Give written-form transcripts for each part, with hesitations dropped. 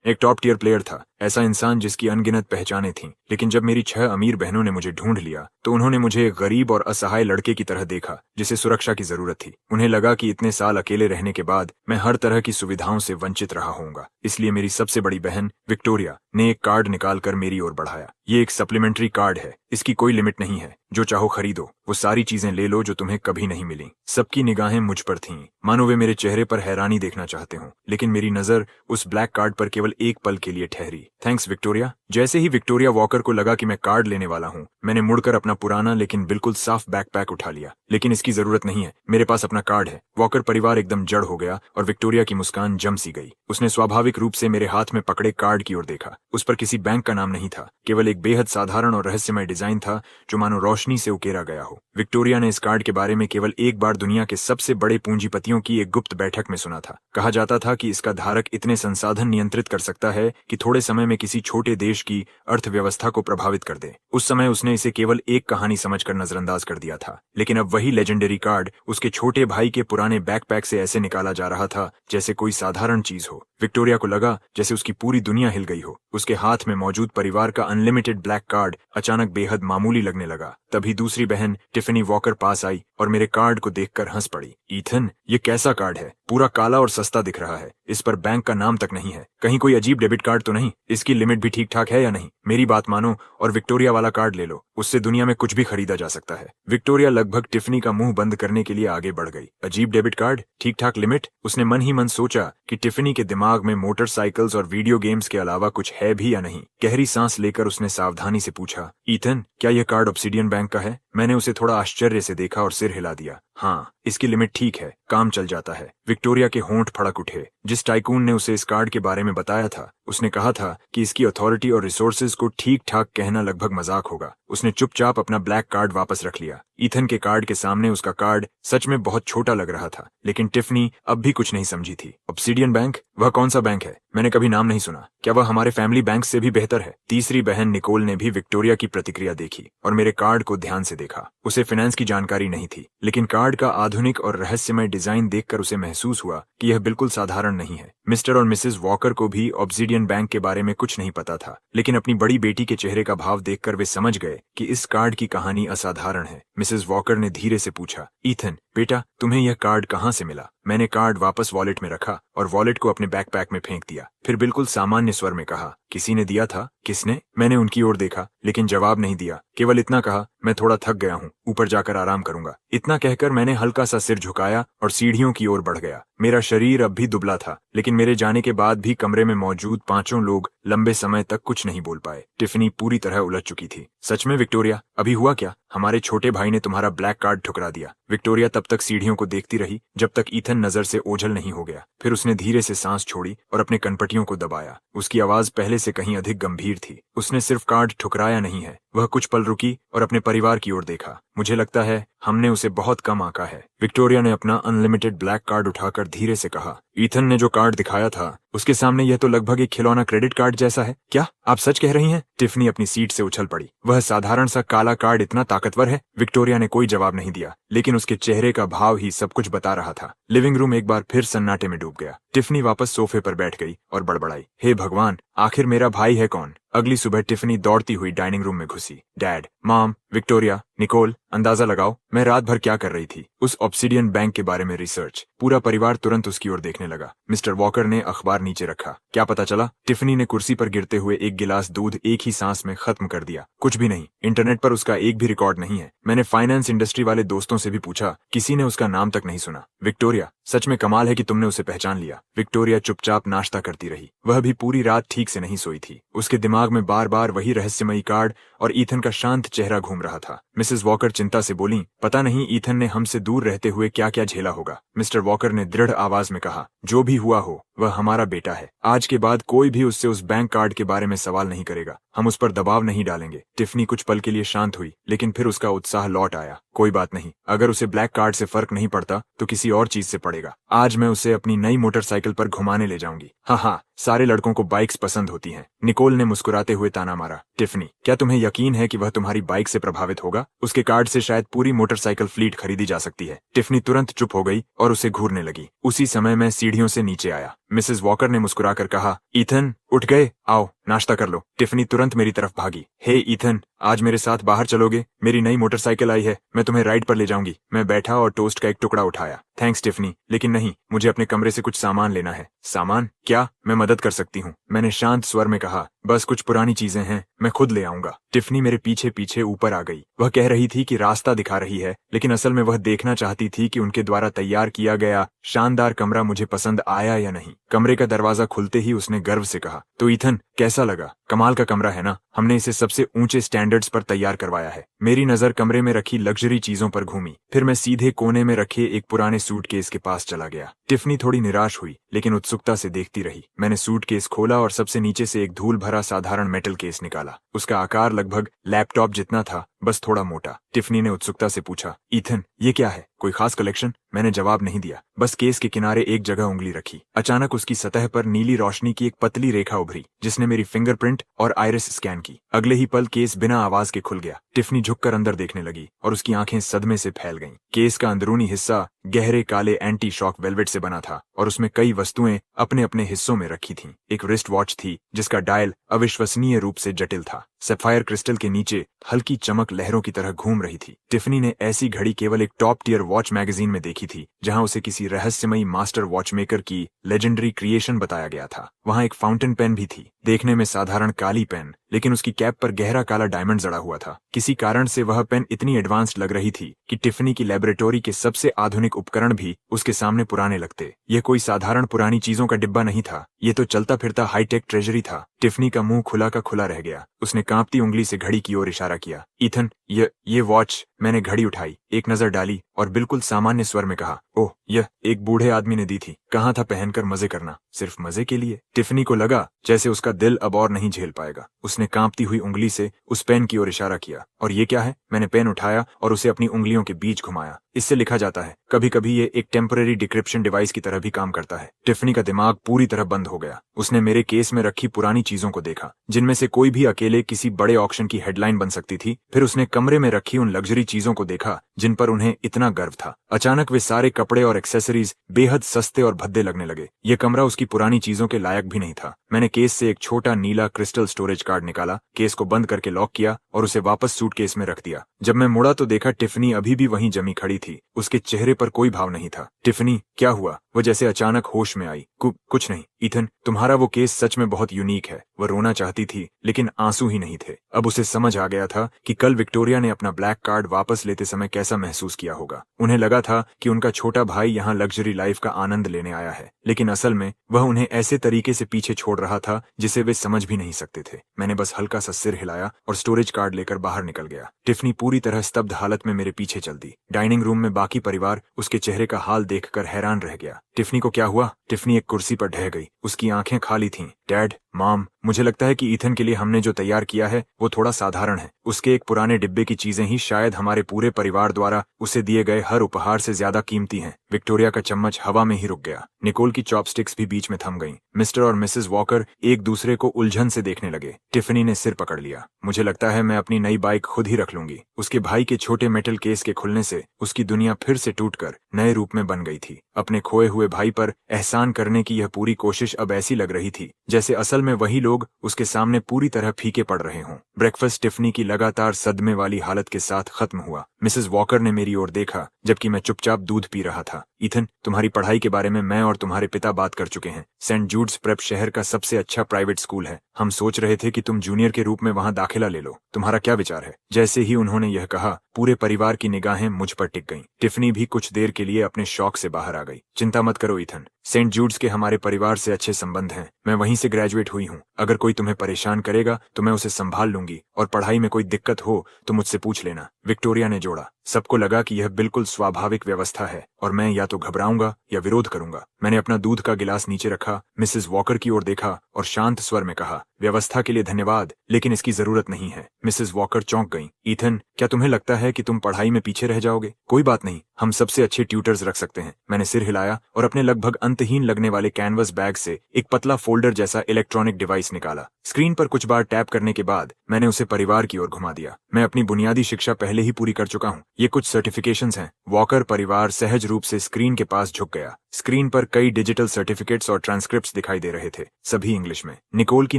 एक top tier player था, ऐसा इंसान जिसकी अनगिनत पहचानें थीं। लेकिन जब मेरी 6 अमीर बहनों ने मुझे ढूंढ लिया तो उन्होंने मुझे एक गरीब और असहाय लड़के की तरह देखा जिसे सुरक्षा की जरूरत थी। उन्हें लगा कि इतने साल अकेले रहने के बाद मैं हर तरह की सुविधाओं से वंचित रहा होऊंगा। इसलिए मेरी सबसे बड़ी बहन विक्टोरिया ने एक कार्ड निकालकर मेरी ओर बढ़ाया। ये एक सप्लीमेंट्री कार्ड है, इसकी कोई लिमिट नहीं है, जो चाहो खरीदो, वो सारी चीजें ले लो जो तुम्हें कभी नहीं मिली। सबकी निगाहें मुझ पर थीं, मानो वे मेरे चेहरे पर हैरानी देखना चाहते हों। लेकिन मेरी नजर उस ब्लैक कार्ड पर केवल एक पल के लिए ठहरी। Thanks Victoria. जैसे ही विक्टोरिया वॉकर को लगा कि मैं कार्ड लेने वाला हूँ, मैंने मुड़कर अपना पुराना लेकिन बिल्कुल साफ बैकपैक उठा लिया। लेकिन इसकी जरूरत नहीं है, मेरे पास अपना कार्ड है। वॉकर परिवार एकदम जड़ हो गया और विक्टोरिया की मुस्कान जम सी गई। उसने स्वाभाविक रूप से मेरे हाथ में पकड़े कार्ड की ओर देखा। उस पर किसी बैंक का नाम नहीं था, केवल एक बेहद साधारण और रहस्यमय डिजाइन था जो मानो रोशनी से उकेरा गया हो। विक्टोरिया ने इस कार्ड के बारे में केवल एक बार दुनिया के सबसे बड़े पूंजीपतियों की एक गुप्त बैठक में सुना था। कहा जाता था कि इसका धारक इतने संसाधन नियंत्रित कर सकता है कि थोड़े समय में किसी छोटे देश की अर्थव्यवस्था को प्रभावित कर दे। उस समय उसने इसे केवल एक कहानी समझकर नजरअंदाज कर दिया था। लेकिन अब वही लेजेंडरी कार्ड उसके छोटे भाई के पुराने बैकपैक से ऐसे निकाला जा रहा था जैसे कोई साधारण चीज हो। विक्टोरिया को लगा जैसे उसकी पूरी दुनिया हिल गई हो। उसके हाथ में मौजूद परिवार का अनलिमिटेड ब्लैक कार्ड अचानक बेहद मामूली लगने लगा। तभी दूसरी बहन टिफनी वॉकर पास आई और मेरे कार्ड को देखकर हंस पड़ी। ईथन, ये कैसा कार्ड है? पूरा काला और सस्ता दिख रहा है। इस पर बैंक का नाम तक नहीं है। कहीं कोई अजीब डेबिट कार्ड तो नहीं? इसकी लिमिट भी ठीक ठाक है या नहीं? मेरी बात मानो और विक्टोरिया वाला कार्ड ले लो, उससे दुनिया में कुछ भी खरीदा जा सकता है। विक्टोरिया लगभग टिफनी का मुंह बंद करने के लिए आगे बढ़ गई। अजीब डेबिट कार्ड, ठीक ठाक लिमिट? उसने मन ही मन सोचा कि टिफनी के दिमाग में मोटरसाइकिल्स और वीडियो गेम्स के अलावा कुछ है भी या नहीं। गहरी सांस लेकर उसने सावधानी से पूछा, ईथन, क्या यह कार्ड ऑब्सिडियन बैंक का है? मैंने उसे थोड़ा आश्चर्य से देखा और सिर हिला दिया। हाँ, इसकी लिमिट ठीक है, काम चल जाता है। विक्टोरिया के होंठ फड़क उठे। जिस टाइकून ने उसे इस कार्ड के बारे में बताया था, उसने कहा था कि इसकी अथॉरिटी और रिसोर्सेज को ठीक ठाक कहना लगभग मजाक होगा। उसने चुपचाप अपना ब्लैक कार्ड वापस रख लिया। ईथन के कार्ड के सामने उसका कार्ड सच में बहुत छोटा लग रहा था, लेकिन टिफनी अब भी कुछ नहीं समझी थी। Obsidian bank? वह कौन सा बैंक है? मैंने कभी नाम नहीं सुना। क्या वह हमारे फैमिली बैंक से भी बेहतर है? तीसरी बहन निकोल ने भी विक्टोरिया की प्रतिक्रिया देखी और मेरे कार्ड को ध्यान से देखा। उसे फाइनेंस की जानकारी नहीं थी, लेकिन कार्ड का आधुनिक और रहस्यमय डिजाइन देखकर उसे महसूस हुआ कि यह बिल्कुल साधारण नहीं है। मिस्टर और मिसेस वॉकर को भी ऑब्सिडियन बैंक के बारे में कुछ नहीं पता था, लेकिन अपनी बड़ी बेटी के चेहरे का भाव देखकर वे समझ गए कि इस कार्ड की कहानी असाधारण है। मिसेस वॉकर ने धीरे से पूछा, ईथन बेटा, तुम्हें यह कार्ड कहाँ से मिला? मैंने कार्ड वापस वॉलेट में रखा और वॉलेट को अपने बैकपैक में फेंक दिया। फिर बिल्कुल सामान्य स्वर में कहा, किसी ने दिया था? किसने? मैंने उनकी ओर देखा, लेकिन जवाब नहीं दिया। केवल इतना कहा, मैं थोड़ा थक गया हूँ, ऊपर जाकर आराम करूंगा। इतना कहकर मैंने हल्का सा सिर झुकाया और सीढ़ियों की ओर बढ़ गया। मेरा शरीर अब भी दुबला था, लेकिन मेरे जाने के बाद भी कमरे में मौजूद पांचों लोग लंबे समय तक कुछ नहीं बोल पाए। टिफनी पूरी तरह उलझ चुकी थी। सच में विक्टोरिया, अभी हुआ क्या? हमारे छोटे भाई ने तुम्हारा ब्लैक कार्ड ठुकरा दिया। विक्टोरिया तब तक सीढ़ियों को देखती रही जब तक ईथन नजर से ओझल नहीं हो गया। फिर उसने धीरे से सांस छोड़ी और अपने कनपटियों को दबाया। उसकी आवाज पहले से कहीं अधिक गंभीर थी। उसने सिर्फ कार्ड ठुकराया नहीं है। वह कुछ पल रुकी और अपने परिवार की ओर देखा। मुझे लगता है हमने उसे बहुत कम आंका है। विक्टोरिया ने अपना अनलिमिटेड ब्लैक कार्ड उठाकर धीरे से कहा, ईथन ने जो कार्ड दिखाया था उसके सामने यह तो लगभग एक खिलौना क्रेडिट कार्ड जैसा है। क्या आप सच कह रही हैं? टिफनी अपनी सीट से उछल पड़ी। वह साधारण सा काला कार्ड इतना ताकतवर है? विक्टोरिया ने कोई जवाब नहीं दिया, लेकिन उसके चेहरे का भाव ही सब कुछ बता रहा था। लिविंग रूम एक बार फिर सन्नाटे में डूब गया। टिफनी वापस सोफे पर बैठ गई और बड़बड़ाई, हे भगवान, आखिर मेरा भाई है कौन? अगली सुबह टिफनी दौड़ती हुई डाइनिंग रूम में घुसी। डैड, मॉम, विक्टोरिया, निकोल, अंदाजा लगाओ मैं रात भर क्या कर रही थी? उस ऑब्सिडियन बैंक के बारे में रिसर्च। पूरा परिवार तुरंत उसकी ओर देखने लगा। मिस्टर वॉकर ने अखबार नीचे रखा। क्या पता चला? टिफनी ने कुर्सी पर गिरते हुए एक गिलास दूध एक ही सांस में खत्म कर दिया। कुछ भी नहीं। इंटरनेट पर उसका एक भी रिकॉर्ड नहीं है। मैंने फाइनेंस इंडस्ट्री वाले दोस्तों से भी पूछा, किसी ने उसका नाम तक नहीं सुना। विक्टोरिया, सच में कमाल है कि तुमने उसे पहचान लिया। विक्टोरिया चुपचाप नाश्ता करती रही। वह भी पूरी रात ठीक से नहीं सोई थी। उसके दिमाग में बार बार वही रहस्यमयी कार्ड और ईथन का शांत चेहरा घूम रहा था। मिसेस वॉकर चिंता से बोली, पता नहीं ईथन ने हमसे दूर रहते हुए क्या क्या झेला होगा। मिस्टर वॉकर ने दृढ़ आवाज में कहा, जो भी हुआ हो वह हमारा बेटा है। आज के बाद कोई भी उससे उस बैंक कार्ड के बारे में सवाल नहीं करेगा। हम उस पर दबाव नहीं डालेंगे। टिफनी कुछ पल के लिए शांत हुई, लेकिन फिर उसका उत्साह लौट आया। कोई बात नहीं, अगर उसे ब्लैक कार्ड से फर्क नहीं पड़ता तो किसी और चीज से पड़ेगा। आज मैं उसे अपनी नई मोटरसाइकिल पर घुमाने ले जाऊंगी। हाँ, सारे लड़कों को बाइक्स पसंद होती हैं। निकोल ने मुस्कुराते हुए ताना मारा। टिफनी, क्या तुम्हें यकीन है कि वह तुम्हारी बाइक से प्रभावित होगा? उसके कार्ड से शायद पूरी मोटरसाइकिल फ्लीट खरीदी जा सकती है। टिफनी तुरंत चुप हो गई और उसे घूरने लगी। उसी समय मैं सीढ़ियों से नीचे आया। मिसेस वॉकर ने मुस्कुराकर कहा, ईथन, उठ गए, आओ नाश्ता कर लो। टिफनी तुरंत मेरी तरफ भागी। हे ईथन, आज मेरे साथ बाहर चलोगे? मेरी नई मोटरसाइकिल आई है, मैं तुम्हें राइड पर ले जाऊंगी। मैं बैठा और टोस्ट का एक टुकड़ा उठाया। थैंक्स टिफनी, लेकिन नहीं, मुझे अपने कमरे से कुछ सामान लेना है। सामान? क्या? मैं मदद कर सकती हूँ, मैंने शांत स्वर में कहा। बस कुछ पुरानी चीजें हैं, मैं खुद ले आऊंगा। टिफनी मेरे पीछे पीछे ऊपर आ गई। वह कह रही थी कि रास्ता दिखा रही है, लेकिन असल में वह देखना चाहती थी कि उनके द्वारा तैयार किया गया शानदार कमरा मुझे पसंद आया या नहीं। कमरे का दरवाजा खुलते ही उसने गर्व से कहा, तो ईथन कैसा लगा? कमाल का कमरा है ना? हमने इसे सबसे ऊंचे स्टैंडर्ड्स पर तैयार करवाया है। मेरी नजर कमरे में रखी लग्जरी चीजों पर घूमी, फिर मैं सीधे कोने में रखे एक पुराने सूटकेस के पास चला गया। टिफनी थोड़ी निराश हुई, लेकिन उत्सुकता से देखती रही। मैंने सूटकेस खोला और सबसे नीचे से एक धूल भरा साधारण मेटल केस निकाला। उसका आकार लगभग लैपटॉप जितना था, बस थोड़ा मोटा। टिफनी ने उत्सुकता से पूछा, ईथन ये क्या है, कोई खास कलेक्शन? मैंने जवाब नहीं दिया, बस केस के किनारे एक जगह उंगली रखी। अचानक उसकी सतह पर नीली रोशनी की एक पतली रेखा उभरी, जिसने मेरी फिंगरप्रिंट और आइरिस स्कैन की। अगले ही पल केस बिना आवाज के खुल गया। टिफनी झुककर अंदर देखने लगी और उसकी आंखें सदमे से फैल गईं। केस का अंदरूनी हिस्सा गहरे काले एंटी शॉक वेलवेट से बना था और उसमें कई वस्तुएं अपने अपने हिस्सों में रखी थीं। एक रिस्ट वॉच थी जिसका डायल अविश्वसनीय रूप से जटिल था। सैफायर क्रिस्टल के नीचे हल्की चमक लहरों की तरह घूम रही थी। टिफनी ने ऐसी घड़ी केवल एक टॉप टियर वॉच मैगजीन में देखी थी, जहां उसे किसी रहस्यमयी मास्टर वॉचमेकर की लेजेंडरी क्रिएशन बताया गया था। वहां एक फाउंटेन पेन भी थी, देखने में साधारण काली पेन, लेकिन उसकी कैप पर गहरा काला डायमंड जड़ा हुआ था। किसी कारण से वह पेन इतनी एडवांस्ड लग रही थी कि टिफनी की लेबोरेटरी के सबसे आधुनिक उपकरण भी उसके सामने पुराने लगते। यह कोई साधारण पुरानी चीजों का डिब्बा नहीं था, यह तो चलता फिरता हाईटेक ट्रेजरी था। टिफनी का मुंह खुला का खुला रह गया। उसने कांपती उंगली से घड़ी की ओर इशारा किया। ईथन, ये वॉच। मैंने घड़ी उठाई, एक नजर डाली और बिल्कुल सामान्य स्वर में कहा, ओह, यह एक बूढ़े आदमी ने दी थी। कहा था पहनकर मजे करना, सिर्फ मजे के लिए। टिफनी को लगा जैसे उसका दिल अब और नहीं झेल पाएगा। उसने कांपती हुई उंगली से उस पेन की ओर इशारा किया। और ये क्या है? मैंने पेन उठाया और उसे अपनी उंगलियों के बीच घुमाया। इससे लिखा जाता है। कभी कभी ये एक टेम्पररी डिक्रिप्शन डिवाइस की तरह भी काम करता है। टिफनी का दिमाग पूरी तरह बंद हो गया। उसने मेरे केस में रखी पुरानी चीजों को देखा, जिनमें से कोई भी अकेले किसी बड़े ऑक्शन की हेडलाइन बन सकती थी। फिर उसने कमरे में रखी उन लग्जरी चीजों को देखा जिन पर उन्हें इतना गर्व था। अचानक वे सारे कपड़े और एक्सेसरीज बेहद सस्ते और भद्दे लगने लगे। ये कमरा उसकी पुरानी चीजों के लायक भी नहीं था। मैंने केस से एक छोटा नीला क्रिस्टल स्टोरेज कार्ड निकाला, केस को बंद करके लॉक किया और उसे वापस सूटकेस में रख दिया। जब मैं मुड़ा तो देखा टिफनी अभी भी वहीं जमी खड़ी थी। उसके चेहरे पर कोई भाव नहीं था। टिफनी, क्या हुआ? वह जैसे अचानक होश में आई। कुछ नहीं ईथन, तुम्हारा वो केस सच में बहुत यूनिक है। वह रोना चाहती थी, लेकिन आंसू ही नहीं थे। अब उसे समझ आ गया था कि कल विक्टोरिया ने अपना ब्लैक कार्ड वापस लेते समय कैसा महसूस किया होगा। उन्हें लगा था कि उनका छोटा भाई यहाँ लग्जरी लाइफ का आनंद लेने आया है, लेकिन असल में वह उन्हें ऐसे तरीके से पीछे छोड़ रहा था जिसे वे समझ भी नहीं सकते थे। मैंने बस हल्का सा सिर हिलाया और स्टोरेज कार्ड लेकर बाहर निकल गया। टिफनी पूरी तरह स्तब्ध हालत में मेरे पीछे चल दी। डाइनिंग रूम में बाकी परिवार उसके चेहरे का हाल देखकर हैरान रह गया। टिफनी को क्या हुआ? टिफनी एक कुर्सी पर ढह गई। उसकी आंखें खाली थीं। डैड, मॉम, मुझे लगता है कि ईथन के लिए हमने जो तैयार किया है वो थोड़ा साधारण है। उसके एक पुराने डिब्बे की चीजें ही शायद हमारे पूरे परिवार द्वारा उसे दिए गए हर उपहार से ज्यादा कीमती हैं। विक्टोरिया का चम्मच हवा में ही रुक गया। निकोल की चॉपस्टिक्स भी बीच में थम गईं। मिस्टर और मिसेस वॉकर एक दूसरे को उलझन से देखने लगे। टिफनी ने सिर पकड़ लिया। मुझे लगता है मैं अपनी नई बाइक खुद ही रख लूंगी। उसके भाई के छोटे मेटल केस के खुलने से उसकी दुनिया फिर से टूटकर नए रूप में बन गई थी। अपने खोए हुए भाई पर एहसान करने की यह पूरी कोशिश अब ऐसी लग रही थी जैसे असल में वही लोग उसके सामने पूरी तरह फीके पड़ रहे हों। ब्रेकफास्ट टिफनी की लगातार सदमे वाली हालत के साथ खत्म हुआ। मिसेस वॉकर ने मेरी ओर देखा जबकि मैं चुपचाप दूध पी रहा था। ईथन, तुम्हारी पढ़ाई के बारे में मैं और तुम्हारे पिता बात कर चुके हैं। सेंट जूड्स प्रेप शहर का सबसे अच्छा प्राइवेट स्कूल है। हम सोच रहे थे कि तुम जूनियर के रूप में वहां दाखिला ले लो। तुम्हारा क्या विचार है? जैसे ही उन्होंने यह कहा, पूरे परिवार की निगाहें मुझ पर टिक गईं। टिफनी भी कुछ देर के लिए अपने शौक से बाहर आ गई। चिंता मत करो ईथन, सेंट जूड्स के हमारे परिवार से अच्छे संबंध हैं। मैं वहीं से ग्रेजुएट हुई हूँ। अगर कोई तुम्हें परेशान करेगा तो मैं उसे संभाल लूंगी, और पढ़ाई में कोई दिक्कत हो तो मुझसे पूछ लेना। विक्टोरिया ने जोड़ा। सबको लगा कि यह बिल्कुल स्वाभाविक व्यवस्था है और मैं या तो घबराऊंगा या विरोध करूंगा। मैंने अपना दूध का गिलास नीचे रखा, मिसेस वॉकर की ओर देखा और शांत स्वर में कहा, व्यवस्था के लिए धन्यवाद, लेकिन इसकी जरूरत नहीं है। मिसेस वॉकर चौंक गईं। ईथन, क्या तुम्हें लगता है कि तुम पढ़ाई में पीछे रह जाओगे? कोई बात नहीं, हम सबसे अच्छे ट्यूटर्स रख सकते हैं। मैंने सिर हिलाया और अपने लगभग अंतहीन लगने वाले कैनवस बैग से एक पतला फोल्डर जैसा इलेक्ट्रॉनिक डिवाइस निकाला। स्क्रीन पर कुछ बार टैप करने के बाद मैंने उसे परिवार की ओर घुमा दिया। मैं अपनी बुनियादी शिक्षा पहले ही पूरी कर चुका हूँ। ये कुछ सर्टिफिकेशंस हैं। वॉकर परिवार सहज रूप से स्क्रीन के पास झुक गया। स्क्रीन पर कई डिजिटल सर्टिफिकेट्स और ट्रांसक्रिप्ट्स दिखाई दे रहे थे, सभी इंग्लिश में। निकोल की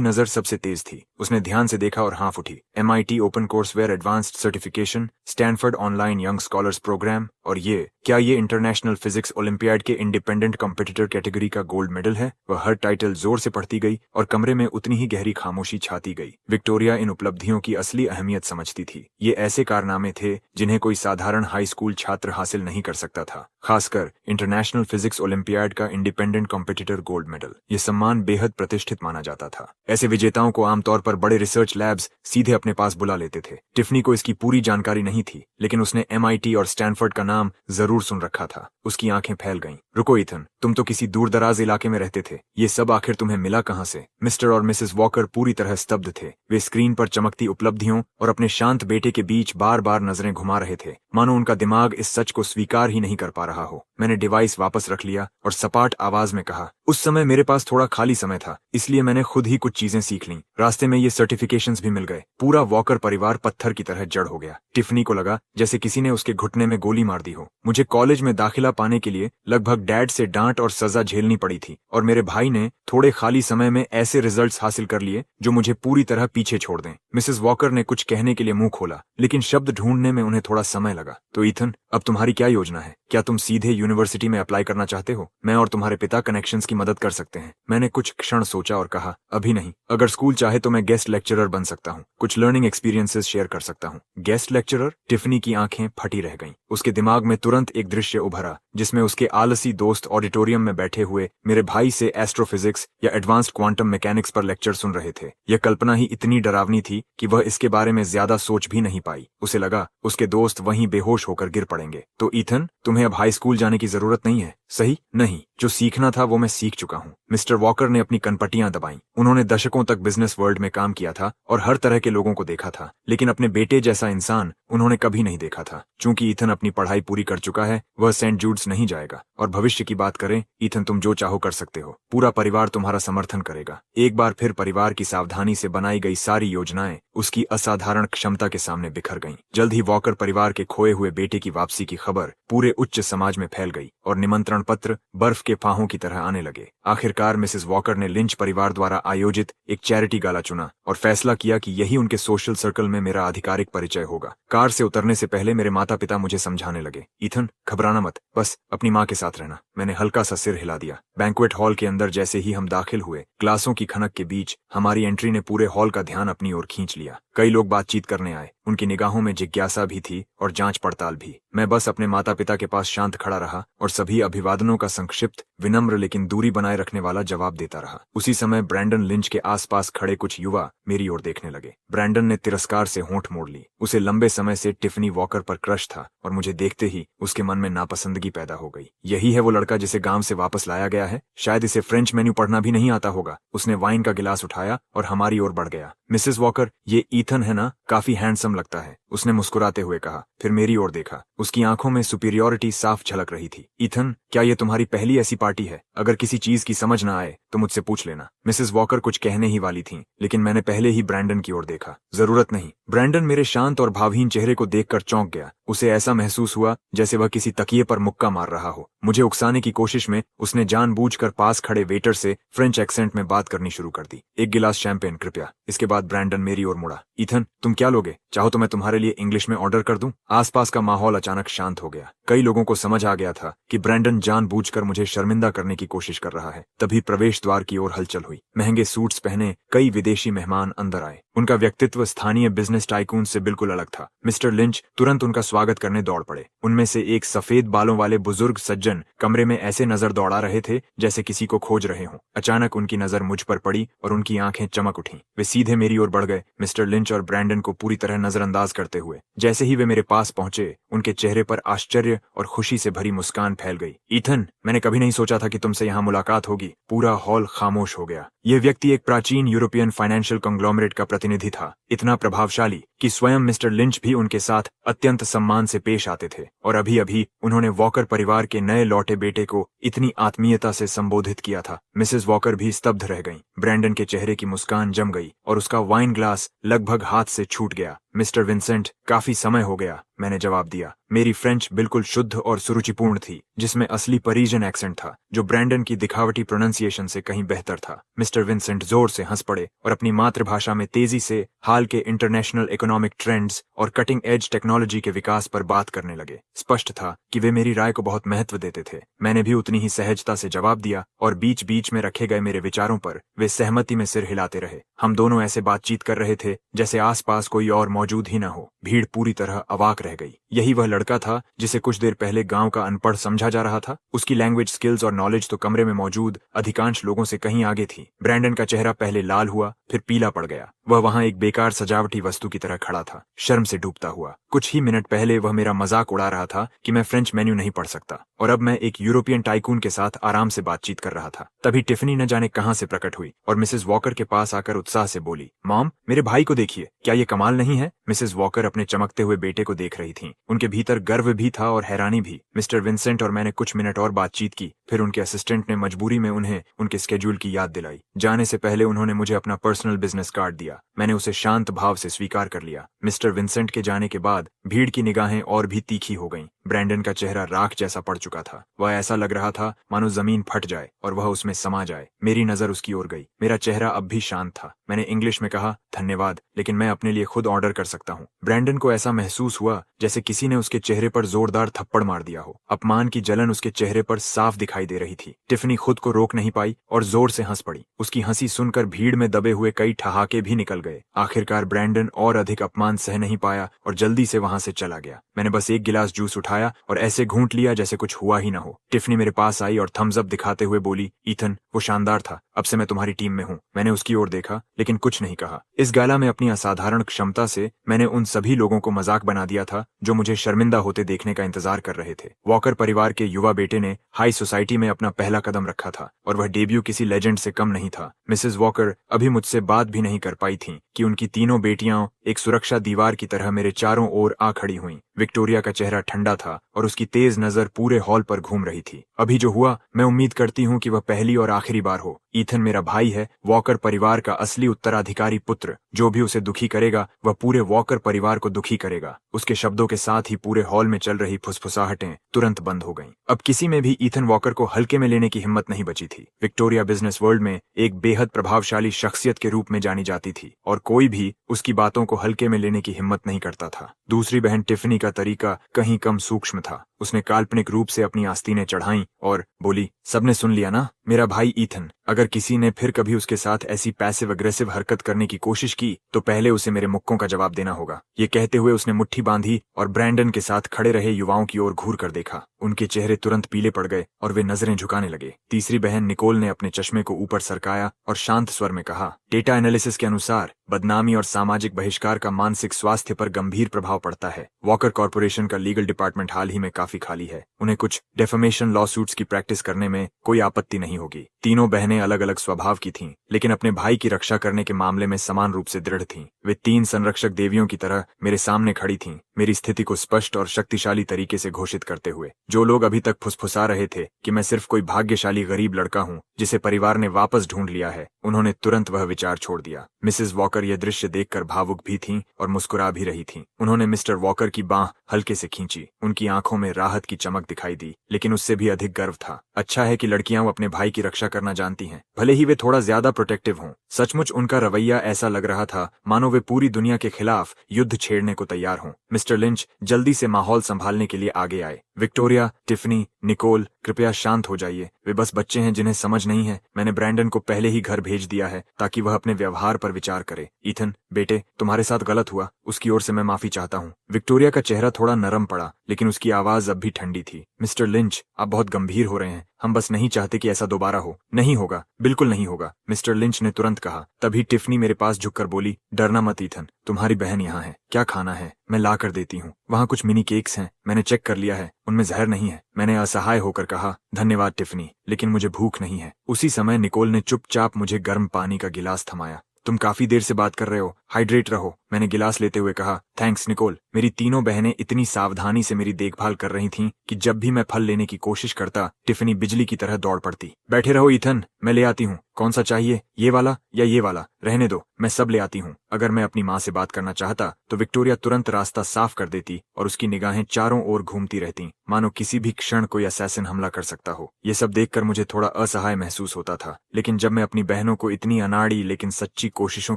नजर सबसे तेज थी। उसने ध्यान से देखा और हाँफ उठी। MIT open courseware advanced certification, Stanford online young scholars program, और क्या ये इंटरनेशनल फिजिक्स ओलंपियाड के इंडिपेंडेंट कॉम्पिटिटर कैटेगरी का गोल्ड मेडल है? वह हर टाइटल जोर से पढ़ती गई और कमरे में उतनी ही गहरी खामोशी छाती गई। विक्टोरिया इन उपलब्धियों की असली अहमियत समझती थी। ये ऐसे कारनामे थे जिन्हें कोई साधारण हाई स्कूल छात्र हासिल नहीं कर सकता था, खासकर इंटरनेशनल फिजिक्स ओलंपियाड का इंडिपेंडेंट कॉम्पिटिटर गोल्ड मेडल। ये सम्मान बेहद प्रतिष्ठित माना जाता था। ऐसे विजेताओं को आमतौर पर बड़े रिसर्च लैब्स सीधे अपने पास बुला लेते थे। टिफनी को इसकी पूरी जानकारी नहीं थी, लेकिन उसने MIT और स्टैनफोर्ड का नाम जरूर सुन रखा था। उसकी आंखें फैल गईं। रुको ईथन, तुम तो किसी दूर दराज इलाके में रहते थे। ये सब आखिर तुम्हें मिला कहां से? मिस्टर और मिसेस वॉकर पूरी तरह स्तब्ध थे। वे स्क्रीन पर चमकती उपलब्धियों और अपने शांत बेटे के बीच बार बार नजरें घुमा रहे थे, मानो उनका दिमाग इस सच को स्वीकार ही नहीं कर पा रहा हो। मैंने डिवाइस वापस रख लिया और सपाट आवाज में कहा, उस समय मेरे पास थोड़ा खाली समय था, इसलिए मैंने खुद ही कुछ चीजें सीख लीं। रास्ते में ये सर्टिफिकेशंस भी मिल गए। पूरा वॉकर परिवार पत्थर की तरह जड़ हो गया। टिफनी को लगा जैसे किसी ने उसके घुटने में गोली मार दी हो। मुझे कॉलेज में दाखिला पाने के लिए लगभग डैड से डांट और सजा झेलनी पड़ी थी, और मेरे भाई ने थोड़े खाली समय में ऐसे रिजल्ट्स हासिल कर लिए जो मुझे पूरी तरह पीछे छोड़ दें। मिसेस वॉकर ने कुछ कहने के लिए मुंह खोला, लेकिन शब्द ढूंढने में उन्हें थोड़ा समय लगा। तो ईथन, अब तुम्हारी क्या योजना है? क्या तुम सीधे यूनिवर्सिटी में अप्लाई करना चाहते हो? मैं और तुम्हारे पिता कनेक्शंस की मदद कर सकते हैं। मैंने कुछ क्षण सोचा और कहा, अभी नहीं। अगर स्कूल चाहे तो मैं गेस्ट लेक्चरर बन सकता हूँ, कुछ लर्निंग एक्सपीरियंसेस शेयर कर सकता हूँ। Guest lecturer? टिफनी की आंखें फटी रह गईं। उसके दिमाग में तुरंत एक दृश्य उभरा जिसमें उसके आलसी दोस्त ऑडिटोरियम में बैठे हुए मेरे भाई से एस्ट्रोफिजिक्स या एडवांस्ड क्वांटम मैकेनिक्स पर लेक्चर सुन रहे थे। यह कल्पना ही इतनी डरावनी थी कि वह इसके बारे में ज्यादा सोच भी नहीं पाई। उसे लगा उसके दोस्त वहीं बेहोश होकर गिर पड़ेंगे। तो ईथन, तुम्हें अब हाई स्कूल जाने की जरूरत नहीं है, सही? नहीं, जो सीखना था वो मैं सीख चुका हूँ। मिस्टर वॉकर ने अपनी कनपटियां दबाईं। उन्होंने दशकों तक बिजनेस वर्ल्ड में काम किया था और हर तरह के लोगों को देखा था, लेकिन अपने बेटे जैसा इंसान उन्होंने कभी नहीं देखा था। चूंकि ईथन अपनी पढ़ाई पूरी कर चुका है, वह सेंट जूड्स नहीं जाएगा। और भविष्य की बात करें, ईथन, तुम जो चाहो कर सकते हो। पूरा परिवार तुम्हारा समर्थन करेगा। एक बार फिर परिवार की सावधानी से बनाई गई सारी योजनाएं उसकी असाधारण क्षमता के सामने बिखर गईं। जल्द ही वॉकर परिवार के खोए हुए बेटे की वापसी की खबर पूरे उच्च समाज में फैल गई और निमंत्रण पत्र बर्फ के फाहों की तरह आने लगे। आखिरकार मिसेस वॉकर ने लिंच परिवार द्वारा आयोजित एक चैरिटी गाला चुना और फैसला किया कि यही उनके सोशल सर्कल में मेरा आधिकारिक परिचय होगा। कार से उतरने से पहले मेरे माता पिता मुझे समझाने लगे, ईथन, घबराना मत, बस अपनी माँ के साथ रहना। मैंने हल्का सा सिर हिला दिया। बैंक्वेट हॉल के अंदर जैसे ही हम दाखिल हुए, ग्लासों की खनक के बीच हमारी एंट्री ने पूरे हॉल का ध्यान अपनी ओर खींच लिया। कई लोग बातचीत करने आए। उनकी निगाहों में जिज्ञासा भी थी और जांच पड़ताल भी। मैं बस अपने माता पिता के पास शांत खड़ा रहा और सभी अभिवादनों का संक्षिप्त, विनम्र लेकिन दूरी बनाए रखने वाला जवाब देता रहा। उसी समय ब्रैंडन लिंच के आसपास खड़े कुछ युवा मेरी ओर देखने लगे। ब्रैंडन ने तिरस्कार से होंठ मोड़ ली। उसे लंबे समय से टिफनी वॉकर पर क्रश था और मुझे देखते ही उसके मन में नापसंदगी पैदा हो गई। यही है वो लड़का जिसे गांव से वापस लाया गया है? शायद इसे फ्रेंच मेन्यू पढ़ना भी नहीं आता होगा। उसने वाइन का गिलास उठाया और हमारी ओर बढ़ गया। मिसेस वॉकर, ये ईथन है ना? काफी हैंडसम लगता है, उसने मुस्कुराते हुए कहा। फिर मेरी ओर देखा। उसकी आंखों में सुपीरियॉरिटी साफ झलक रही थी। ईथन, क्या ये तुम्हारी पहली ऐसी पार्टी है? अगर किसी चीज की समझ ना आए तो मुझसे पूछ लेना। मिसेस वॉकर कुछ कहने ही वाली थीं, लेकिन मैंने पहले ही ब्रैंडन की ओर देखा। जरूरत नहीं। ब्रैंडन मेरे शांत और भावहीन चेहरे को देखकर चौंक गया। उसे ऐसा महसूस हुआ जैसे वह किसी तकिए पर मुक्का मार रहा हो। मुझे उकसाने की कोशिश में उसने जानबूझकर पास खड़े वेटर से फ्रेंच एक्सेंट में बात करनी शुरू कर दी। एक गिलास शैंपेन कृपया। इसके बाद ब्रैंडन मेरी ओर मुड़ा। ईथन, तुम क्या लोगे? चाहो तो मैं तुम्हारे लिए इंग्लिश में ऑर्डर कर दूं? आसपास का माहौल अचानक शांत हो गया। कई लोगों को समझ आ गया था कि ब्रैंडन जानबूझकर मुझे शर्मिंदा करने की कोशिश कर रहा है। तभी प्रवेश द्वार की ओर हलचल हुई। महंगे सूट्स पहने कई विदेशी मेहमान अंदर आए। उनका व्यक्तित्व स्थानीय बिजनेस टाइकून से बिल्कुल अलग था। मिस्टर लिंच तुरंत उनका स्वागत करने दौड़ पड़े। उनमें से एक सफेद बालों वाले बुजुर्ग सज्जन कमरे में ऐसे नजर दौड़ा रहे थे जैसे किसी को खोज रहे हों। अचानक उनकी नजर मुझ पर पड़ी और उनकी आंखें चमक उठीं। वे सीधे मेरी ओर बढ़ गए, मिस्टर लिंच और ब्रैंडन को पूरी तरह नजरअंदाज करते हुए। जैसे ही वे मेरे पास पहुंचे, उनके चेहरे पर आश्चर्य और खुशी से भरी मुस्कान फैल गई। ईथन, मैंने कभी नहीं सोचा था कि तुमसे यहाँ मुलाकात होगी। पूरा हॉल खामोश हो गया। यह व्यक्ति एक प्राचीन यूरोपियन फाइनेंशियल कंग्लोमरेट का प्रतिनिधि था, इतना प्रभावशाली कि स्वयं मिस्टर लिंच भी उनके साथ अत्यंत सम्मान से पेश आते थे। और अभी अभी उन्होंने वॉकर परिवार के नए लौटे बेटे को इतनी आत्मीयता से संबोधित किया था। मिसेस वॉकर भी स्तब्ध रह गईं। ब्रैंडन के चेहरे की मुस्कान जम गई और उसका वाइन ग्लास लगभग हाथ से छूट गया। मिस्टर विंसेंट, काफी समय हो गया, मैंने जवाब दिया। मेरी फ्रेंच बिल्कुल शुद्ध और सुरुचिपूर्ण थी, जिसमें असली परीजन एक्सेंट था, जो ब्रैंडन की दिखावटी प्रोनाउंसिएशन से कहीं बेहतर था। मिस्टर विंसेंट जोर से हंस पड़े और अपनी मातृभाषा में तेजी से हाल के इंटरनेशनल इकोनॉमिक ट्रेंड्स और कटिंग एज टेक्नोलॉजी के विकास पर बात करने लगे। स्पष्ट था कि वे मेरी राय को बहुत महत्व देते थे। मैंने भी उतनी ही सहजता से जवाब दिया और बीच बीच में रखे गए मेरे विचारों पर वे सहमति में सिर हिलाते रहे। हम दोनों ऐसे बातचीत कर रहे थे जैसे आसपास कोई और मौजूद ही न हो। भीड़ पूरी तरह अवाक रह गई। यही वह लड़का था जिसे कुछ देर पहले गांव का अनपढ़ समझा जा रहा था। उसकी लैंग्वेज स्किल्स और नॉलेज तो कमरे में मौजूद अधिकांश लोगों से कहीं आगे थी। ब्रैंडन का चेहरा पहले लाल हुआ, फिर पीला पड़ गया। वह वहां एक बेकार सजावटी वस्तु की तरह खड़ा था, शर्म से डूबता हुआ। कुछ ही मिनट पहले वह मेरा मजाक उड़ा रहा था कि मैं फ्रेंच मेन्यू नहीं पढ़ सकता, और अब मैं एक यूरोपियन टाइकून के साथ आराम से बातचीत कर रहा था। तभी टिफनी न जाने कहां से प्रकट हुई और मिसेस वॉकर के पास आकर उत्साह से बोली, मॉम, मेरे भाई को देखिए, क्या ये कमाल नहीं है? मिसेस वॉकर अपने चमकते हुए बेटे को देख रही थीं। उनके भीतर गर्व भी था और हैरानी भी। मिस्टर विंसेंट और मैंने कुछ मिनट और बातचीत की, फिर उनके असिस्टेंट ने मजबूरी में उन्हें उनके स्केड्यूल की याद दिलाई। जाने से पहले उन्होंने मुझे अपना पर्सनल बिजनेस कार्ड दिया। मैंने उसे शांत भाव से स्वीकार कर लिया। मिस्टर विंसेंट के जाने के बाद भीड़ की निगाहें और भी तीखी हो गईं। ब्रैंडन का चेहरा राख जैसा पड़ चुका था। वह ऐसा लग रहा था मानो जमीन फट जाए और वह उसमें समा जाए। मेरी नजर उसकी ओर गई। मेरा चेहरा अब भी शांत था। मैंने इंग्लिश में कहा, धन्यवाद, लेकिन मैं अपने लिए खुद ऑर्डर कर सकता हूँ। ब्रैंडन को ऐसा महसूस हुआ जैसे किसी ने उसके चेहरे पर जोरदार थप्पड़ मार दिया हो। अपमान की जलन उसके चेहरे पर साफ दिखाई दे रही थी। टिफनी खुद को रोक नहीं पाई और जोर से हंस पड़ी। उसकी हंसी सुनकर भीड़ में दबे हुए कई ठहाके भी निकल गए। आखिरकार ब्रैंडन और अधिक अपमान सह नहीं पाया और जल्दी से वहां से चला गया। मैंने बस एक गिलास जूस उठाया और ऐसे घूंट लिया जैसे कुछ हुआ ही न हो। टिफनी मेरे पास आई और थम्स अप दिखाते हुए बोली, ईथन, वो शानदार था, अब से मैं तुम्हारी टीम में हूँ। मैंने उसकी ओर देखा लेकिन कुछ नहीं कहा। इस गाला में अपनी असाधारण क्षमता से मैंने उन सभी लोगों को मजाक बना दिया था जो मुझे शर्मिंदा होते देखने का इंतजार कर रहे थे। वॉकर परिवार के युवा बेटे ने हाई सोसाइटी में अपना पहला कदम रखा था और वह डेब्यू किसी लेजेंड से कम नहीं था। मिसेस वॉकर अभी मुझसे बात भी नहीं कर पाई थीं कि उनकी तीनों बेटियां एक सुरक्षा दीवार की तरह मेरे चारों ओर आ खड़ी हुईं। विक्टोरिया का चेहरा ठंडा था और उसकी तेज नजर पूरे हॉल पर घूम रही थी। अभी जो हुआ, मैं उम्मीद करती हूँ कि वह पहली और आखिरी बार हो। ईथन मेरा भाई है, वॉकर परिवार का असली उत्तराधिकारी पुत्र। जो भी उसे दुखी करेगा वह पूरे वॉकर परिवार को दुखी करेगा। उसके शब्दों के साथ ही पूरे हॉल में चल रही फुसफुसाहटें तुरंत बंद हो गईं। अब किसी में भी ईथन वॉकर को हल्के में लेने की हिम्मत नहीं बची थी। विक्टोरिया बिजनेस वर्ल्ड में एक बेहद प्रभावशाली शख्सियत के रूप में जानी जाती थी और कोई भी उसकी बातों को हल्के में लेने की हिम्मत नहीं करता था। दूसरी बहन टिफनी का तरीका कहीं कम सूक्ष्म था। उसने काल्पनिक रूप से अपनी आस्तीनें चढ़ाईं और बोली, सबने सुन लिया ना, मेरा भाई ईथन। अगर किसी ने फिर कभी उसके साथ ऐसी पैसिव अग्रेसिव हरकत करने की कोशिश की तो पहले उसे मेरे मुक्कों का जवाब देना होगा। ये कहते हुए उसने मुट्ठी बांधी और ब्रैंडन के साथ खड़े रहे युवाओं की ओर घूर कर देखा। उनके चेहरे तुरंत पीले पड़ गए और वे नजरें झुकाने लगे। तीसरी बहन निकोल ने अपने चश्मे को ऊपर सरकाया और शांत स्वर में कहा, डेटा एनालिसिस के अनुसार बदनामी और सामाजिक बहिष्कार का मानसिक स्वास्थ्य पर गंभीर प्रभाव पड़ता है। वॉकर कॉर्पोरेशन का लीगल डिपार्टमेंट हाल ही में काफी खाली है। उन्हें कुछ डेफेमेशन लॉ सूट्स की प्रैक्टिस करने में कोई आपत्ति नहीं होगी। तीनों बहनें अलग अलग स्वभाव की थीं, लेकिन अपने भाई की रक्षा करने के मामले में समान रूप से दृढ़ थीं। वे तीन संरक्षक देवियों की तरह मेरे सामने खड़ी थीं, मेरी स्थिति को स्पष्ट और शक्तिशाली तरीके से घोषित करते हुए। जो लोग अभी तक फुसफुसा रहे थे कि मैं सिर्फ कोई भाग्यशाली गरीब लड़का हूँ जिसे परिवार ने वापस ढूंढ लिया है, उन्होंने तुरंत वह विचार छोड़ दिया। मिसेस वॉकर यह दृश्य देखकर भावुक भी थीं और मुस्कुरा भी रही थीं। उन्होंने मिस्टर वॉकर की बांह हल्के से खींची। उनकी आंखों में राहत की चमक दिखाई दी, लेकिन उससे भी अधिक गर्व था। अच्छा है कि लड़कियां अपने भाई की रक्षा करना जानती हैं, भले ही वे थोड़ा ज्यादा प्रोटेक्टिव हों। सचमुच उनका रवैया ऐसा लग रहा था मानो वे पूरी दुनिया के खिलाफ युद्ध छेड़ने को तैयार हों। मिस्टर लिंच जल्दी से माहौल संभालने के लिए आगे आए। विक्टोरिया, टिफनी, निकोल, कृपया शांत हो जाइए। वे बस बच्चे हैं जिन्हें समझ नहीं है। मैंने ब्रैंडन को पहले ही घर भेज दिया है ताकि वह अपने व्यवहार पर विचार करे। ईथन बेटे, तुम्हारे साथ गलत हुआ, उसकी ओर से मैं माफी चाहता हूँ। विक्टोरिया का चेहरा थोड़ा नरम पड़ा, लेकिन उसकी आवाज अब भी ठंडी थी। मिस्टर लिंच, आप बहुत गंभीर हो रहे हैं। हम बस नहीं चाहते कि ऐसा दोबारा हो। नहीं होगा, बिल्कुल नहीं होगा, मिस्टर लिंच ने तुरंत कहा। तभी टिफनी मेरे पास झुककर बोली, डरना मत ईथन, तुम्हारी बहन यहाँ है। क्या खाना है? मैं ला कर देती हूँ। वहाँ कुछ मिनी केक्स हैं, मैंने चेक कर लिया है, उनमें जहर नहीं है। मैंने असहाय होकर कहा, धन्यवाद टिफनी, लेकिन मुझे भूख नहीं है। उसी समय निकोल ने चुपचाप मुझे गर्म पानी का गिलास थमाया। तुम काफी देर से बात कर रहे हो, हाइड्रेट रहो, मैंने गिलास लेते हुए कहा। थैंक्स निकोल, मेरी तीनों बहनें इतनी सावधानी से मेरी देखभाल कर रही थीं कि जब भी मैं फल लेने की कोशिश करता, टिफनी बिजली की तरह दौड़ पड़ती। बैठे रहो ईथन, मैं ले आती हूँ। कौन सा चाहिए, ये वाला या ये वाला? रहने दो, मैं सब ले आती हूँ। अगर मैं अपनी माँ से बात करना चाहता तो विक्टोरिया तुरंत रास्ता साफ कर देती और उसकी निगाहें चारों ओर घूमती रहती, मानो किसी भी क्षण कोई असैसिन हमला कर सकता हो। ये सब देखकर मुझे थोड़ा असहाय महसूस होता था, लेकिन जब मैं अपनी बहनों को इतनी अनाड़ी लेकिन सच्ची कोशिशों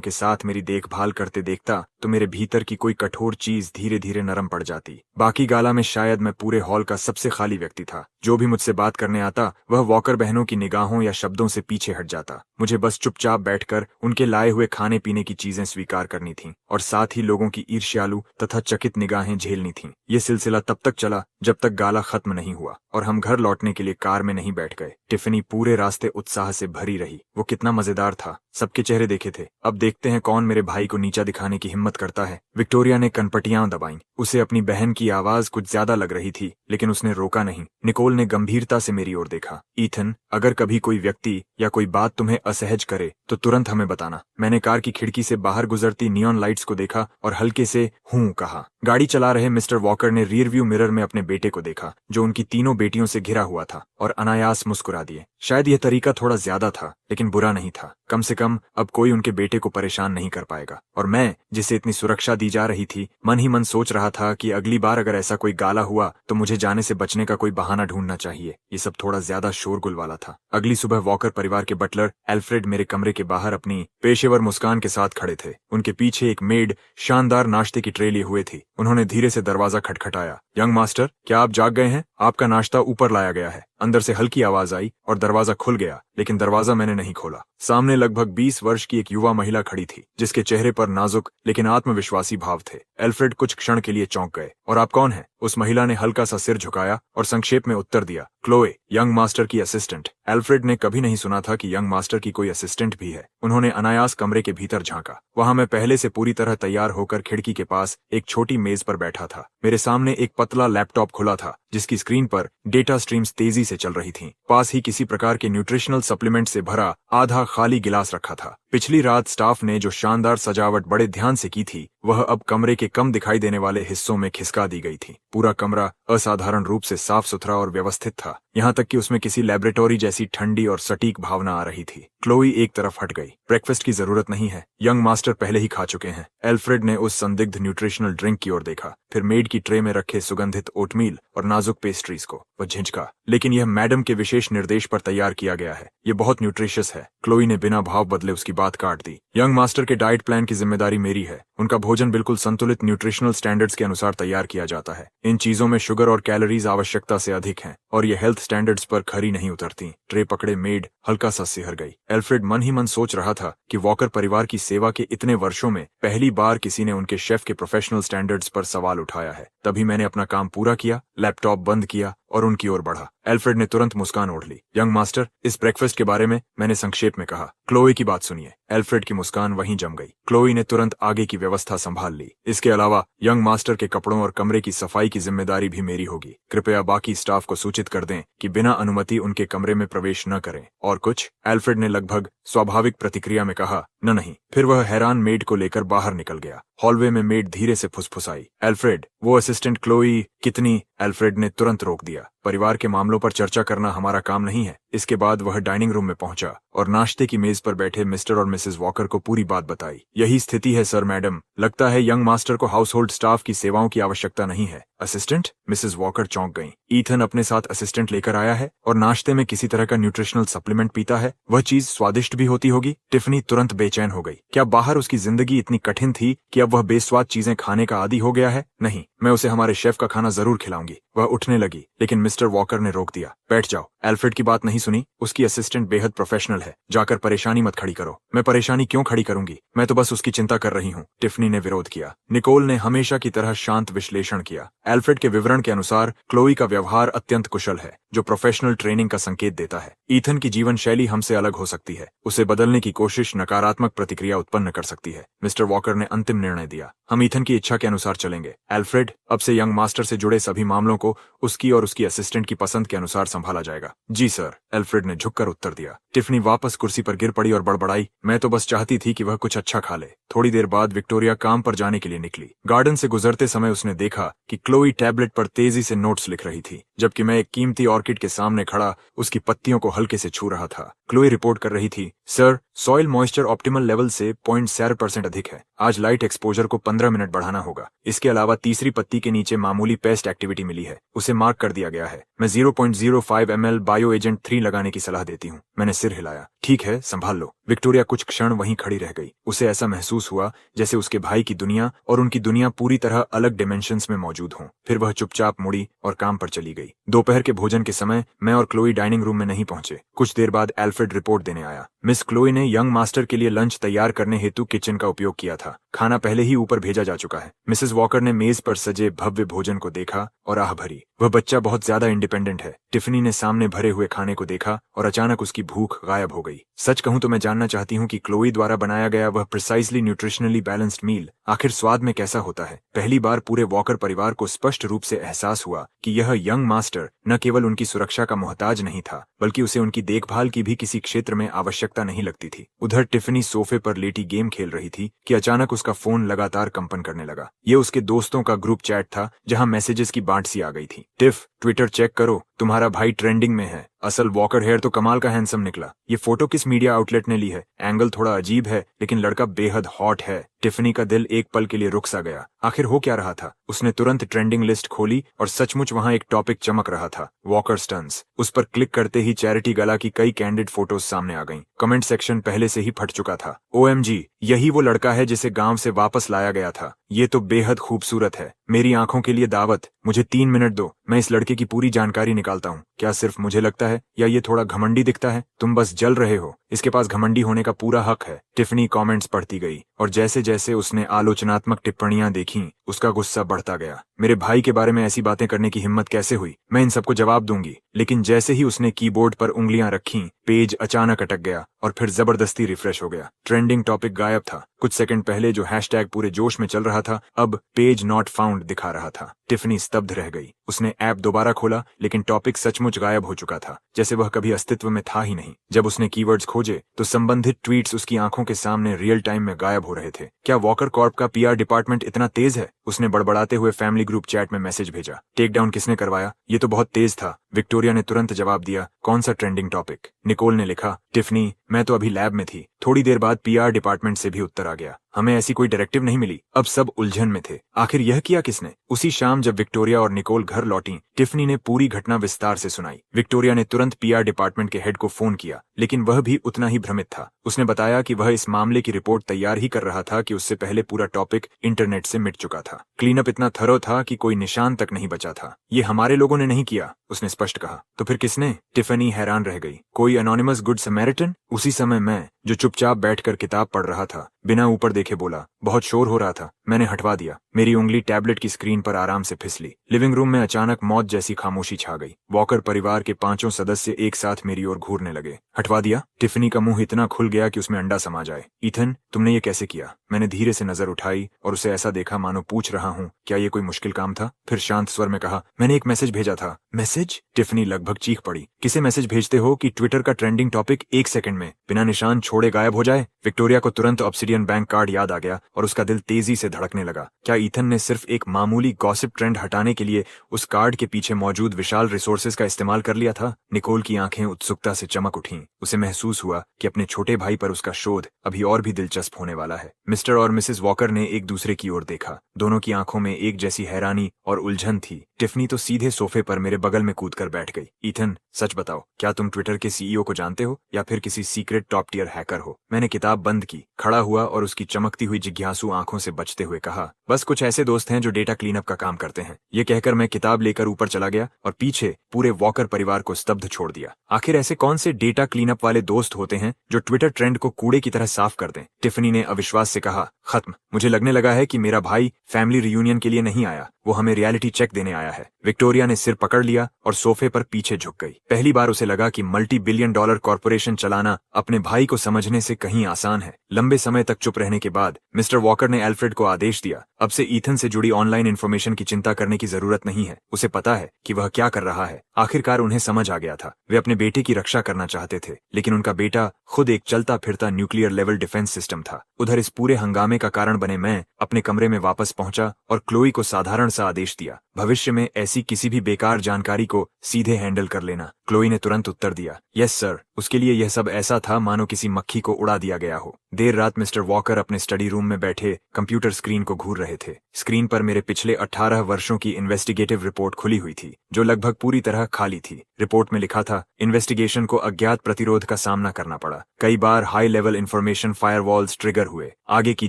के साथ मेरी देखभाल करते देखता तो मेरे भीतर की कोई कठोर चीज धीरे धीरे नरम पड़ जाती। बाकी गाला में शायद मैं पूरे हॉल का सबसे खाली व्यक्ति था। जो भी मुझसे बात करने आता वह वॉकर बहनों की निगाहों या शब्दों से पीछे हट जाता। मुझे बस चुपचाप बैठकर उनके लाए हुए खाने पीने की चीजें स्वीकार करनी थीं और साथ ही लोगों की ईर्ष्यालु तथा चकित निगाहें झेलनी थीं। ये सिलसिला तब तक चला जब तक गाला खत्म नहीं हुआ और हम घर लौटने के लिए कार में नहीं बैठ गए। टिफनी पूरे रास्ते उत्साह से भरी रही। वो कितना मजेदार था, सबके चेहरे देखे थे। अब देखते हैं कौन मेरे भाई को नीचा दिखाने की हिम्मत करता है। विक्टोरिया ने कनपटियां दबाईं। उसे अपनी बहन की आवाज कुछ ज्यादा लग रही थी, लेकिन उसने रोका नहीं। निकोल ने गंभीरता से मेरी ओर देखा। ईथन, अगर कभी कोई व्यक्ति या कोई बात तुम्हें असहज करे तो तुरंत हमें बताना। मैंने कार की खिड़की से बाहर गुजरती नियॉन लाइट्स को देखा और हल्के से हूं कहा। गाड़ी चला रहे मिस्टर वॉकर ने रियर व्यू मिरर में अपने बेटे को देखा, जो उनकी तीनों बेटियों से घिरा हुआ था, और अनायास मुस्कुरा दिए। शायद यह तरीका थोड़ा ज्यादा था, लेकिन बुरा नहीं था। कम से कम अब कोई उनके बेटे को परेशान नहीं कर पाएगा। और मैं, जिसे इतनी सुरक्षा दी जा रही थी, मन ही मन सोच रहा था कि अगली बार अगर ऐसा कोई गाला हुआ तो मुझे जाने से बचने का कोई बहाना ढूंढना चाहिए। ये सब थोड़ा ज्यादा शोरगुल वाला था। अगली सुबह वॉकर परिवार के बटलर एल्फ्रेड मेरे कमरे के बाहर अपनी पेशेवर मुस्कान के साथ खड़े थे। उनके पीछे एक मेड शानदार नाश्ते की ट्रे लिए हुए थी। उन्होंने धीरे से दरवाजा खटखटाया। यंग मास्टर, क्या आप जाग गए हैं? आपका नाश्ता ऊपर लाया गया है। अंदर से हल्की आवाज आई और दरवाजा खुल गया, लेकिन दरवाजा मैंने नहीं खोला। सामने लगभग 20 वर्ष की एक युवा महिला खड़ी थी, जिसके चेहरे पर नाजुक लेकिन आत्मविश्वासी भाव थे। एल्फ्रेड कुछ क्षण के लिए चौंक गए। और आप कौन हैं? उस महिला ने हल्का सा सिर झुकाया और संक्षेप में उत्तर दिया, क्लोए, यंग मास्टर की असिस्टेंट। एल्फ्रेड ने कभी नहीं सुना था कि यंग मास्टर की कोई असिस्टेंट भी है। उन्होंने अनायास कमरे के भीतर झांका। वहां मैं पहले से पूरी तरह तैयार होकर खिड़की के पास एक छोटी मेज पर बैठा था। मेरे सामने एक पतला लैपटॉप खुला था, जिसकी स्क्रीन पर डेटा स्ट्रीम्स तेजी से चल रही थीं। पास ही किसी प्रकार के न्यूट्रिशनल सप्लीमेंट से भरा आधा खाली गिलास रखा था। पिछली रात स्टाफ ने जो शानदार सजावट बड़े ध्यान से की थी, वह अब कमरे के कम दिखाई देने वाले हिस्सों में खिसका दी गई थी। पूरा कमरा असाधारण रूप से साफ सुथरा और व्यवस्थित था, यहाँ तक कि उसमें किसी लैबोरेटरी जैसी ठंडी और सटीक भावना आ रही थी। क्लोई एक तरफ हट गई। ब्रेकफास्ट की जरूरत नहीं है, यंग मास्टर पहले ही खा चुके हैं। एल्फ्रेड ने उस संदिग्ध न्यूट्रिशनल ड्रिंक की ओर देखा, फिर मेड की ट्रे में रखे सुगंधित ओटमील और नाजुक पेस्ट्रीज को। वह झिझका, लेकिन यह मैडम के विशेष निर्देश पर तैयार किया गया है। ये बहुत न्यूट्रिशियस है। क्लोई ने बिना भाव बदले उसकी बात काट दी। यंग मास्टर के डाइट प्लान की जिम्मेदारी मेरी है। उनका भोजन बिल्कुल संतुलित न्यूट्रिशनल स्टैंडर्ड्स के अनुसार तैयार किया जाता है। इन चीजों में शुगर और कैलोरीज आवश्यकता से अधिक हैं और ये हेल्थ स्टैंडर्ड्स पर खरी नहीं उतरती। ट्रे पकड़े मेड हल्का सा सिहर गई। एल्फ्रेड मन ही मन सोच रहा था कि वॉकर परिवार की सेवा के इतने वर्षों में पहली बार किसी ने उनके शेफ के प्रोफेशनल स्टैंडर्ड्स पर सवाल उठाया है। तभी मैंने अपना काम पूरा किया, लैपटॉप बंद किया और उनकी ओर बढ़ा। एल्फ्रेड ने तुरंत मुस्कान ओढ़ ली। यंग मास्टर, इस ब्रेकफास्ट के बारे में मैंने संक्षेप में कहा। क्लोई की बात सुनिए। एल्फ्रेड की मुस्कान वहीं जम गई। क्लोई ने तुरंत आगे की व्यवस्था संभाल ली। इसके अलावा यंग मास्टर के कपड़ों और कमरे की सफाई की जिम्मेदारी भी मेरी होगी। कृपया बाकी स्टाफ को सूचित कर दें कि बिना अनुमति उनके कमरे में प्रवेश न करें। और कुछ? एल्फ्रेड ने लगभग स्वाभाविक प्रतिक्रिया में कहा, न नहीं। फिर वह हैरान मेड को लेकर बाहर निकल गया। हॉलवे में मेड धीरे से फुसफुसाई, एल्फ्रेड, वो असिस्टेंट क्लोई कितनी? एल्फ्रेड ने तुरंत रोक दिया। परिवार के मामलों पर चर्चा करना हमारा काम नहीं है। इसके बाद वह डाइनिंग रूम में पहुंचा और नाश्ते की मेज पर बैठे मिस्टर और मिसेस वॉकर को पूरी बात बताई। यही स्थिति है सर मैडम, लगता है यंग मास्टर को हाउस होल्ड स्टाफ की सेवाओं की आवश्यकता नहीं है। असिस्टेंट? मिसेस वॉकर चौंक गईं। ईथन अपने साथ असिस्टेंट लेकर आया है और नाश्ते में किसी तरह का न्यूट्रिशनल सप्लीमेंट पीता है। वह चीज स्वादिष्ट भी होती होगी। टिफनी तुरंत बेचैन हो गई। क्या बाहर उसकी जिंदगी इतनी कठिन थी कि अब वह बेस्वाद चीजें खाने का आदी हो गया है? नहीं, मैं उसे हमारे शेफ का खाना जरूर खिलाऊंगी। वह उठने लगी, लेकिन मिस्टर वॉकर ने रोक दिया। बैठ जाओ। एल्फ्रेड की बात नहीं सुनी? उसकी असिस्टेंट बेहद प्रोफेशनल है, जाकर परेशानी मत खड़ी करो। मैं परेशानी क्यों खड़ी करूंगी? मैं तो बस उसकी चिंता कर रही हूँ। टिफनी ने विरोध किया। निकोल ने हमेशा की तरह शांत विश्लेषण किया। एल्फ्रेड के विवरण के अनुसार क्लोई का व्यवहार अत्यंत कुशल है, जो प्रोफेशनल ट्रेनिंग का संकेत देता है। ईथन की जीवन शैली हमसे अलग हो सकती है। उसे बदलने की कोशिश नकारात्मक प्रतिक्रिया उत्पन्न कर सकती है। मिस्टर वॉकर ने अंतिम निर्णय दिया। हम ईथन की इच्छा के अनुसार चलेंगे। एल्फ्रेड, अब से यंग मास्टर से जुड़े सभी मामलों को उसकी और उसकी असिस्टेंट की पसंद के अनुसार संभाला जाएगा। जी सर, एल्फ्रेड ने झुककर उत्तर दिया। टिफनी वापस कुर्सी पर गिर पड़ी और बड़बड़ाई, मैं तो बस चाहती थी कि वह कुछ अच्छा खा ले। थोड़ी देर बाद विक्टोरिया काम पर जाने के लिए निकली। गार्डन से गुजरते समय उसने देखा कि क्लोई टैबलेट पर तेजी से नोट्स लिख रही थी, जबकि मैं एक कीमती ऑर्किड के सामने खड़ा उसकी पत्तियों को हल्के से छू रहा था। क्लोई रिपोर्ट कर रही थी, sir, soil moisture optimal level से 0.7% अधिक है। आज लाइट एक्सपोजर को 15 मिनट बढ़ाना होगा। इसके अलावा तीसरी पत्ती के नीचे मामूली पेस्ट एक्टिविटी मिली है, उसे मार्क कर दिया गया है। मैं 0.05 ml बायो एजेंट 3 लगाने की सलाह देती हूँ। मैंने सिर हिलाया। ठीक है, संभाल लो। विक्टोरिया कुछ क्षण वहीं खड़ी रह गई। उसे ऐसा महसूस हुआ जैसे उसके भाई की दुनिया और उनकी दुनिया पूरी तरह अलग डिमेंशंस में मौजूद हों। फिर वह चुपचाप मुड़ी और काम पर चली गई। दोपहर के भोजन के समय मैं और क्लोई डाइनिंग रूम में नहीं पहुंचे। कुछ देर बाद एल्फ्रेड रिपोर्ट देने आया। मिस क्लोई ने यंग मास्टर के लिए लंच तैयार करने हेतु किचन का उपयोग किया था। खाना पहले ही ऊपर भेजा जा चुका है। मिसेस वॉकर ने मेज पर सजे भव्य भोजन को देखा और आह भरी। वह बच्चा बहुत ज्यादा इंडिपेंडेंट है। टिफनी ने सामने भरे हुए खाने को देखा और अचानक उसकी भूख गायब हो गई। सच कहूं तो मैं जानना चाहती हूं कि क्लोई द्वारा बनाया गया वह प्रिसाइजली न्यूट्रिशनली बैलेंस्ड मील आखिर स्वाद में कैसा होता है। पहली बार पूरे वॉकर परिवार को स्पष्ट रूप से एहसास हुआ कि यह यंग मास्टर न केवल उनकी सुरक्षा का मोहताज नहीं था, बल्कि उसे उनकी देखभाल की भी किसी क्षेत्र में आवश्यकता नहीं लगती थी। उधर टिफनी सोफे पर लेटी गेम खेल रही थी कि अचानक उसका फोन लगातार कंपन करने लगा। ये उसके दोस्तों का ग्रुप चैट था जहां मैसेजेस की बांट सी आ गई थी। टिफ, ट्विटर चेक करो, तुम्हारा भाई ट्रेंडिंग में है। असल वॉकर हेयर तो कमाल का हैंडसम निकला। ये फोटो किस मीडिया आउटलेट ने ली है? एंगल थोड़ा अजीब है, लेकिन लड़का बेहद हॉट है। टिफनी का दिल एक पल के लिए रुक सा गया। आखिर हो क्या रहा था? उसने तुरंत ट्रेंडिंग लिस्ट खोली और सचमुच वहां एक टॉपिक चमक रहा था, वॉकर स्टंट्स। उस पर क्लिक करते ही चैरिटी गला की कई कैंडिड फोटोज सामने आ गईं। कमेंट सेक्शन पहले से ही फट चुका था। OMG, यही वो लड़का है जिसे गांव से वापस लाया गया था। ये तो बेहद खूबसूरत है। मेरी आंखों के लिए दावत। मुझे 3 मिनट दो, मैं इस लड़के की पूरी जानकारी निकालता हूँ। क्या सिर्फ मुझे लगता है या ये थोड़ा घमंडी दिखता है? तुम बस जल रहे हो। इसके पास घमंडी होने का पूरा हक है। टिफनी कमेंट्स पढ़ती गई और जैसे जैसे उसने आलोचनात्मक टिप्पणियां देखीं, उसका गुस्सा बढ़ता गया। मेरे भाई के बारे में ऐसी बातें करने की हिम्मत कैसे हुई? मैं इन सबको जवाब दूंगी। लेकिन जैसे ही उसने कीबोर्ड पर उंगलियां रखीं, पेज अचानक अटक गया और फिर जबरदस्ती रिफ्रेश हो गया। ट्रेंडिंग टॉपिक गायब था। कुछ सेकंड पहले जो हैशटैग पूरे जोश में चल रहा था, अब पेज नॉट फाउंड दिखा रहा था। टिफनी स्तब्ध रह गई। उसने ऐप दोबारा खोला, लेकिन टॉपिक सचमुच गायब हो चुका था, जैसे वह कभी अस्तित्व में था ही नहीं। जब उसने कीवर्ड्स खोजे तो संबंधित ट्वीट्स उसकी आंखों के सामने रियल टाइम में गायब हो रहे थे। क्या वॉकर कॉर्प का PR डिपार्टमेंट इतना तेज है? उसने बड़बड़ाते हुए फैमिली ग्रुप चैट में मैसेज भेजा। टेक डाउन किसने करवाया? ये तो बहुत तेज था। विक्टोरिया ने तुरंत जवाब दिया, कौन सा ट्रेंडिंग टॉपिक? निकोल ने लिखा, टिफनी, मैं तो अभी लैब में थी। थोड़ी देर बाद PR डिपार्टमेंट से भी उत्तर आ गया, हमें ऐसी कोई डायरेक्टिव नहीं मिली। अब सब उलझन में थे। आखिर यह किया किसने? उसी शाम जब विक्टोरिया और निकोल घर लौटी, टिफनी ने पूरी घटना विस्तार से सुनाई। विक्टोरिया ने तुरंत PR डिपार्टमेंट के हेड को फोन किया, लेकिन वह भी उतना ही भ्रमित था। उसने बताया कि वह इस मामले की रिपोर्ट तैयार ही कर रहा था कि उससे पहले पूरा टॉपिक इंटरनेट से मिट चुका था। क्लीनअप इतना थरो था कि कोई निशान तक नहीं बचा था। ये हमारे लोगों ने नहीं किया, उसने स्पष्ट कहा। तो फिर किसने? टिफनी हैरान रह गई। कोई एनोनिमस गुड समैरिटन? उसी समय मैं, जो चुपचाप बैठकर किताब पढ़ रहा था, बिना ऊपर देखे बोला, बहुत शोर हो रहा था। मैंने हटवा दिया। मेरी उंगली टैबलेट की स्क्रीन पर आराम से फिसली। लिविंग रूम में अचानक मौत जैसी खामोशी छा गई। वॉकर परिवार के 5 सदस्य एक साथ मेरी ओर घूरने लगे। हटवा दिया? टिफनी का मुंह इतना खुल गया कि उसमें अंडा समा जाए। ईथन, तुमने ये कैसे किया? मैंने धीरे से नजर उठाई और उसे ऐसा देखा मानो पूछ रहा हूँ, क्या ये कोई मुश्किल काम था? फिर शांत स्वर में कहा, मैंने एक मैसेज भेजा था। मैसेज? टिफनी लगभग चीख पड़ी। किसे मैसेज भेजते हो कि ट्विटर का ट्रेंडिंग टॉपिक 1 सेकंड में बिना निशान छोड़े गायब हो जाए? विक्टोरिया को तुरंत ऑब्सिडियन बैंक कार्ड याद आ गया और उसका दिल तेजी से धड़कने लगा। क्या ईथन ने सिर्फ एक मामूली गॉसिप ट्रेंड हटाने के लिए उस कार्ड के पीछे मौजूद विशाल रिसोर्सेज का इस्तेमाल कर लिया था? निकोल की आंखें उत्सुकता से चमक उठीं। उसे महसूस हुआ कि अपने छोटे भाई पर उसका शोध अभी और भी दिलचस्प होने वाला है। मिस्टर और मिसेस वॉकर ने एक दूसरे की ओर देखा। दोनों की आंखों में एक जैसी हैरानी और उलझन थी। टिफनी तो सीधे सोफे पर मेरे बगल में कूदकर बैठ गई। ईथन, सच बताओ, क्या तुम ट्विटर के CEO को जानते हो या फिर किसी सीक्रेट टॉप टियर हैकर हो? मैंने किताब बंद की, खड़ा हुआ और उसकी चमकती हुई जिज्ञासु आंखों से बचते हुए कहा, बस कुछ ऐसे दोस्त हैं जो डेटा क्लीनअप का काम करते हैं। ये कहकर मैं किताब लेकर ऊपर चला गया और पीछे पूरे वॉकर परिवार को स्तब्ध छोड़ दिया। आखिर ऐसे कौन से डेटा क्लीनअप वाले दोस्त होते हैं जो ट्विटर ट्रेंड को कूड़े की तरह साफ कर दें? टिफनी ने अविश्वास से कहा, खत्म। मुझे लगने लगा है कि मेरा भाई फैमिली रियूनियन के लिए नहीं आया, वो हमें रियलिटी चेक देने आया है। विक्टोरिया ने सिर पकड़ लिया और सोफे पर पीछे झुक गई। पहली बार उसे लगा कि $multi-billion कॉर्पोरेशन चलाना अपने भाई को समझने से कहीं आसान है। लंबे समय तक चुप रहने के बाद मिस्टर वॉकर ने एल्फ्रेड को आदेश दिया, अब से ईथन से जुड़ी ऑनलाइन इन्फॉर्मेशन की चिंता करने की जरूरत नहीं है। उसे पता है कि वह क्या कर रहा है। आखिरकार उन्हें समझ आ गया था। वे अपने बेटे की रक्षा करना चाहते थे, लेकिन उनका बेटा खुद एक चलता फिरता न्यूक्लियर लेवल डिफेंस सिस्टम था। उधर इस पूरे हंगामे सदमे का कारण बने मैं अपने कमरे में वापस पहुंचा और क्लोई को साधारण सा आदेश दिया, भविष्य में ऐसी किसी भी बेकार जानकारी को सीधे हैंडल कर लेना। क्लोई ने तुरंत उत्तर दिया, यस सर। उसके लिए यह सब ऐसा था मानो किसी मक्खी को उड़ा दिया गया हो। देर रात मिस्टर वॉकर अपने स्टडी रूम में बैठे कंप्यूटर स्क्रीन को घूर रहे थे। स्क्रीन पर मेरे पिछले 18 वर्षों की इन्वेस्टिगेटिव रिपोर्ट खुली हुई थी, जो लगभग पूरी तरह खाली थी। रिपोर्ट में लिखा था, इन्वेस्टिगेशन को अज्ञात प्रतिरोध का सामना करना पड़ा। कई बार high level information firewalls trigger हुए। आगे की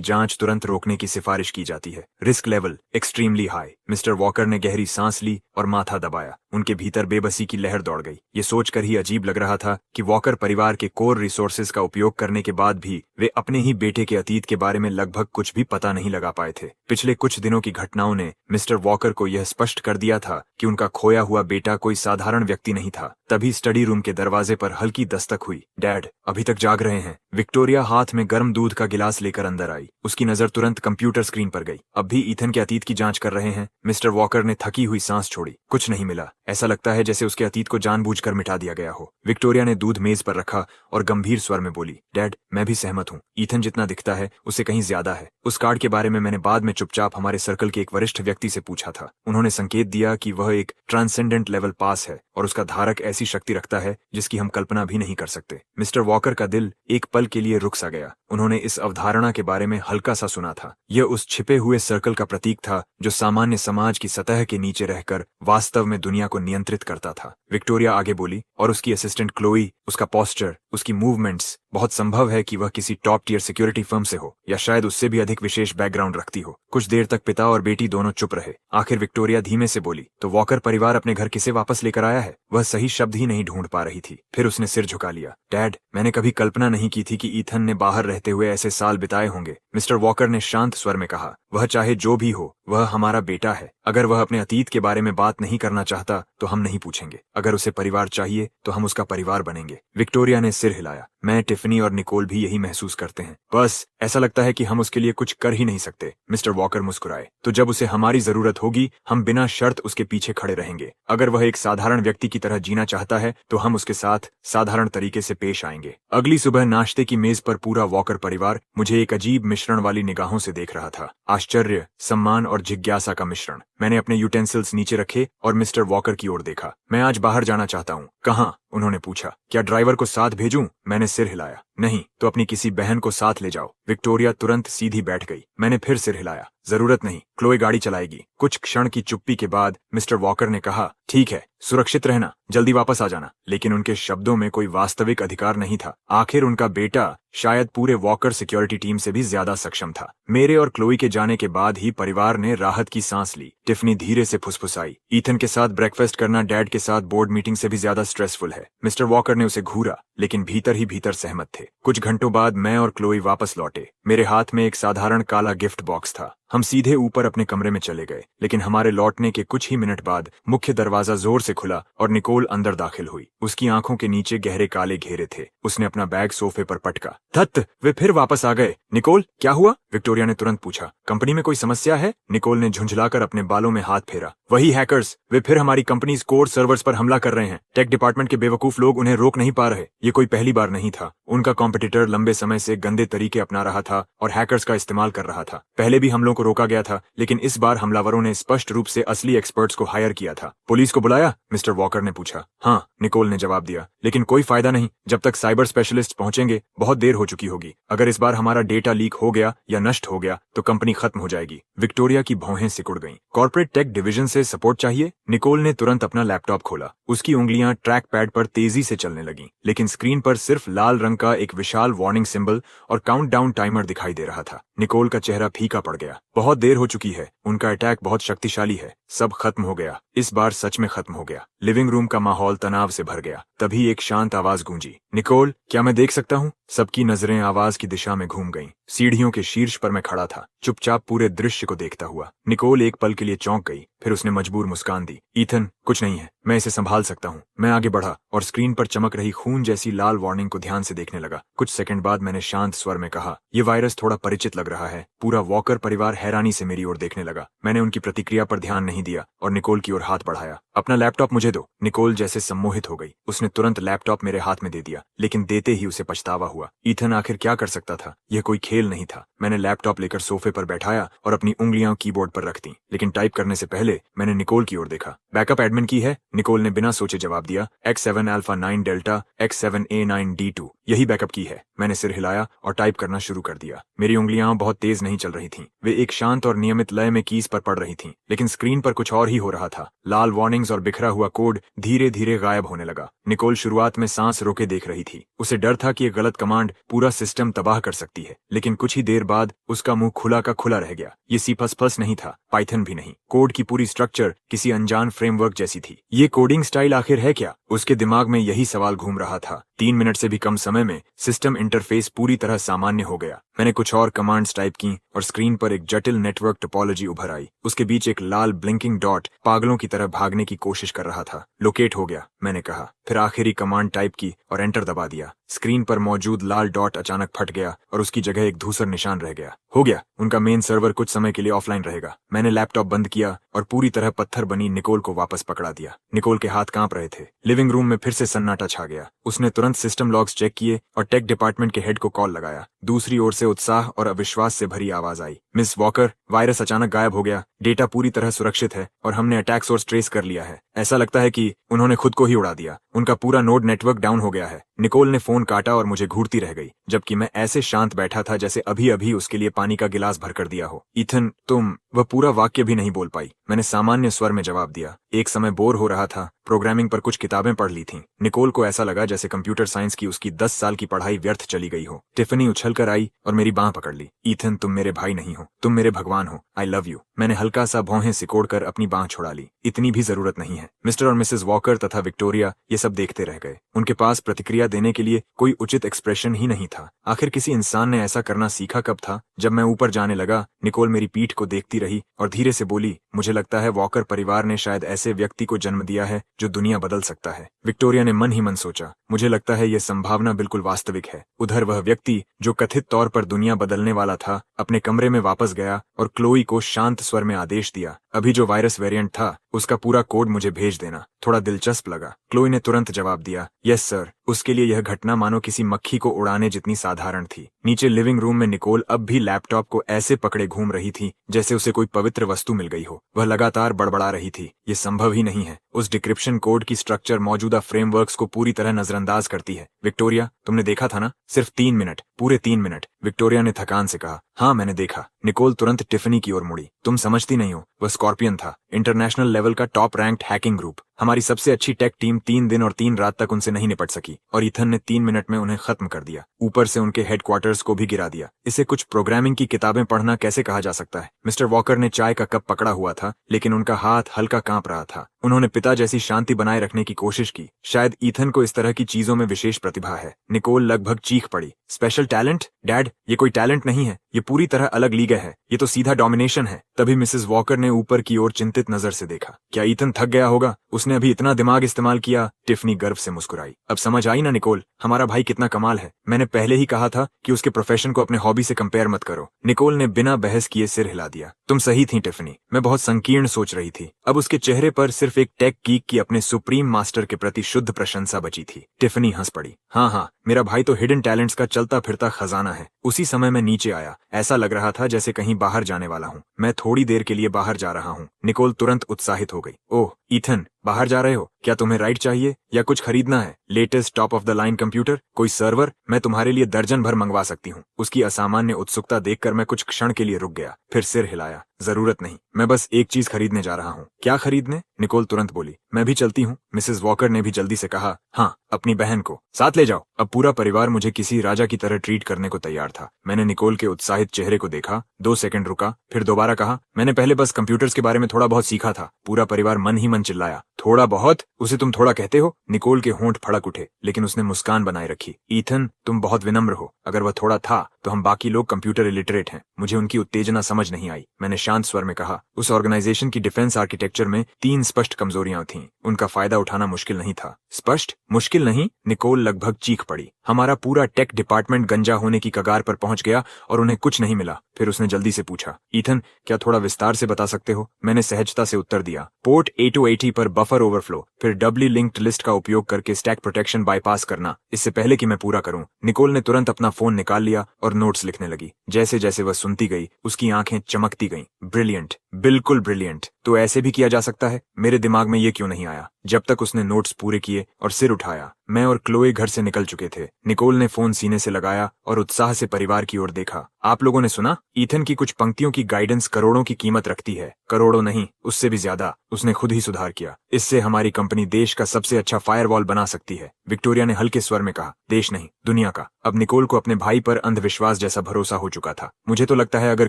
जांच तुरंत रोकने की सिफारिश की जाती है। Risk level extremely high. Mister walker ने गहरी सांस ली और माथा दबाया। उनके भीतर बेबसी की लहर दौड़ गई। ये सोचकर ही अजीब लग रहा था कि वॉकर परिवार के कोर रिसोर्सेज का उपयोग करने के बाद भी वे अपने ही बेटे के अतीत के बारे में लगभग कुछ भी पता नहीं लगा पाए थे। पिछले कुछ दिनों की घटनाओं ने मिस्टर वॉकर को यह स्पष्ट कर दिया था कि उनका खोया हुआ बेटा कोई साधारण व्यक्ति नहीं था। तभी स्टडी रूम के दरवाजे पर हल्की दस्तक हुई। डैड अभी तक जाग रहे हैं। विक्टोरिया हाथ में गर्म दूध का गिलास लेकर अंदर आई। उसकी नजर तुरंत कंप्यूटर स्क्रीन पर गई। अब भी ईथन के अतीत की जांच कर रहे हैं। मिस्टर वॉकर ने थकी हुई सांस छोड़ी। कुछ नहीं मिला। ऐसा लगता है जैसे उसके अतीत को जानबूझकर मिटा दिया गया हो। विक्टोरिया ने दूध मेज पर रखा और गंभीर स्वर में बोली, डैड मैं भी सहमत हूँ। ईथन जितना दिखता है उससे कहीं ज्यादा है। उस कार्ड के बारे में मैंने बाद में चुपचाप हमारे सर्कल के एक वरिष्ठ व्यक्ति से पूछा था। उन्होंने संकेत दिया कि वह एक ट्रांसेंडेंट लेवल पास है और उसका धारक ऐसी शक्ति रखता है जिसकी हम कल्पना भी नहीं कर सकते। मिस्टर वॉकर का दिल एक पल के लिए रुक सा गया। उन्होंने इस अवधारणा के बारे में हल्का सा सुना था। यह उस छिपे हुए सर्कल का प्रतीक था जो सामान्य समाज की सतह के नीचे रहकर वास्तव में दुनिया को नियंत्रित करता था। विक्टोरिया आगे बोली, और उसकी असिस्टेंट क्लोई, उसका पोस्चर, उसकी मूवमेंट्स, बहुत संभव है कि वह किसी टॉप टियर सिक्योरिटी फर्म से हो या शायद उससे भी अधिक विशेष बैकग्राउंड रखती हो। कुछ देर तक पिता और बेटी दोनों चुप रहे। आखिर विक्टोरिया धीमे से बोली, तो वॉकर परिवार अपने घर किसे वापस लेकर आया है? वह सही शब्द ही नहीं ढूंढ पा रही थी। फिर उसने सिर झुका लिया। डैड मैंने कभी कल्पना नहीं की थी कि ईथन ने बाहर रहते हुए ऐसे साल बिताए होंगे। मिस्टर वॉकर ने शांत स्वर में कहा, वह चाहे जो भी हो वह हमारा बेटा है। अगर वह अपने अतीत के बारे में बात नहीं करना चाहता तो हम नहीं पूछेंगे। अगर उसे परिवार चाहिए तो हम उसका परिवार बनेंगे। विक्टोरिया ने सिर हिलाया। मैं, टिफनी और निकोल भी यही महसूस करते हैं। बस ऐसा लगता है कि हम उसके लिए कुछ कर ही नहीं सकते। मिस्टर वॉकर मुस्कुराए। तो जब उसे हमारी जरूरत होगी हम बिना शर्त उसके पीछे खड़े रहेंगे। अगर वह एक साधारण व्यक्ति की तरह जीना चाहता है तो हम उसके साथ साधारण तरीके से पेश आएंगे। अगली सुबह नाश्ते की मेज पर पूरा वॉकर परिवार मुझे एक अजीब मिश्रण वाली निगाहों से देख रहा था। आश्चर्य, सम्मान और जिज्ञासा का मिश्रण। मैंने अपने यूटेंसिल्स नीचे रखे और मिस्टर वॉकर की ओर देखा। मैं आज बाहर जाना चाहता हूँ। कहाँ? उन्होंने पूछा। क्या ड्राइवर को साथ भेजूं? मैंने सिर हिलाया। नहीं तो अपनी किसी बहन को साथ ले जाओ। विक्टोरिया तुरंत सीधी बैठ गई। मैंने फिर सिर हिलाया। जरूरत नहीं, क्लोई गाड़ी चलाएगी। कुछ क्षण की चुप्पी के बाद मिस्टर वॉकर ने कहा, ठीक है, सुरक्षित रहना, जल्दी वापस आ जाना। लेकिन उनके शब्दों में कोई वास्तविक अधिकार नहीं था। आखिर उनका बेटा शायद पूरे वॉकर सिक्योरिटी टीम से भी ज्यादा सक्षम था। मेरे और क्लोई के जाने के बाद ही परिवार ने राहत की सांस ली। टिफनी धीरे से फुसफुसाई, ईथन के साथ ब्रेकफास्ट करना डैड के साथ बोर्ड मीटिंग से भी ज्यादा स्ट्रेसफुल है। मिस्टर वॉकर ने उसे घूरा, लेकिन भीतर ही भीतर सहमत थे। कुछ घंटों बाद मैं और क्लोई वापस लौटे। मेरे हाथ में एक साधारण काला गिफ्ट बॉक्स था। हम सीधे ऊपर अपने कमरे में चले गए, लेकिन हमारे लौटने के कुछ ही मिनट बाद मुख्य दरवाजा जोर से खुला और निकोल अंदर दाखिल हुई। उसकी आंखों के नीचे गहरे काले घेरे थे। उसने अपना बैग सोफे पर पटका। धत्त, वे फिर वापस आ गए। निकोल, क्या हुआ? विक्टोरिया ने तुरंत पूछा। कंपनी में कोई समस्या है? निकोल ने झुंझलाकर अपने बालों में हाथ फेरा। वही हैकर्स, वे फिर हमारी कंपनी कोर सर्वर्स पर हमला कर रहे हैं। टेक डिपार्टमेंट के बेवकूफ लोग उन्हें रोक नहीं पा रहे। ये कोई पहली बार नहीं था। उनका कॉम्पिटिटर लंबे समय से गंदे तरीके अपना रहा था और हैकर्स का इस्तेमाल कर रहा था। पहले भी हमलों को रोका गया था, लेकिन इस बार हमलावरों ने स्पष्ट रूप से असली एक्सपर्ट्स को हायर किया था। पुलिस को बुलाया? मिस्टर वॉकर ने पूछा। हाँ, निकोल ने जवाब दिया, लेकिन कोई फायदा नहीं। जब तक साइबर स्पेशलिस्ट पहुंचेंगे बहुत देर हो चुकी होगी। अगर इस बार हमारा डेटा लीक हो गया या नष्ट हो गया तो कंपनी खत्म हो जाएगी। विक्टोरिया की भौहें सिकुड़ गईं। कॉर्पोरेट टेक डिवीजन से सपोर्ट चाहिए? निकोल ने तुरंत अपना लैपटॉप खोला। उसकी उंगलियां ट्रैक पैड पर तेजी से चलने लगीं, लेकिन स्क्रीन पर सिर्फ लाल रंग का एक विशाल वार्निंग सिंबल और काउंटडाउन टाइमर दिखाई दे रहा था। निकोल का चेहरा फीका पड़ गया। बहुत देर हो चुकी है। उनका अटैक बहुत शक्तिशाली है। सब खत्म हो गया। इस बार सच में खत्म हो गया। लिविंग रूम का माहौल तनाव से भर गया। तभी एक शांत आवाज गूंजी, निकोल, क्या मैं देख सकता हूँ? सबकी नजरें आवाज की दिशा में घूम गईं। सीढ़ियों के शीर्ष पर मैं खड़ा था, चुपचाप पूरे दृश्य को देखता हुआ। निकोल एक पल के लिए चौंक गई, फिर उसने मजबूर मुस्कान दी। ईथन, कुछ नहीं है, मैं इसे संभाल सकता हूँ। मैं आगे बढ़ा और स्क्रीन पर चमक रही खून जैसी लाल वार्निंग को ध्यान से देखने लगा। कुछ सेकंड बाद मैंने शांत स्वर में कहा, यह वायरस थोड़ा परिचित लग रहा है। पूरा वॉकर परिवार हैरानी से मेरी ओर देखने लगा। मैंने उनकी प्रतिक्रिया पर ध्यान नहीं दिया और निकोल की ओर हाथ बढ़ाया। अपना लैपटॉप मुझे दो। निकोल जैसे सम्मोहित हो गई। उसने तुरंत लैपटॉप मेरे हाथ में दे दिया, लेकिन देते ही उसे पछतावा हुआ। ईथन आखिर क्या कर सकता था? यह कोई खेल नहीं था। मैंने लैपटॉप लेकर सोफे पर बैठाया और अपनी उंगलियां कीबोर्ड पर रख दी, लेकिन टाइप करने से पहले मैंने निकोल की ओर देखा। बैकअप एडमिन की है? निकोल ने बिना सोचे जवाब दिया। X7 Alpha 9 Delta X7 A9 D2, यही बैकअप की है। मैंने सिर हिलाया और टाइप करना शुरू कर दिया। मेरी उंगलियां बहुत तेज नहीं चल रही थीं। वे एक शांत और नियमित लय में कीज पर पड़ रही थीं, लेकिन स्क्रीन पर कुछ और ही हो रहा था। लाल वार्निंग्स और बिखरा हुआ कोड धीरे धीरे गायब होने लगा। निकोल शुरुआत में सांस रोके देख रही थी। उसे डर था कि एक गलत कमांड पूरा सिस्टम तबाह कर सकती है, लेकिन कुछ ही देर बाद उसका मुंह खुला का खुला रह गया। ये C++ नहीं था, पाइथन भी नहीं। कोड की पूरी स्ट्रक्चर किसी अनजान फ्रेमवर्क जैसी थी। ये कोडिंग स्टाइल आखिर है क्या? उसके दिमाग में यही सवाल घूम रहा था। 3 मिनट से भी कम समय में सिस्टम इंटरफेस पूरी तरह सामान्य हो गया। मैंने कुछ और कमांड्स टाइप की और स्क्रीन पर एक जटिल नेटवर्क टोपोलॉजी उभर आई। उसके बीच एक लाल ब्लिंकिंग डॉट पागलों की तरह भागने की कोशिश कर रहा था। लोकेट हो गया, मैंने कहा। फिर आखिरी कमांड टाइप की और एंटर दबा दिया। स्क्रीन पर मौजूद लाल डॉट अचानक फट गया और उसकी जगह एक धूसर निशान रह गया। हो गया, उनका मेन सर्वर कुछ समय के लिए ऑफलाइन रहेगा। मैंने लैपटॉप बंद किया और पूरी तरह पत्थर बनी निकोल को वापस पकड़ा दिया। निकोल के हाथ कांप रहे थे। लिविंग रूम में फिर से सन्नाटा छा गया। उसने तुरंत सिस्टम लॉग्स चेक किए और टेक डिपार्टमेंट के हेड को कॉल लगाया। दूसरी ओर से उत्साह और अविश्वास से भरी आवाज आई। मिस वॉकर, वायरस अचानक गायब हो गया। डेटा पूरी तरह सुरक्षित है और हमने अटैक सोर्स ट्रेस कर लिया है। ऐसा लगता है कि उन्होंने खुद को ही उड़ा दिया। उनका पूरा नोड नेटवर्क डाउन हो गया है। निकोल ने फोन काटा और मुझे घूरती रह गई, जबकि मैं ऐसे शांत बैठा था जैसे अभी अभी उसके लिए पानी का गिलास भर कर दिया हो। ईथन, तुम... वह पूरा वाक्य भी नहीं बोल पाई। मैंने सामान्य स्वर में जवाब दिया। एक समय बोर हो रहा था, प्रोग्रामिंग पर कुछ किताबें पढ़ ली थीं। निकोल को ऐसा लगा जैसे कंप्यूटर साइंस की उसकी 10 साल की पढ़ाई व्यर्थ चली गई हो। टिफनी उछलकर आई और मेरी बांह पकड़ ली। ईथन, तुम मेरे भाई नहीं हो, तुम मेरे भगवान हो। I love you. मैंने हल्का सा भौहें सिकोड़कर अपनी बांह छुड़ा ली। इतनी भी जरूरत नहीं है। मिस्टर और मिसेस वॉकर तथा विक्टोरिया ये सब देखते रह गए। उनके पास प्रतिक्रिया देने के लिए कोई उचित एक्सप्रेशन ही नहीं था। आखिर किसी इंसान ने ऐसा करना सीखा कब था? जब मैं ऊपर जाने लगा, निकोल मेरी पीठ को देखती रही और धीरे से बोली, मुझे लगता है वॉकर परिवार ने शायद ऐसे व्यक्ति को जन्म दिया है जो दुनिया बदल सकता है। विक्टोरिया ने मन ही मन सोचा, मुझे लगता है यह संभावना बिल्कुल वास्तविक है। उधर वह व्यक्ति जो कथित तौर पर दुनिया बदलने वाला था, अपने कमरे में वापस गया और क्लोई को शांत स्वर में आदेश दिया, अभी जो वायरस वेरिएंट था उसका पूरा कोड मुझे भेज देना। थोड़ा दिलचस्प लगा। क्लोई ने तुरंत जवाब दिया, यस सर। उसके लिए यह घटना मानो किसी मक्खी को उड़ाने जितनी साधारण थी। नीचे लिविंग रूम में निकोल अब भी लैपटॉप को ऐसे पकड़े घूम रही थी जैसे उसे कोई पवित्र वस्तु मिल गई हो। वह लगातार बड़बड़ा रही थी, ये संभव ही नहीं है। उस डिक्रिप्शन कोड की स्ट्रक्चर मौजूदा फ्रेमवर्क्स को पूरी तरह नजरअंदाज करती है। विक्टोरिया, तुमने देखा था ना? सिर्फ 3 मिनट, पूरे 3 मिनट। विक्टोरिया ने थकान से कहा, हाँ मैंने देखा। निकोल तुरंत टिफनी की ओर मुड़ी। तुम समझती नहीं हो, वह स्कॉर्पियन था, इंटरनेशनल लेवल का टॉप रैंक्ड हैकिंग ग्रुप। हमारी सबसे अच्छी टेक टीम 3 दिन और 3 रात तक उनसे नहीं निपट सकी और ईथन ने 3 मिनट में उन्हें खत्म कर दिया। ऊपर से उनके हेडक्वार्टर्स को भी गिरा दिया। इसे कुछ प्रोग्रामिंग की किताबें पढ़ना कैसे कहा जा सकता है? मिस्टर वॉकर ने चाय का कप पकड़ा हुआ था, लेकिन उनका हाथ हल्का कांप रहा था। उन्होंने पिता जैसी शांति बनाए रखने की कोशिश की। शायद ईथन को इस तरह की चीजों में विशेष प्रतिभा है। निकोल लगभग चीख पड़ी, स्पेशल टैलेंट? डैड, ये कोई टैलेंट नहीं है, ये पूरी तरह अलग लीग है। ये तो सीधा डोमिनेशन है। तभी मिसेस वॉकर ने ऊपर की ओर चिंतित नजर से देखा। क्या ईथन थक गया होगा? उसने अभी इतना दिमाग इस्तेमाल किया। टिफनी गर्व से मुस्कुराई। अब समझ आई ना निकोल, हमारा भाई कितना कमाल है। मैंने पहले ही कहा था कि उसके प्रोफेशन को अपने हॉबी से कंपेयर मत करो। निकोल ने बिना बहस किए सिर हिला दिया। तुम सही थी टिफनी, मैं बहुत संकीर्ण सोच रही थी। अब उसके चेहरे पर सिर्फ एक टेक गीक की अपने सुप्रीम मास्टर के प्रति शुद्ध प्रशंसा बची थी। टिफनी हंस पड़ी। हाँ, मेरा भाई तो हिडन टैलेंट्स का चलता फिरता खजाना है। उसी समय मैं नीचे आया। ऐसा लग रहा था जैसे कहीं बाहर जाने वाला हूँ। मैं थोड़ी देर के लिए बाहर जा रहा हूँ। निकोल तुरंत उत्साहित हो गई। ओह ईथन, बाहर जा रहे हो? क्या तुम्हें राइड चाहिए या कुछ खरीदना है? Latest top of the line computer, कोई सर्वर? मैं तुम्हारे लिए दर्जन भर मंगवा सकती हूँ। उसकी असामान्य उत्सुकता देखकर मैं कुछ क्षण के लिए रुक गया, फिर सिर हिलाया। जरूरत नहीं, मैं बस एक चीज खरीदने जा रहा हूँ। क्या खरीदने? निकोल तुरंत बोली। मैं भी चलती हूँ। मिसेस वॉकर ने भी जल्दी से कहा, हाँ, अपनी बहन को साथ ले जाओ। अब पूरा परिवार मुझे किसी राजा की तरह ट्रीट करने को तैयार था। मैंने निकोल के उत्साहित चेहरे को देखा, 2 सेकंड रुका, फिर दोबारा कहा, मैंने पहले बस कंप्यूटर्स के बारे में थोड़ा बहुत सीखा था। पूरा परिवार मन ही मन चिल्लाया, थोड़ा बहुत? उसे तुम थोड़ा कहते हो? निकोल के होंठ फड़क उठे, लेकिन उसने मुस्कान बनाए रखी। ईथन, तुम बहुत विनम्र हो। अगर वह थोड़ा था तो हम बाकी लोग कंप्यूटर इलिटरेट हैं। मुझे उनकी उत्तेजना समझ नहीं आई। मैंने शांत स्वर में कहा, उस ऑर्गेनाइजेशन की डिफेंस आर्किटेक्चर में 3 स्पष्ट कमजोरियां थीं। उनका फायदा उठाना मुश्किल नहीं था। स्पष्ट मुश्किल नहीं, निकोल लगभग चीख पड़ी। हमारा पूरा टेक डिपार्टमेंट गंजा होने की कगार पर पहुंच गया और उन्हें कुछ नहीं मिला। फिर उसने जल्दी से पूछा, ईथन, क्या थोड़ा विस्तार से बता सकते हो? मैंने सहजता से उत्तर दिया, पोर्ट 880 पर बफर ओवरफ्लो, फिर डबली लिंक्ड लिस्ट का उपयोग करके स्टैक प्रोटेक्शन बाईपास करना। इससे पहले कि मैं पूरा करूं, निकोल ने तुरंत अपना फोन निकाल लिया और नोट्स लिखने लगी। जैसे जैसे वह सुनती गई, उसकी आंखें चमकती गईं। ब्रिलियंट, बिल्कुल ब्रिलियंट। तो ऐसे भी किया जा सकता है? मेरे दिमाग में ये क्यों नहीं आया? जब तक उसने नोट्स पूरे किए और सिर उठाया, मैं और क्लोए घर से निकल चुके थे। निकोल ने फोन सीने से लगाया और उत्साह से परिवार की ओर देखा। आप लोगों ने सुना? ईथन की कुछ पंक्तियों की गाइडेंस करोड़ों की कीमत रखती है। करोड़ों नहीं, उससे भी ज्यादा। उसने खुद ही सुधार किया। इससे हमारी कंपनी देश का सबसे अच्छा फायरवॉल बना सकती है। विक्टोरिया ने हल्के स्वर में कहा, देश नहीं, दुनिया का। अब निकोल को अपने भाई पर अंधविश्वास जैसा भरोसा हो चुका था। मुझे तो लगता है अगर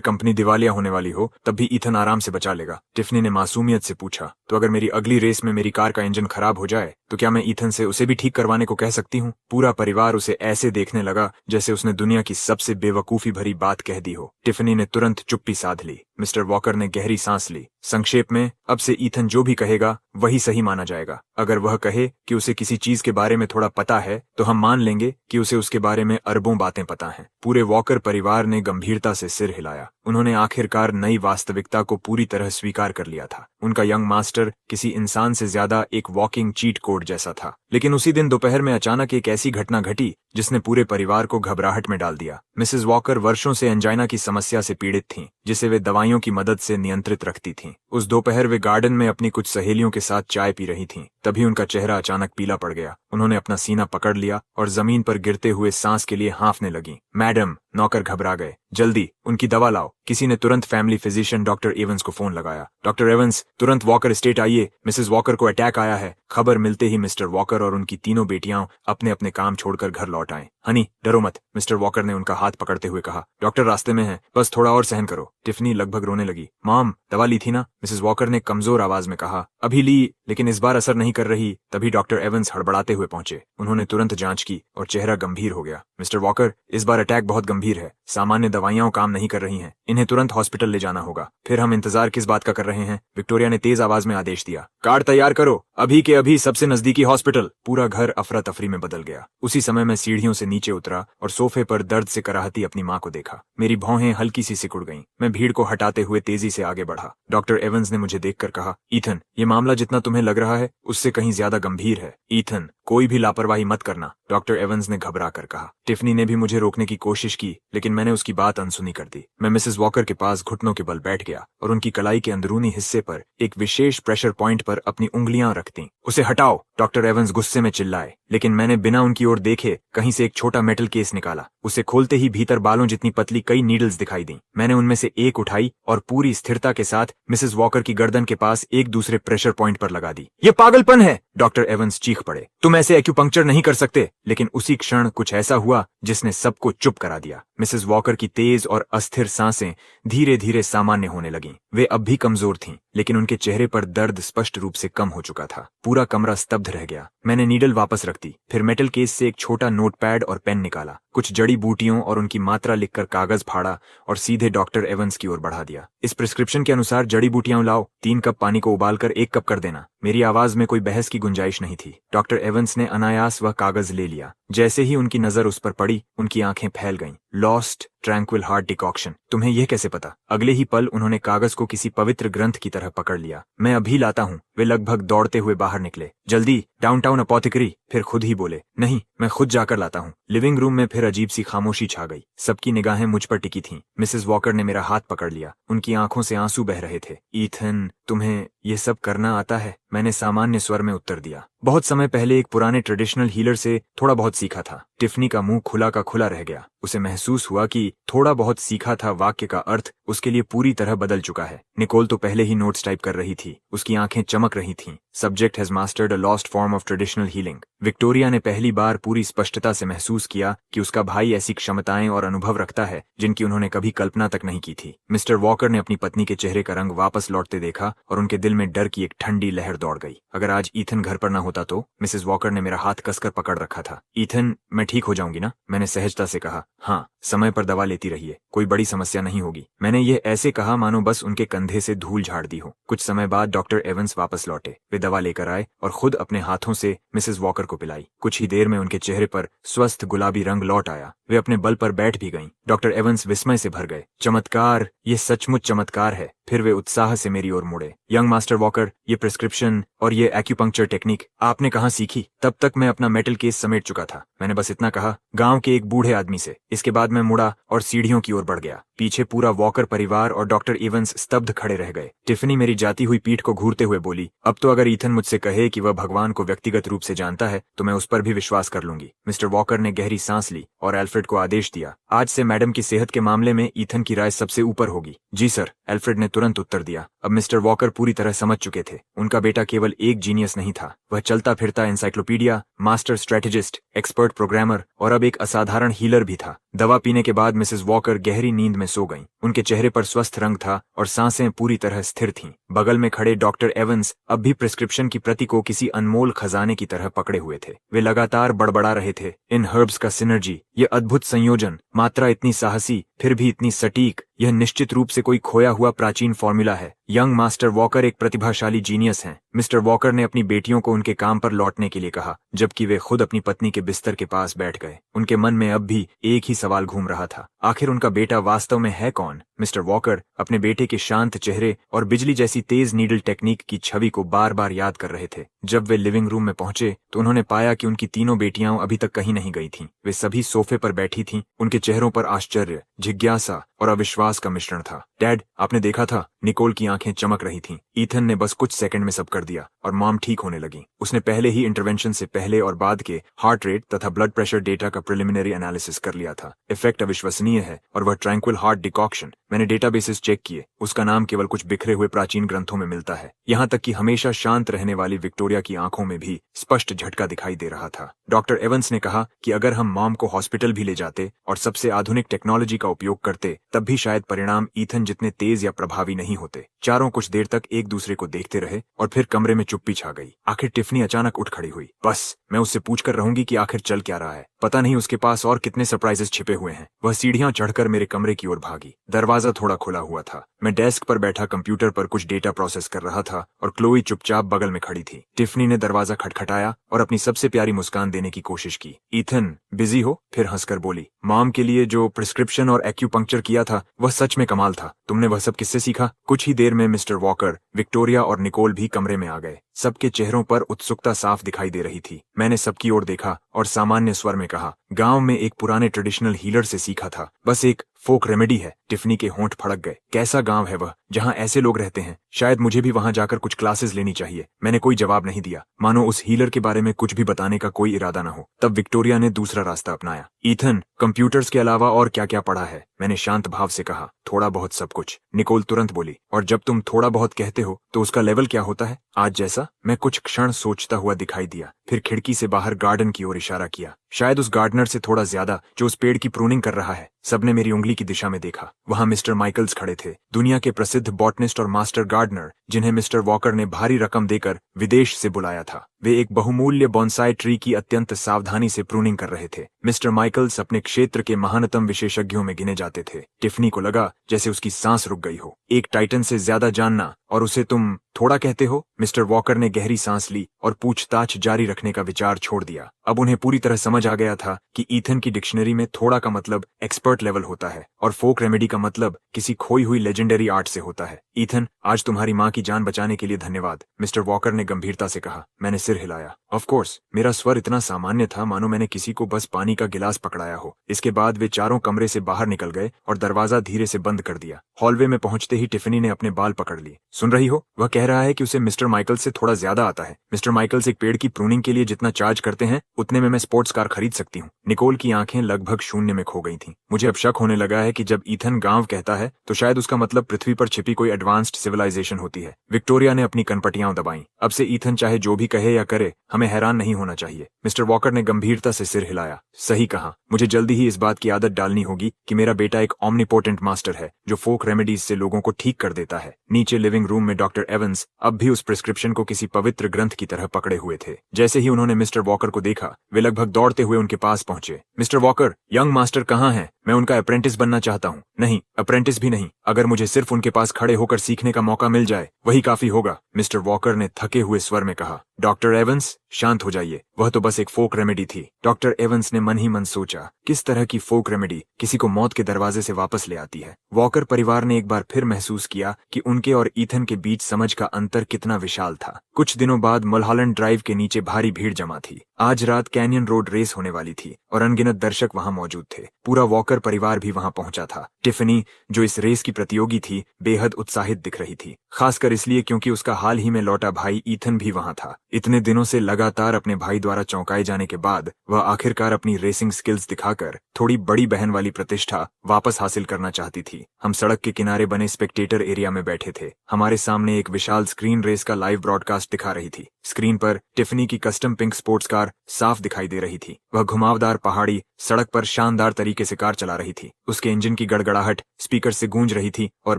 कंपनी दिवालिया होने वाली हो तब भी ईथन आराम से बचा लेगा। टिफनी ने मासूमियत से पूछा, तो अगर मेरी अगली रेस में मेरी कार का इंजन खराब हो जाए तो क्या मैं ईथन से उसे भी ठीक करवाने को कह सकती हूँ? पूरा परिवार उसे ऐसे देखने लगा जैसे उसने दुनिया की सबसे बेवकूफी भरी बात कह दी हो। टिफनी ने तुरंत चुप्पी साध ली। मिस्टर वॉकर ने गहरी सांस ली। संक्षेप में, अब से ईथन जो भी कहेगा वही सही माना जाएगा। अगर वह कहे कि उसे किसी चीज के बारे में थोड़ा पता है तो हम मान लेंगे कि उसे उसके बारे में अरबों बातें पता हैं। पूरे वॉकर परिवार ने गंभीरता से सिर हिलाया। उन्होंने आखिरकार नई वास्तविकता को पूरी तरह स्वीकार कर लिया था। उनका यंग मास्टर किसी इंसान से ज्यादा एक वॉकिंग चीट कोड जैसा था। लेकिन उसी दिन दोपहर में अचानक एक ऐसी घटना घटी जिसने पूरे परिवार को घबराहट में डाल दिया। मिसेस वॉकर वर्षों से एंजाइना की समस्या से पीड़ित थीं, जिसे वे दवाइयों की मदद से नियंत्रित रखती थीं। उस दोपहर वे गार्डन में अपनी कुछ सहेलियों के साथ चाय पी रही थीं। तभी उनका चेहरा अचानक पीला पड़ गया। उन्होंने अपना सीना पकड़ लिया और जमीन पर गिरते हुए सांस के लिए हाँफने लगीं। मैडम, नौकर घबरा गए। जल्दी उनकी दवा लाओ। किसी ने तुरंत फैमिली फिजिशियन डॉक्टर एवंस को फोन लगाया। डॉक्टर एवंस, तुरंत वॉकर एस्टेट आइए, मिसेस वॉकर को अटैक आया है। खबर मिलते ही मिस्टर वॉकर और उनकी तीनों बेटियां अपने अपने काम छोड़कर घर लौट आए। हनी, डरो मत, मिस्टर वॉकर ने उनका हाथ पकड़ते हुए कहा। डॉक्टर रास्ते में है, बस थोड़ा और सहन करो। टिफनी लगभग रोने लगी। मॉम, दवा ली थी ना? मिसेस वॉकर ने कमजोर आवाज में कहा। अभी ली, लेकिन इस बार असर नहीं कर रही। तभी डॉक्टर एवंस हड़बड़ाते हुए पहुंचे। उन्होंने तुरंत जांच की और चेहरा गंभीर हो गया। मिस्टर वॉकर, इस बार अटैक बहुत गंभीर है। सामान्य दवाइयां काम नहीं कर रही हैं। इन्हें तुरंत हॉस्पिटल ले जाना होगा। फिर हम इंतजार किस बात का कर रहे हैं? विक्टोरिया ने तेज आवाज में आदेश दिया। कार्ड तैयार करो, अभी के अभी सबसे नजदीकी हॉस्पिटल। पूरा घर अफरा तफरी में बदल गया। उसी समय मैं सीढ़ियों से नीचे उतरा और सोफे पर दर्द से कराहती अपनी माँ को देखा। मेरी भौहें हल्की सी सिकुड़ गईं। मैं भीड़ को हटाते हुए तेजी से आगे बढ़ा। डॉक्टर एवंस ने मुझे देखकर कहा, ईथन, ये मामला जितना तुम्हें लग रहा है उससे कहीं ज्यादा गंभीर है। ईथन, कोई भी लापरवाही मत करना, डॉक्टर एवंस ने घबरा कर कहा। टिफनी ने भी मुझे रोकने की कोशिश की, लेकिन मैंने उसकी बात अनसुनी कर दी। मैं मिसेस वॉकर के पास घुटनों के बल बैठ गया और उनकी कलाई के अंदरूनी हिस्से पर एक विशेष प्रेशर पॉइंट पर अपनी उंगलियां रख दी। उसे हटाओ, डॉक्टर एवंस गुस्से में चिल्लाए, लेकिन मैंने बिना उनकी ओर देखे कहीं से एक छोटा मेटल केस निकाला। उसे खोलते ही भीतर बालों जितनी पतली कई नीडल्स दिखाई दी। मैंने उनमें से एक उठाई और पूरी स्थिरता के साथ मिसेस वॉकर की गर्दन के पास एक दूसरे प्रेशर पॉइंट पर लगा दी। ये पागलपन है, डॉक्टर एवंस चीख पड़े। तुम ऐसे एक्यूपंक्चर नहीं कर सकते। लेकिन उसी क्षण कुछ ऐसा हुआ जिसने सबको चुप करा दिया। मिसेस वॉकर की तेज और अस्थिर सांसें धीरे धीरे सामान्य होने लगीं। वे अब भी कमजोर थीं, लेकिन उनके चेहरे पर दर्द स्पष्ट रूप से कम हो चुका था। पूरा कमरा स्तब्ध रह गया। मैंने नीडल वापस रख दी, फिर मेटल केस से एक छोटा नोटपैड और पेन निकाला, कुछ जड़ी बूटियों और उनकी मात्रा लिखकर कागज फाड़ा और सीधे डॉक्टर एवंस की ओर बढ़ा दिया। इस प्रिस्क्रिप्शन के अनुसार जड़ी बूटियां लाओ, 3 कप पानी को उबालकर 1 कप कर देना। मेरी आवाज में कोई बहस की गुंजाइश नहीं थी। डॉक्टर एवंस ने अनायास वह कागज ले लिया। जैसे ही उनकी नजर उस पर पड़ी, उनकी आंखें फैल गईं। Lost tranquil heart decoction. तुम्हें यह कैसे पता? अगले ही पल उन्होंने कागज को किसी पवित्र ग्रंथ की तरह पकड़ लिया। मैं अभी लाता हूँ। वे लगभग दौड़ते हुए बाहर निकले। जल्दी, डाउनटाउन अपोथेकरी। फिर खुद ही बोले, नहीं, मैं खुद जाकर लाता हूँ। लिविंग रूम में फिर अजीब सी खामोशी छा गई। सबकी निगाहें मुझ पर टिकी थीं। मिसेस वॉकर ने मेरा हाथ पकड़ लिया। उनकी आंखों से आंसू बह रहे थे। ईथन, तुम्हें ये सब करना आता है? मैंने सामान्य स्वर में उत्तर दिया। बहुत समय पहले एक पुराने ट्रेडिशनल हीलर से थोड़ा बहुत सीखा था। टिफनी का मुंह खुला का खुला रह गया। उसे महसूस हुआ कि थोड़ा बहुत सीखा था वाक्य का अर्थ उसके लिए पूरी तरह बदल चुका है। निकोल तो पहले ही नोट्स टाइप कर रही थी। उसकी आंखें चमक रही थीं। Subject has mastered a lost form of traditional healing. Victoria ने पहली बार पूरी स्पष्टता से महसूस किया कि उसका भाई ऐसी क्षमताएं और अनुभव रखता है जिनकी उन्होंने कभी कल्पना तक नहीं की थी। मिस्टर वॉकर ने अपनी पत्नी के चेहरे का रंग वापस लौटते देखा और उनके दिल में डर की एक ठंडी लहर दौड़ गई। अगर आज ईथन घर पर न होता तो? मिसेस वॉकर ने मेरा हाथ कसकर पकड़ रखा था। ईथन, मैं ठीक हो जाऊंगी ना? मैंने सहजता से कहा। हाँ, समय पर दवा लेती रहिए, कोई बड़ी समस्या नहीं होगी। मैंने ये ऐसे कहा मानो बस उनके कंधे से धूल झाड़ दी हो। कुछ समय बाद डॉक्टर एवंस वापस लौटे। वे दवा लेकर आए और खुद अपने हाथों से मिसेस वॉकर को पिलाई। कुछ ही देर में उनके चेहरे पर स्वस्थ गुलाबी रंग लौट आया। वे अपने बल पर बैठ भी गईं। डॉक्टर एवंस विस्मय से भर गए। चमत्कार, ये सचमुच चमत्कार है। फिर वे उत्साह से मेरी ओर मुड़े। यंग मास्टर वॉकर, ये प्रिस्क्रिप्शन और ये एक्यूपंक्चर टेक्निक आपने कहाँ सीखी? तब तक मैं अपना मेटल केस समेट चुका था। मैंने बस इतना कहा, गांव के एक बूढ़े आदमी से। इसके बाद मैं मुड़ा और सीढ़ियों की ओर बढ़ गया। पीछे पूरा वॉकर परिवार और डॉक्टर एवंस स्तब्ध खड़े रह गए। टिफनी मेरी जाती हुई पीठ को घूरते हुए बोली, अब तो अगर ईथन मुझसे कहे कि वह भगवान को व्यक्तिगत रूप से जानता है तो मैं उस पर भी विश्वास कर लूंगी। मिस्टर वॉकर ने गहरी सांस ली और एल्फ्रेड को आदेश दिया, आज से मैडम की सेहत के मामले में ईथन की राय सबसे ऊपर होगी। जी सर, एल्फ्रेड ने तुरंत उत्तर दिया। अब मिस्टर वॉकर पूरी तरह समझ चुके थे। उनका बेटा केवल एक जीनियस नहीं था, वह चलता फिरता encyclopedia, master strategist, expert programmer और अब एक असाधारण हीलर भी था। दवा पीने के बाद मिसेस वॉकर गहरी नींद में सो गईं। उनके चेहरे पर स्वस्थ रंग था और सांसें पूरी तरह स्थिर थीं। बगल में खड़े डॉक्टर एवंस अब भी प्रिस्क्रिप्शन की प्रति को किसी अनमोल खजाने की तरह पकड़े हुए थे। वे लगातार बड़बड़ा रहे थे, इन हर्ब्स का सिनर्जी, ये अद्भुत संयोजन, मात्रा इतनी साहसी फिर भी इतनी सटीक, यह निश्चित रूप से कोई खोया हुआ प्राचीन फॉर्मूला है। यंग मास्टर वॉकर एक प्रतिभाशाली जीनियस हैं। मिस्टर वॉकर ने अपनी बेटियों को उनके काम पर लौटने के लिए कहा, जबकि वे खुद अपनी पत्नी के बिस्तर के पास बैठ गए। उनके मन में अब भी एक ही सवाल घूम रहा था, आखिर उनका बेटा वास्तव में है कौन? मिस्टर वॉकर अपने बेटे के शांत चेहरे और बिजली जैसी तेज नीडल टेक्निक की छवि को बार बार याद कर रहे थे। जब वे लिविंग रूम में पहुंचे तो उन्होंने पाया कि उनकी तीनों बेटियां अभी तक कहीं नहीं गई थीं। वे सभी सोफे पर बैठी थीं। उनके चेहरों पर आश्चर्य, जिज्ञासा और अविश्वास का मिश्रण था। डैड, आपने देखा था? निकोल की आंखें चमक रही थीं। ईथन ने बस कुछ सेकंड में सब कर दिया और मॉम ठीक होने लगी। उसने पहले ही इंटरवेंशन से पहले और बाद के हार्ट रेट तथा ब्लड प्रेशर डेटा का प्रिलिमिनरी एनालिसिस कर लिया था। इफेक्ट अविश्वसनीय है और वह ट्रैंक्विल हार्ट डिकॉक्शन, मैंने डेटाबेसेस चेक किए, उसका नाम केवल कुछ बिखरे हुए प्राचीन ग्रंथों में मिलता है। यहाँ तक कि हमेशा शांत रहने वाली विक्टोरिया की आंखों में भी स्पष्ट झटका दिखाई दे रहा था। डॉक्टर एवंस ने कहा कि अगर हम मॉम को हॉस्पिटल भी ले जाते और सबसे आधुनिक टेक्नोलॉजी का उपयोग करते तब भी शायद परिणाम ईथन जितने तेज या प्रभावी नहीं होते। चारों कुछ देर तक एक दूसरे को देखते रहे और फिर कमरे में चुप्पी छा गई। आखिर टिफनी अचानक उठ खड़ी हुई। बस, मैं उससे पूछकर रहूंगी कि आखिर चल क्या रहा है। पता नहीं उसके पास और कितने सरप्राइजेस छिपे हुए हैं। वह सीढ़ियां चढ़कर मेरे कमरे की ओर भागी। दरवाजा थोड़ा खुला हुआ था। मैं डेस्क पर बैठा कंप्यूटर पर कुछ डेटा प्रोसेस कर रहा था और क्लोई चुपचाप बगल में खड़ी थी। टिफनी ने दरवाजा खटखटाया और अपनी सबसे प्यारी मुस्कान देने की कोशिश की। ईथन, बिजी हो? फिर हंसकर बोली, मॉम के लिए जो प्रिस्क्रिप्शन और एक्यूपंक्चर किया था वह सच में कमाल था। तुमने वह सब किससे सीखा? कुछ ही देर में मिस्टर वॉकर, विक्टोरिया और निकोल भी कमरे में आ गए। सबके चेहरों पर उत्सुकता साफ दिखाई दे रही थी। मैंने सबकी ओर देखा और सामान्य स्वर में कहा, गांव में एक पुराने ट्रेडिशनल हीलर से सीखा था, बस एक फोक रेमेडी है। टिफनी के होंठ फड़क गए। कैसा गांव है वह, जहां ऐसे लोग रहते हैं? शायद मुझे भी वहां जाकर कुछ क्लासेस लेनी चाहिए। मैंने कोई जवाब नहीं दिया, मानो उस हीलर के बारे में कुछ भी बताने का कोई इरादा न हो। तब विक्टोरिया ने दूसरा रास्ता अपनाया। ईथन, कंप्यूटर्स के अलावा और क्या क्या पढ़ा है? मैंने शांत भाव से कहा, थोड़ा बहुत सब कुछ। निकोल तुरंत बोली, और जब तुम थोड़ा बहुत कहते हो तो उसका लेवल क्या होता है? आज जैसा? मैं कुछ क्षण सोचता हुआ दिखाई दिया, फिर खिड़की से बाहर गार्डन की ओर इशारा किया। शायद उस गार्डनर से थोड़ा ज्यादा, जो उस पेड़ की प्रूनिंग कर रहा है। सबने मेरी उंगली की दिशा में देखा। वहां मिस्टर माइकल्स खड़े थे, दुनिया के प्रसिद्ध बॉटनिस्ट और मास्टर गार्डनर, जिन्हें मिस्टर वॉकर ने भारी रकम देकर विदेश से बुलाया था। वे एक बहुमूल्य बॉन्साई ट्री की अत्यंत सावधानी से प्रूनिंग कर रहे थे। मिस्टर माइकल्स अपने क्षेत्र के महानतम विशेषज्ञों में गिने जाते थे। टिफनी को लगा जैसे उसकी सांस रुक गई हो। एक टाइटन से ज्यादा जानना, और उसे तुम थोड़ा कहते हो? मिस्टर वॉकर ने गहरी सांस ली और पूछताछ जारी रखने का विचार छोड़ दिया। अब उन्हें पूरी तरह समझ आ गया था कि ईथन की डिक्शनरी में थोड़ा का मतलब एक्सपर्ट लेवल होता है और फोक रेमेडी का मतलब किसी खोई हुई लेजेंडरी आर्ट से होता है। ईथन, आज तुम्हारी माँ की जान बचाने के लिए धन्यवाद, मिस्टर वॉकर ने गंभीरता से कहा। मैंने सिर हिलाया। Of course. मेरा स्वर इतना सामान्य था मानो मैंने किसी को बस पानी का गिलास पकड़ाया हो। इसके बाद वे चारों कमरे से बाहर निकल गए और दरवाजा धीरे से बंद कर दिया। हॉलवे में पहुंचते ही टिफनी ने अपने बाल पकड़ लिए। सुन रही हो? वह कह रहा है कि उसे मिस्टर माइकल्स से थोड़ा ज्यादा आता है। मिस्टर माइकल्स एक पेड़ की प्रूनिंग के लिए जितना चार्ज करते हैं उतने में मैं स्पोर्ट्स कार खरीद सकती हूँ। निकोल की आंखें लगभग शून्य में खो गई थीं। मुझे अब शक होने लगा है कि जब ईथन गांव कहता है तो शायद उसका मतलब पृथ्वी पर छिपी कोई एडवांस्ड सिविलाइजेशन होती है। विक्टोरिया ने अपनी कनपटियां दबाईं। अब से ईथन चाहे जो भी कहे या करे, हम हमें हैरान नहीं होना चाहिए। मिस्टर वॉकर ने गंभीरता से सिर हिलाया। सही कहा, मुझे जल्दी ही इस बात की आदत डालनी होगी कि मेरा बेटा एक ऑमनीपोटेंट मास्टर है जो फोक रेमेडीज से लोगों को ठीक कर देता है। नीचे लिविंग रूम में डॉक्टर एवंस अब भी उस प्रिस्क्रिप्शन को किसी पवित्र ग्रंथ की तरह पकड़े हुए थे। जैसे ही उन्होंने मिस्टर वॉकर को देखा, वे लगभग दौड़ते हुए उनके पास पहुंचे। मिस्टर वॉकर, यंग मास्टर कहाँ हैं? मैं उनका अप्रेंटिस बनना चाहता हूँ। नहीं, अप्रेंटिस भी नहीं, अगर मुझे सिर्फ उनके पास खड़े होकर सीखने का मौका मिल जाए वही काफी होगा, मिस्टर वॉकर ने थके हुए स्वर में कहा। डॉक्टर एवंस, शांत हो जाइए, वह तो बस एक फोक रेमेडी थी। डॉक्टर एवंस ने मन ही मन सोचा, किस तरह की फोक रेमेडी किसी को मौत के दरवाजे से वापस ले आती है। वॉकर परिवार ने एक बार फिर महसूस किया कि उनके और ईथन के बीच समझ का अंतर कितना विशाल था। कुछ दिनों बाद मलहॉलैंड ड्राइव के नीचे भारी भीड़ जमा थी। आज रात कैनियन रोड रेस होने वाली थी और अनगिनत दर्शक वहां मौजूद थे। पूरा वॉकर परिवार भी वहां पहुंचा था। टिफनी, जो इस रेस की प्रतियोगी थी, बेहद उत्साहित दिख रही थी, खासकर इसलिए क्योंकि उसका हाल ही में लौटा भाई ईथन भी वहां था। इतने दिनों से लगातार अपने भाई द्वारा चौंकाए जाने के बाद वह आखिरकार अपनी रेसिंग स्किल्स दिखाकर थोड़ी बड़ी बहन वाली प्रतिष्ठा वापस हासिल करना चाहती थी। हम सड़क के किनारे बने स्पेक्टेटर एरिया में बैठे थे। हमारे सामने एक विशाल स्क्रीन रेस का लाइव ब्रॉडकास्ट दिखा रही थी। स्क्रीन पर टिफनी की कस्टम पिंक स्पोर्ट्स कार साफ दिखाई दे रही थी। वह घुमावदार पहाड़ी सड़क पर शानदार तरीके से कार चला रही थी। उसके इंजन की गड़गड़ाहट स्पीकर से गूंज रही थी और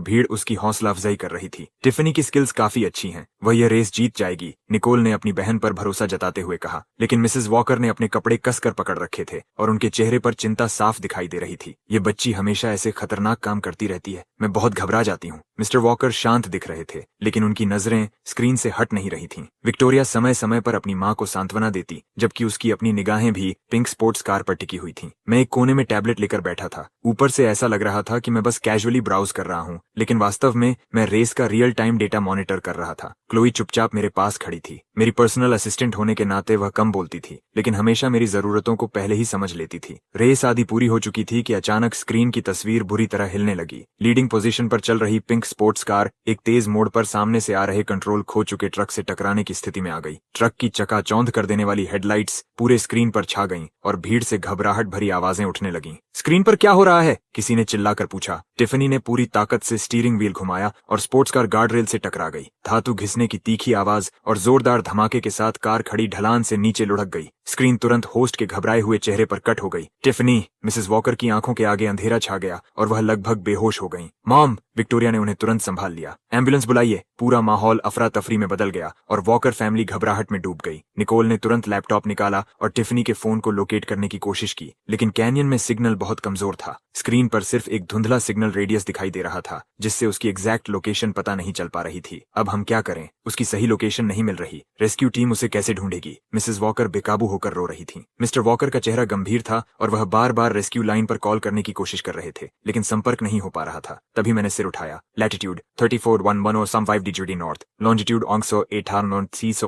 भीड़ उसकी हौसला अफजाई कर रही थी। टिफनी की स्किल्स काफी अच्छी हैं, वह यह रेस जीत जाएगी, निकोल ने अपनी बहन पर भरोसा जताते हुए कहा। लेकिन मिसेस वॉकर ने अपने कपड़े कसकर पकड़ रखे थे और उनके चेहरे पर चिंता साफ दिखाई दे रही थी। ये बच्ची हमेशा ऐसे खतरनाक काम करती रहती है, मैं बहुत घबरा जाती हूँ। मिस्टर वॉकर शांत दिख रहे थे, लेकिन उनकी नजरें स्क्रीन से हट नहीं रही थीं। विक्टोरिया समय समय पर अपनी माँ को सांत्वना देती, जबकि उसकी अपनी निगाहें भी पिंक स्पोर्ट्स कार पर टिकी हुई थीं। मैं एक कोने में टैबलेट लेकर बैठा था। ऊपर से ऐसा लग रहा था कि मैं बस कैजुअली ब्राउज कर रहा हूँ, लेकिन वास्तव में मैं रेस का रियल टाइम डेटा मॉनिटर कर रहा था। क्लोई चुपचाप मेरे पास खड़ी थी। मेरी पर्सनल असिस्टेंट होने के नाते वह कम बोलती थी, लेकिन हमेशा मेरी जरूरतों को पहले ही समझ लेती थी। रेस आधी पूरी हो चुकी थी कि अचानक स्क्रीन की तस्वीर बुरी तरह हिलने लगी। लीडिंग पोजीशन पर चल रही पिंक स्पोर्ट्स कार एक तेज मोड़ पर सामने से आ रहे कंट्रोल खो चुके ट्रक से टकराने की स्थिति में आ गई। ट्रक की चकाचौंध कर देने वाली हेडलाइट्स पूरे स्क्रीन पर छा गईं और भीड़ से घबराहट भरी आवाजें उठने लगीं। स्क्रीन पर क्या हो रहा है? किसी ने चिल्लाकर पूछा। टिफनी ने पूरी ताकत से स्टीयरिंग व्हील घुमाया और स्पोर्ट्स कार गार्ड रेल से टकरा गई। धातु घिसने की तीखी आवाज और जोरदार धमाके के साथ कार खड़ी ढलान से नीचे लुढ़क गई। स्क्रीन तुरंत होस्ट के घबराए हुए चेहरे पर कट हो गई। टिफनी, मिसेस वॉकर की आंखों के आगे अंधेरा छा गया और वह लगभग बेहोश हो गईं। मॉम, विक्टोरिया ने उन्हें तुरंत संभाल लिया। एम्बुलेंस बुलाइए। पूरा माहौल अफरा तफरी में बदल गया और वॉकर फैमिली घबराहट में डूब गई। निकोल ने तुरंत लैपटॉप निकाला और टिफनी के फोन को लोकेट करने की कोशिश की, लेकिन कैनियन में सिग्नल बहुत कमजोर था। स्क्रीन पर सिर्फ एक धुंधला सिग्नल रेडियस दिखाई दे रहा था, जिससे उसकी एग्जैक्ट लोकेशन पता नहीं चल पा रही थी। अब हम क्या करें? उसकी सही लोकेशन नहीं मिल रही। रेस्क्यू टीम उसे कैसे ढूंढेगी? मिसेस वॉकर बेकाबू होकर रो रही थी। मिस्टर वॉकर का चेहरा गंभीर था और वह बार बार रेस्क्यू लाइन पर कॉल करने की कोशिश कर रहे थे, लेकिन संपर्क नहीं हो पा रहा था। तभी मैंने सिर उठाया। Latitude 3411 some 5 degree north, longitude ऑंगसो 8 नॉर्थ सी सो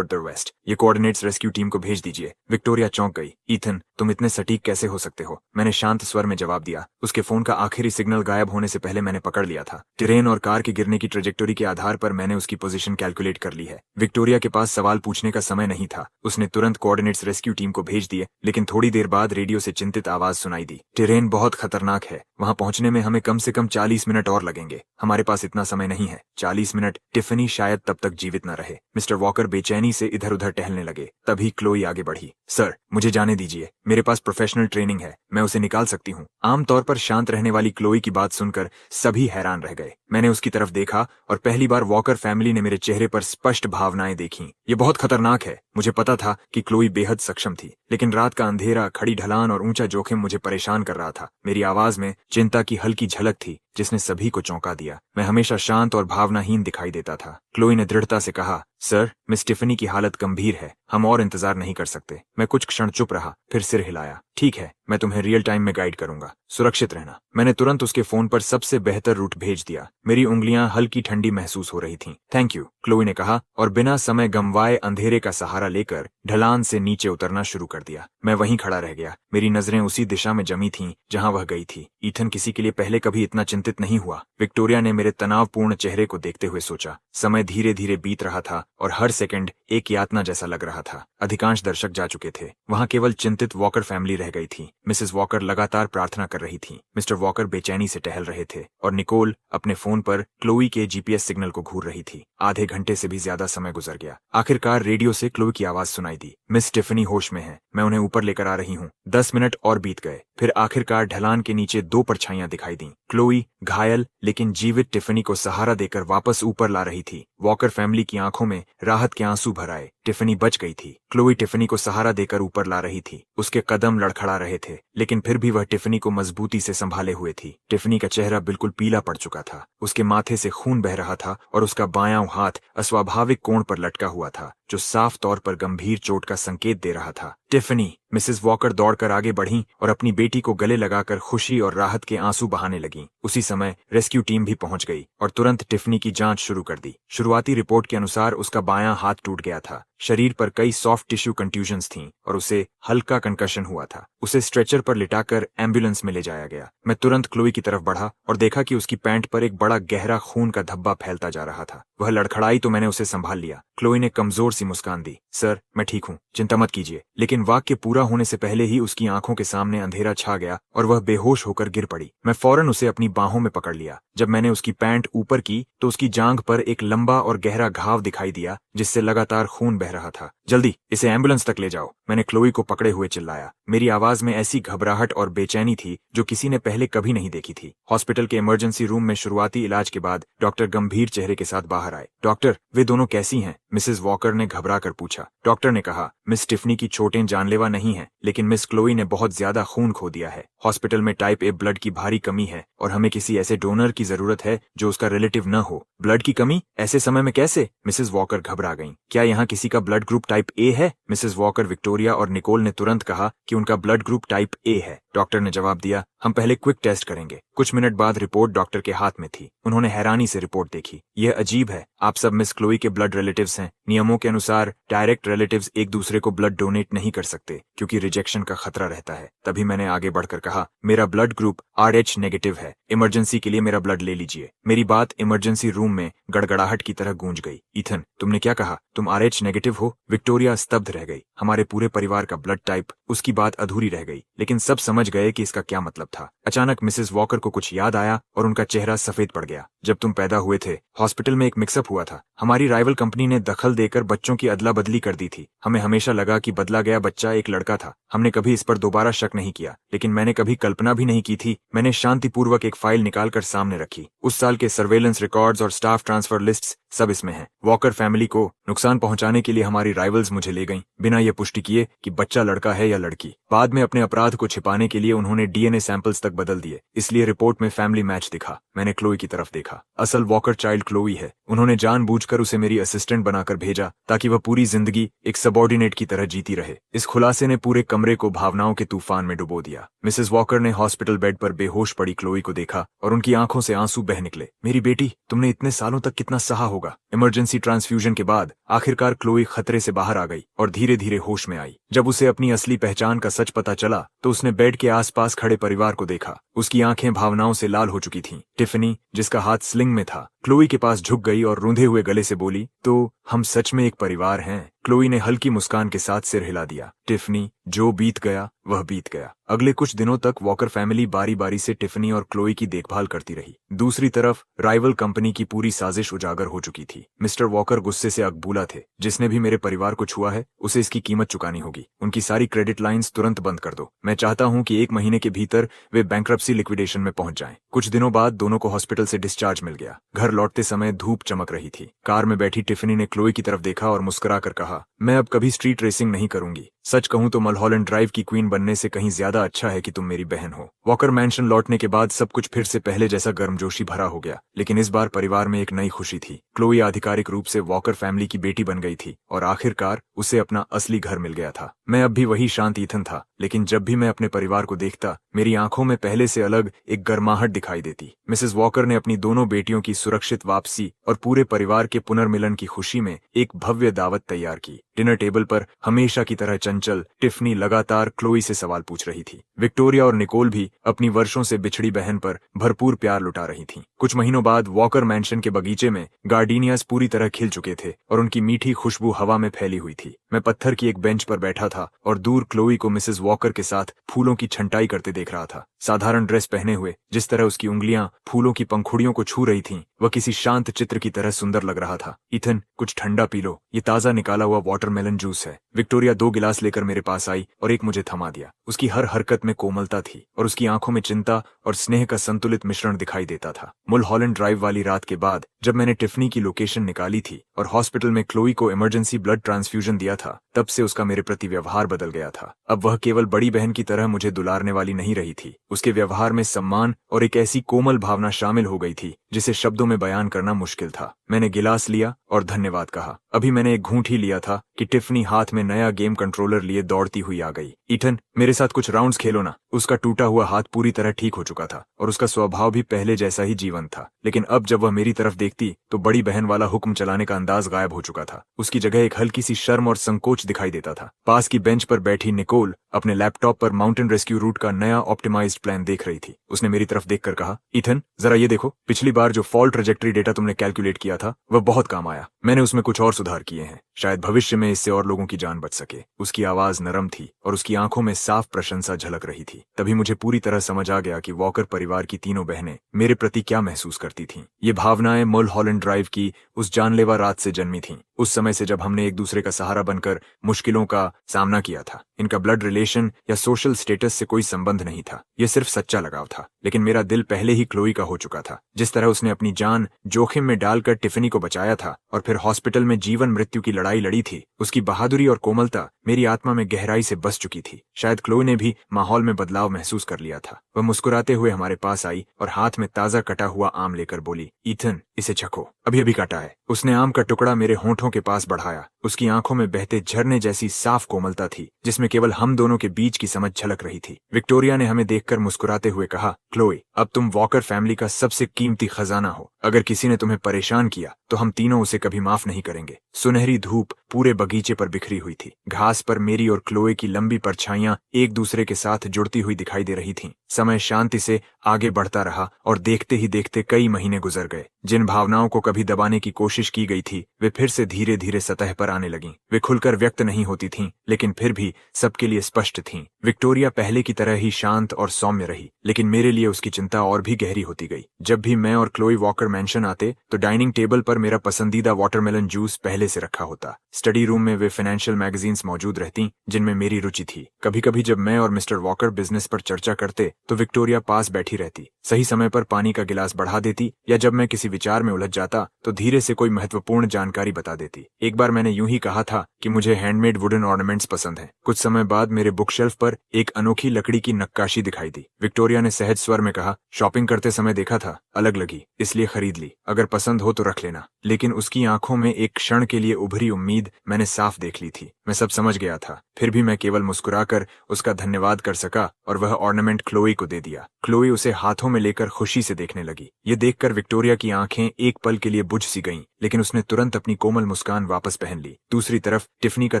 वेस्ट। ये कोऑर्डिनेट्स रेस्क्यू टीम को भेज दीजिए। विक्टोरिया चौंक गई। ईथन, तुम इतने सटीक कैसे हो सकते हो? मैंने शांत स्वर में जवाब दिया। उसके फोन का आखिरी सिग्नल गायब होने से पहले मैंने पकड़ लिया था। ट्रेन और कार के गिरने की ट्रेजेक्टोरी के आधार पर मैंने उसकी पोजीशन कैलकुलेट कर ली है। विक्टोरिया के पास सवाल पूछने का समय नहीं था। उसने तुरंत कोऑर्डिनेट्स रेस्क्यू टीम को भेज दिए, लेकिन थोड़ी देर बाद रेडियो से चिंतित आवाज सुनाई दी। ट्रेन बहुत खतरनाक है, वहां पहुंचने में हमें कम से कम 40 मिनट और लगेंगे। हमारे पास इतना समय नहीं है। 40 मिनट? टिफनी शायद तब तक जीवित न रहे। मिस्टर वॉकर बेचैनी से इधर उधर टहलने लगे। तभी क्लोई आगे बढ़ी। सर, मुझे जाने दीजिए, मेरे पास प्रोफेशनल ट्रेनिंग है, मैं उसे निकाल सकती हूँ। आमतौर पर शांत रहने वाली क्लोई की बात सुनकर सभी हैरान रह गए। मैंने उसकी तरफ देखा और पहली बार वॉकर फैमिली ने मेरे चेहरे पर स्पष्ट भावनाएं देखी। ये बहुत खतरनाक है। मुझे पता था कि क्लोई बेहद सक्षम थी, लेकिन रात का अंधेरा, खड़ी ढलान और ऊंचा जोखिम मुझे परेशान कर रहा था। मेरी आवाज में चिंता की हल्की झलक थी, जिसने सभी को चौंका दिया। मैं हमेशा शांत और भावनाहीन दिखाई देता था। क्लोई ने दृढ़ता से कहा, सर, मिस टिफनी की हालत गंभीर है, हम और इंतजार नहीं कर सकते। मैं कुछ क्षण चुप रहा, फिर सिर हिलाया। ठीक है, मैं तुम्हें रियल टाइम में गाइड करूंगा, सुरक्षित रहना। मैंने तुरंत उसके फोन पर सबसे बेहतर रूट भेज दिया। मेरी उंगलियां हल्की ठंडी महसूस हो रही थीं। थैंक यू, क्लोई ने कहा और बिना समय गंवाए अंधेरे का सहारा लेकर ढलान से नीचे उतरना शुरू कर दिया। मैं वहीं खड़ा रह गया। मेरी नजरें उसी दिशा में जमी थीं जहां वह गई थी। ईथन किसी के लिए पहले कभी इतना चिंतित नहीं हुआ। विक्टोरिया ने मेरे तनावपूर्ण चेहरे को देखते हुए सोचा। समय धीरे धीरे बीत रहा था और हर सेकंड एक यातना जैसा लग रहा था। अधिकांश दर्शक जा चुके थे। वहां केवल चिंतित वॉकर फैमिली रह गई थी। मिसेस वॉकर लगातार प्रार्थना कर रही थी। मिस्टर वॉकर बेचैनी से टहल रहे थे और निकोल अपने फोन पर क्लोई के जीपीएस सिग्नल को घूर रही थी। आधे घंटे से भी ज्यादा समय गुजर गया। आखिरकार रेडियो से क्लोई की आवाज सुनाई दी, मिस टिफनी होश में है, मैं उन्हें ऊपर लेकर आ रही हूँ। 10 मिनट और बीत गए, फिर आखिरकार ढलान के नीचे 2 परछाइयां दिखाई दी। क्लोई घायल लेकिन जीवित टिफनी को सहारा देकर वापस ऊपर ला रही थी। वॉकर फैमिली की आंखों में राहत के आंसू भर आए। टिफनी बच गई थी। क्लोई टिफनी को सहारा देकर ऊपर ला रही थी। उसके कदम लड़खड़ा रहे थे, लेकिन फिर भी वह टिफनी को मजबूती से संभाले हुए थी। टिफनी का चेहरा बिल्कुल पीला पड़ चुका था, उसके माथे से खून बह रहा था और उसका बायां हाथ अस्वाभाविक कोण पर लटका हुआ था, जो साफ तौर पर गंभीर चोट का संकेत दे रहा था। टिफनी, मिसेस वॉकर दौड़कर आगे बढ़ीं और अपनी बेटी को गले लगाकर खुशी और राहत के आंसू बहाने लगीं। उसी समय रेस्क्यू टीम भी पहुंच गई और तुरंत टिफनी की जांच शुरू कर दी। शुरुआती रिपोर्ट के अनुसार उसका बायां हाथ टूट गया था, शरीर पर कई सॉफ्ट टिश्यू कंट्यूजन्स थीं और उसे हल्का कंकशन हुआ था। उसे स्ट्रेचर पर लिटाकर एम्बुलेंस में ले जाया गया। मैं तुरंत क्लोई की तरफ बढ़ा और देखा कि उसकी पैंट पर एक बड़ा गहरा खून का धब्बा फैलता जा रहा था। वह लड़खड़ाई तो मैंने उसे संभाल लिया। क्लोई ने कमजोर सी मुस्कान दी, सर मैं ठीक हूँ, चिंता मत कीजिए। लेकिन वाक्य पूरा होने से पहले ही उसकी आंखों के सामने अंधेरा छा गया और वह बेहोश होकर गिर पड़ी। मैं फौरन उसे अपनी बाहों में पकड़ लिया। जब मैंने उसकी पैंट ऊपर की तो उसकी जांघ पर एक लंबा और गहरा घाव दिखाई दिया, जिससे लगातार खून बह रहा था। जल्दी इसे एम्बुलेंस तक ले जाओ, मैंने क्लोई को पकड़े हुए चिल्लाया। मेरी आवाज में ऐसी घबराहट और बेचैनी थी जो किसी ने पहले कभी नहीं देखी थी। हॉस्पिटल के इमरजेंसी रूम में शुरुआती इलाज के बाद डॉक्टर गंभीर चेहरे के साथ बाहर आए। डॉक्टर, वे दोनों कैसी हैं? मिसेस वॉकर ने घबरा कर पूछा। डॉक्टर ने कहा, मिस टिफनी की चोटें जानलेवा नहीं हैं, लेकिन मिस क्लोई ने बहुत ज्यादा खून खो दिया है। हॉस्पिटल में टाइप ए ब्लड की भारी कमी है और हमें किसी ऐसे डोनर की जरूरत है जो उसका रिलेटिव न हो। ब्लड की कमी? ऐसे समय में कैसे? मिसेस वॉकर घबरा गईं। क्या यहाँ किसी का ब्लड ग्रुप टाइप ए है? मिसेस वॉकर, विक्टोरिया और निकोल ने तुरंत कहा कि उनका ब्लड ग्रुप टाइप ए है। डॉक्टर ने जवाब दिया, हम पहले क्विक टेस्ट करेंगे। कुछ मिनट बाद रिपोर्ट डॉक्टर के हाथ में थी। उन्होंने हैरानी से रिपोर्ट देखी। यह अजीब है, आप सब मिस क्लोई के ब्लड रिलेटिव्स हैं। नियमों के अनुसार डायरेक्ट रिलेटिव्स एक दूसरे को ब्लड डोनेट नहीं कर सकते क्योंकि रिजेक्शन का खतरा रहता है। तभी मैंने आगे बढ़कर कहा, मेरा ब्लड ग्रुप RH नेगेटिव है, इमरजेंसी के लिए मेरा ब्लड ले लीजिए। मेरी बात इमरजेंसी रूम में गड़गड़ाहट की तरह गूंज गई। ईथन, तुमने क्या कहा? तुम RH नेगेटिव हो? विक्टोरिया स्तब्ध रह गई। हमारे पूरे परिवार का ब्लड टाइप। उसकी बात अधूरी रह गई, लेकिन सब समझ गए कि इसका क्या मतलब था। अचानक मिसेस वॉकर को कुछ याद आया और उनका चेहरा सफेद पड़ गया। जब तुम पैदा हुए थे, हॉस्पिटल में एक मिक्सअप हुआ था। हमारी राइवल कंपनी ने दखल देकर बच्चों की अदला बदली कर दी थी। हमें हमेशा लगा कि बदला गया बच्चा एक लड़का था। हमने कभी इस पर दोबारा शक नहीं किया, लेकिन मैंने कभी कल्पना भी नहीं की थी। मैंने शांतिपूर्वक एक फाइल निकालकर सामने रखी। उस साल के सर्वेलेंस रिकॉर्ड्स और स्टाफ ट्रांसफर लिस्ट्स सब इसमें हैं। वॉकर फैमिली को नुकसान पहुंचाने के लिए हमारी राइवल्स मुझे ले गईं, बिना ये पुष्टि किए कि बच्चा लड़का है या लड़की। बाद में अपने अपराध को छिपाने के लिए उन्होंने DNA सैंपल्स तक बदल दिए, इसलिए रिपोर्ट में फैमिली मैच दिखा। मैंने क्लोई की तरफ देखा। असल वॉकर चाइल्ड क्लोई है। उन्होंने जानबूझकर उसे मेरी असिस्टेंट बनाकर भेजा ताकि वह पूरी जिंदगी एक सबॉर्डिनेट की तरह जीती रहे। इस खुलासे ने पूरे कमरे को भावनाओं के तूफान में डुबो दिया। मिसेस वॉकर ने हॉस्पिटल बेड पर बेहोश पड़ी क्लोई को देखा और उनकी आंखों से आंसू बह निकले। मेरी बेटी, तुमने इतने सालों तक कितना सहा होगा। इमरजेंसी ट्रांसफ्यूजन के बाद आखिरकार क्लोई खतरे से बाहर आ गई और धीरे धीरे होश में आई। जब उसे अपनी असली पहचान का सच पता चला तो उसने बेड के आसपास खड़े परिवार को देखा। उसकी आंखें भावनाओं से लाल हो चुकी थीं। टिफनी, जिसका हाथ स्लिंग में था, क्लोई के पास झुक गई और रूंधे हुए गले से बोली, तो हम सच में एक परिवार हैं। क्लोई ने हल्की मुस्कान के साथ सिर हिला दिया। टिफनी, जो बीत गया वह बीत गया। अगले कुछ दिनों तक वॉकर फैमिली बारी बारी से टिफनी और क्लोई की देखभाल करती रही। दूसरी तरफ राइवल कंपनी की पूरी साजिश उजागर हो चुकी थी। मिस्टर वॉकर गुस्से से अकबूला थे। जिसने भी मेरे परिवार को छुआ है उसे इसकी कीमत चुकानी होगी। उनकी सारी क्रेडिट लाइंस तुरंत बंद कर दो। मैं चाहता हूं कि 1 महीने के भीतर वे बैंक्रप्सी लिक्विडेशन में पहुंच जाएं। कुछ दिनों बाद दोनों को हॉस्पिटल से डिस्चार्ज मिल गया। घर लौटते समय धूप चमक रही थी। कार में बैठी टिफनी ने क्लोई की तरफ देखा और मुस्कुराकर कहा, मैं अब कभी स्ट्रीट रेसिंग नहीं करूंगी। सच कहूं तो मलहॉलैंड ड्राइव की क्वीन बनने से कहीं ज्यादा अच्छा है कि तुम मेरी बहन हो। वॉकर मैंशन लौटने के बाद सब कुछ फिर से पहले जैसा गर्मजोशी भरा हो गया, लेकिन इस बार परिवार में एक नई खुशी थी। क्लोई आधिकारिक रूप से वॉकर फैमिली की बेटी बन गई थी और आखिरकार उसे अपना असली घर मिल गया था। मैं अब भी वही शांत ईथन था, लेकिन जब भी मैं अपने परिवार को देखता, मेरी आंखों में पहले से अलग एक गर्माहट दिखाई देती। मिसेस वॉकर ने अपनी दोनों बेटियों की सुरक्षित वापसी और पूरे परिवार के पुनर्मिलन की खुशी में एक भव्य दावत तैयार की। डिनर टेबल पर हमेशा की तरह चंचल टिफनी लगातार क्लोई से सवाल पूछ रही थी। विक्टोरिया और निकोल भी अपनी वर्षों से बिछड़ी बहन पर भरपूर प्यार लुटा रही थीं। कुछ महीनों बाद वॉकर मैंशन के बगीचे में गार्डिनियास पूरी तरह खिल चुके थे और उनकी मीठी खुशबू हवा में फैली हुई थी। मैं पत्थर की एक बेंच पर बैठा था और दूर क्लोई को मिसेस वॉकर के साथ फूलों की छंटाई करते देख रहा था। साधारण ड्रेस पहने हुए, जिस तरह उसकी उंगलियां फूलों की पंखुड़ियों को छू रही थीं, वह किसी शांत चित्र की तरह सुंदर लग रहा था। इथन, कुछ ठंडा पी लो, ये ताजा निकाला हुआ वाटरमेलन जूस है। विक्टोरिया 2 गिलास लेकर मेरे पास आई और एक मुझे थमा दिया। उसकी हर हरकत में कोमलता थी और उसकी आंखों में चिंता और स्नेह का संतुलित मिश्रण दिखाई देता था। मुलहॉलैंड ड्राइव वाली रात के बाद जब मैंने टिफनी की लोकेशन निकाली थी और हॉस्पिटल में क्लोई को इमरजेंसी ब्लड ट्रांसफ्यूजन दिया था, तब से उसका मेरे प्रति व्यवहार बदल गया था। अब वह केवल बड़ी बहन की तरह मुझे दुलारने वाली नहीं रही थी। उसके व्यवहार में सम्मान और एक ऐसी कोमल भावना शामिल हो गई थी जिसे शब्दों में बयान करना मुश्किल था। मैंने गिलास लिया और धन्यवाद कहा। अभी मैंने एक घूंट ही लिया था कि टिफनी हाथ में नया गेम कंट्रोलर लिए दौड़ती हुई आ गई। ईथन, मेरे साथ कुछ राउंड्स खेलो ना। उसका टूटा हुआ हाथ पूरी तरह ठीक हो चुका था और उसका स्वभाव भी पहले जैसा ही जीवंत था, लेकिन अब जब वह मेरी तरफ देखती तो बड़ी बहन वाला हुक्म चलाने का अंदाज गायब हो चुका था। उसकी जगह एक हल्की सी शर्म और संकोच दिखाई देता था। पास की बेंच पर बैठी निकोल अपने लैपटॉप पर माउंटेन रेस्क्यू रूट का नया ऑप्टिमाइज्ड प्लान देख रही थी। उसने मेरी तरफ देखकर कहा, ईथन, जरा ये देखो, पिछली बार जो फॉल ट्रेजेक्टरी डेटा तुमने कैलकुलेट किया था वह बहुत काम आया। मैंने उसमें कुछ और सुधार किए हैं, शायद भविष्य में इससे और लोगों की जान बच सके। उसकी आवाज नरम थी और उसकी आंखों में साफ प्रशंसा झलक रही थी। तभी मुझे पूरी तरह समझ आ गया कि वॉकर परिवार की तीनों बहनें मेरे प्रति क्या महसूस करती थीं। ये भावनाएं मुलहॉलैंड ड्राइव की उस जानलेवा रात से जन्मी थीं, उस समय से जब हमने एक दूसरे का सहारा बनकर मुश्किलों का सामना किया था। इनका ब्लड रिलेशन या सोशल स्टेटस से कोई संबंध नहीं था, यह सिर्फ सच्चा लगाव था। लेकिन मेरा दिल पहले ही क्लोई का हो चुका था। जिस तरह उसने अपनी जान जोखिम में डालकर टिफनी को बचाया था और फिर हॉस्पिटल में जीवन मृत्यु की लड़ाई लड़ी थी, उसकी बहादुरी और कोमलता मेरी आत्मा में गहराई से बस चुकी थी। शायद क्लोई ने भी माहौल में बदलाव महसूस कर लिया था। वह मुस्कुराते हुए हमारे पास आई और हाथ में ताजा कटा हुआ आम लेकर बोली, ईथन, इसे चखो, अभी अभी काटा है। उसने आम का टुकड़ा मेरे होंठों के पास बढ़ाया। उसकी आंखों में बहते झरने जैसी साफ कोमलता थी, जिसमें केवल हम दोनों के बीच की समझ झलक रही थी। विक्टोरिया ने हमें देखकर मुस्कुराते हुए कहा, क्लोई, अब तुम वॉकर फैमिली का सबसे कीमती खजाना हो। अगर किसी ने तुम्हें परेशान किया तो हम तीनों उसे कभी माफ नहीं करेंगे। सुनहरी धूप पूरे बगीचे पर बिखरी हुई थी। घास पर मेरी और क्लोई की लंबी परछाइयां एक दूसरे के साथ जुड़ती हुई दिखाई दे रही थीं। समय शांति से आगे बढ़ता रहा और देखते ही देखते कई महीने गुजर गए। जिन भावनाओं को कभी दबाने की कोशिश की गई थी, वे फिर से धीरे धीरे सतह पर आने लगीं। वे खुलकर व्यक्त नहीं होती थीं, लेकिन फिर भी सबके लिए स्पष्ट थीं। विक्टोरिया पहले की तरह ही शांत और सौम्य रही, लेकिन मेरे लिए उसकी चिंता और भी गहरी होती गई। जब भी मैं और क्लोई वॉकर मैंशन आते तो डाइनिंग टेबल पर मेरा पसंदीदा वाटरमेलन जूस पहले से रखा होता। स्टडी रूम में वे फाइनेंशियल मैगजीन्स मौजूद रहती जिनमें मेरी रुचि थी। कभी कभी जब मैं और मिस्टर वॉकर बिजनेस पर चर्चा करते तो विक्टोरिया पास बैठी रहती, सही समय पर पानी का गिलास बढ़ा देती, या जब मैं किसी विचार में उलझ जाता तो धीरे से कोई महत्वपूर्ण जानकारी बता देती। एक बार मैंने यूं ही कहा था कि मुझे हैंडमेड वुडन ऑर्नामेंट्स पसंद हैं। कुछ समय बाद मेरे बुकशेल्फ पर एक अनोखी लकड़ी की नक्काशी दिखाई दी। विक्टोरिया ने सहज स्वर में कहा, शॉपिंग करते समय देखा था, अलग लगी, इसलिए खरीद ली। अगर पसंद हो तो रख लेना। लेकिन उसकी आंखों में एक क्षण के लिए उभरी उम्मीद मैंने साफ देख ली थी। मैं सब समझ गया था। फिर भी मैं केवल मुस्कुराकर उसका धन्यवाद कर सका और वह ऑर्नामेंट क्लोई को दे दिया। क्लोई उसे हाथों में लेकर खुशी से देखने लगी। ये देखकर विक्टोरिया की आंखें एक पल के लिए बुझ सी गईं, लेकिन उसने तुरंत अपनी कोमल मुस्कान वापस पहन ली। दूसरी तरफ टिफनी का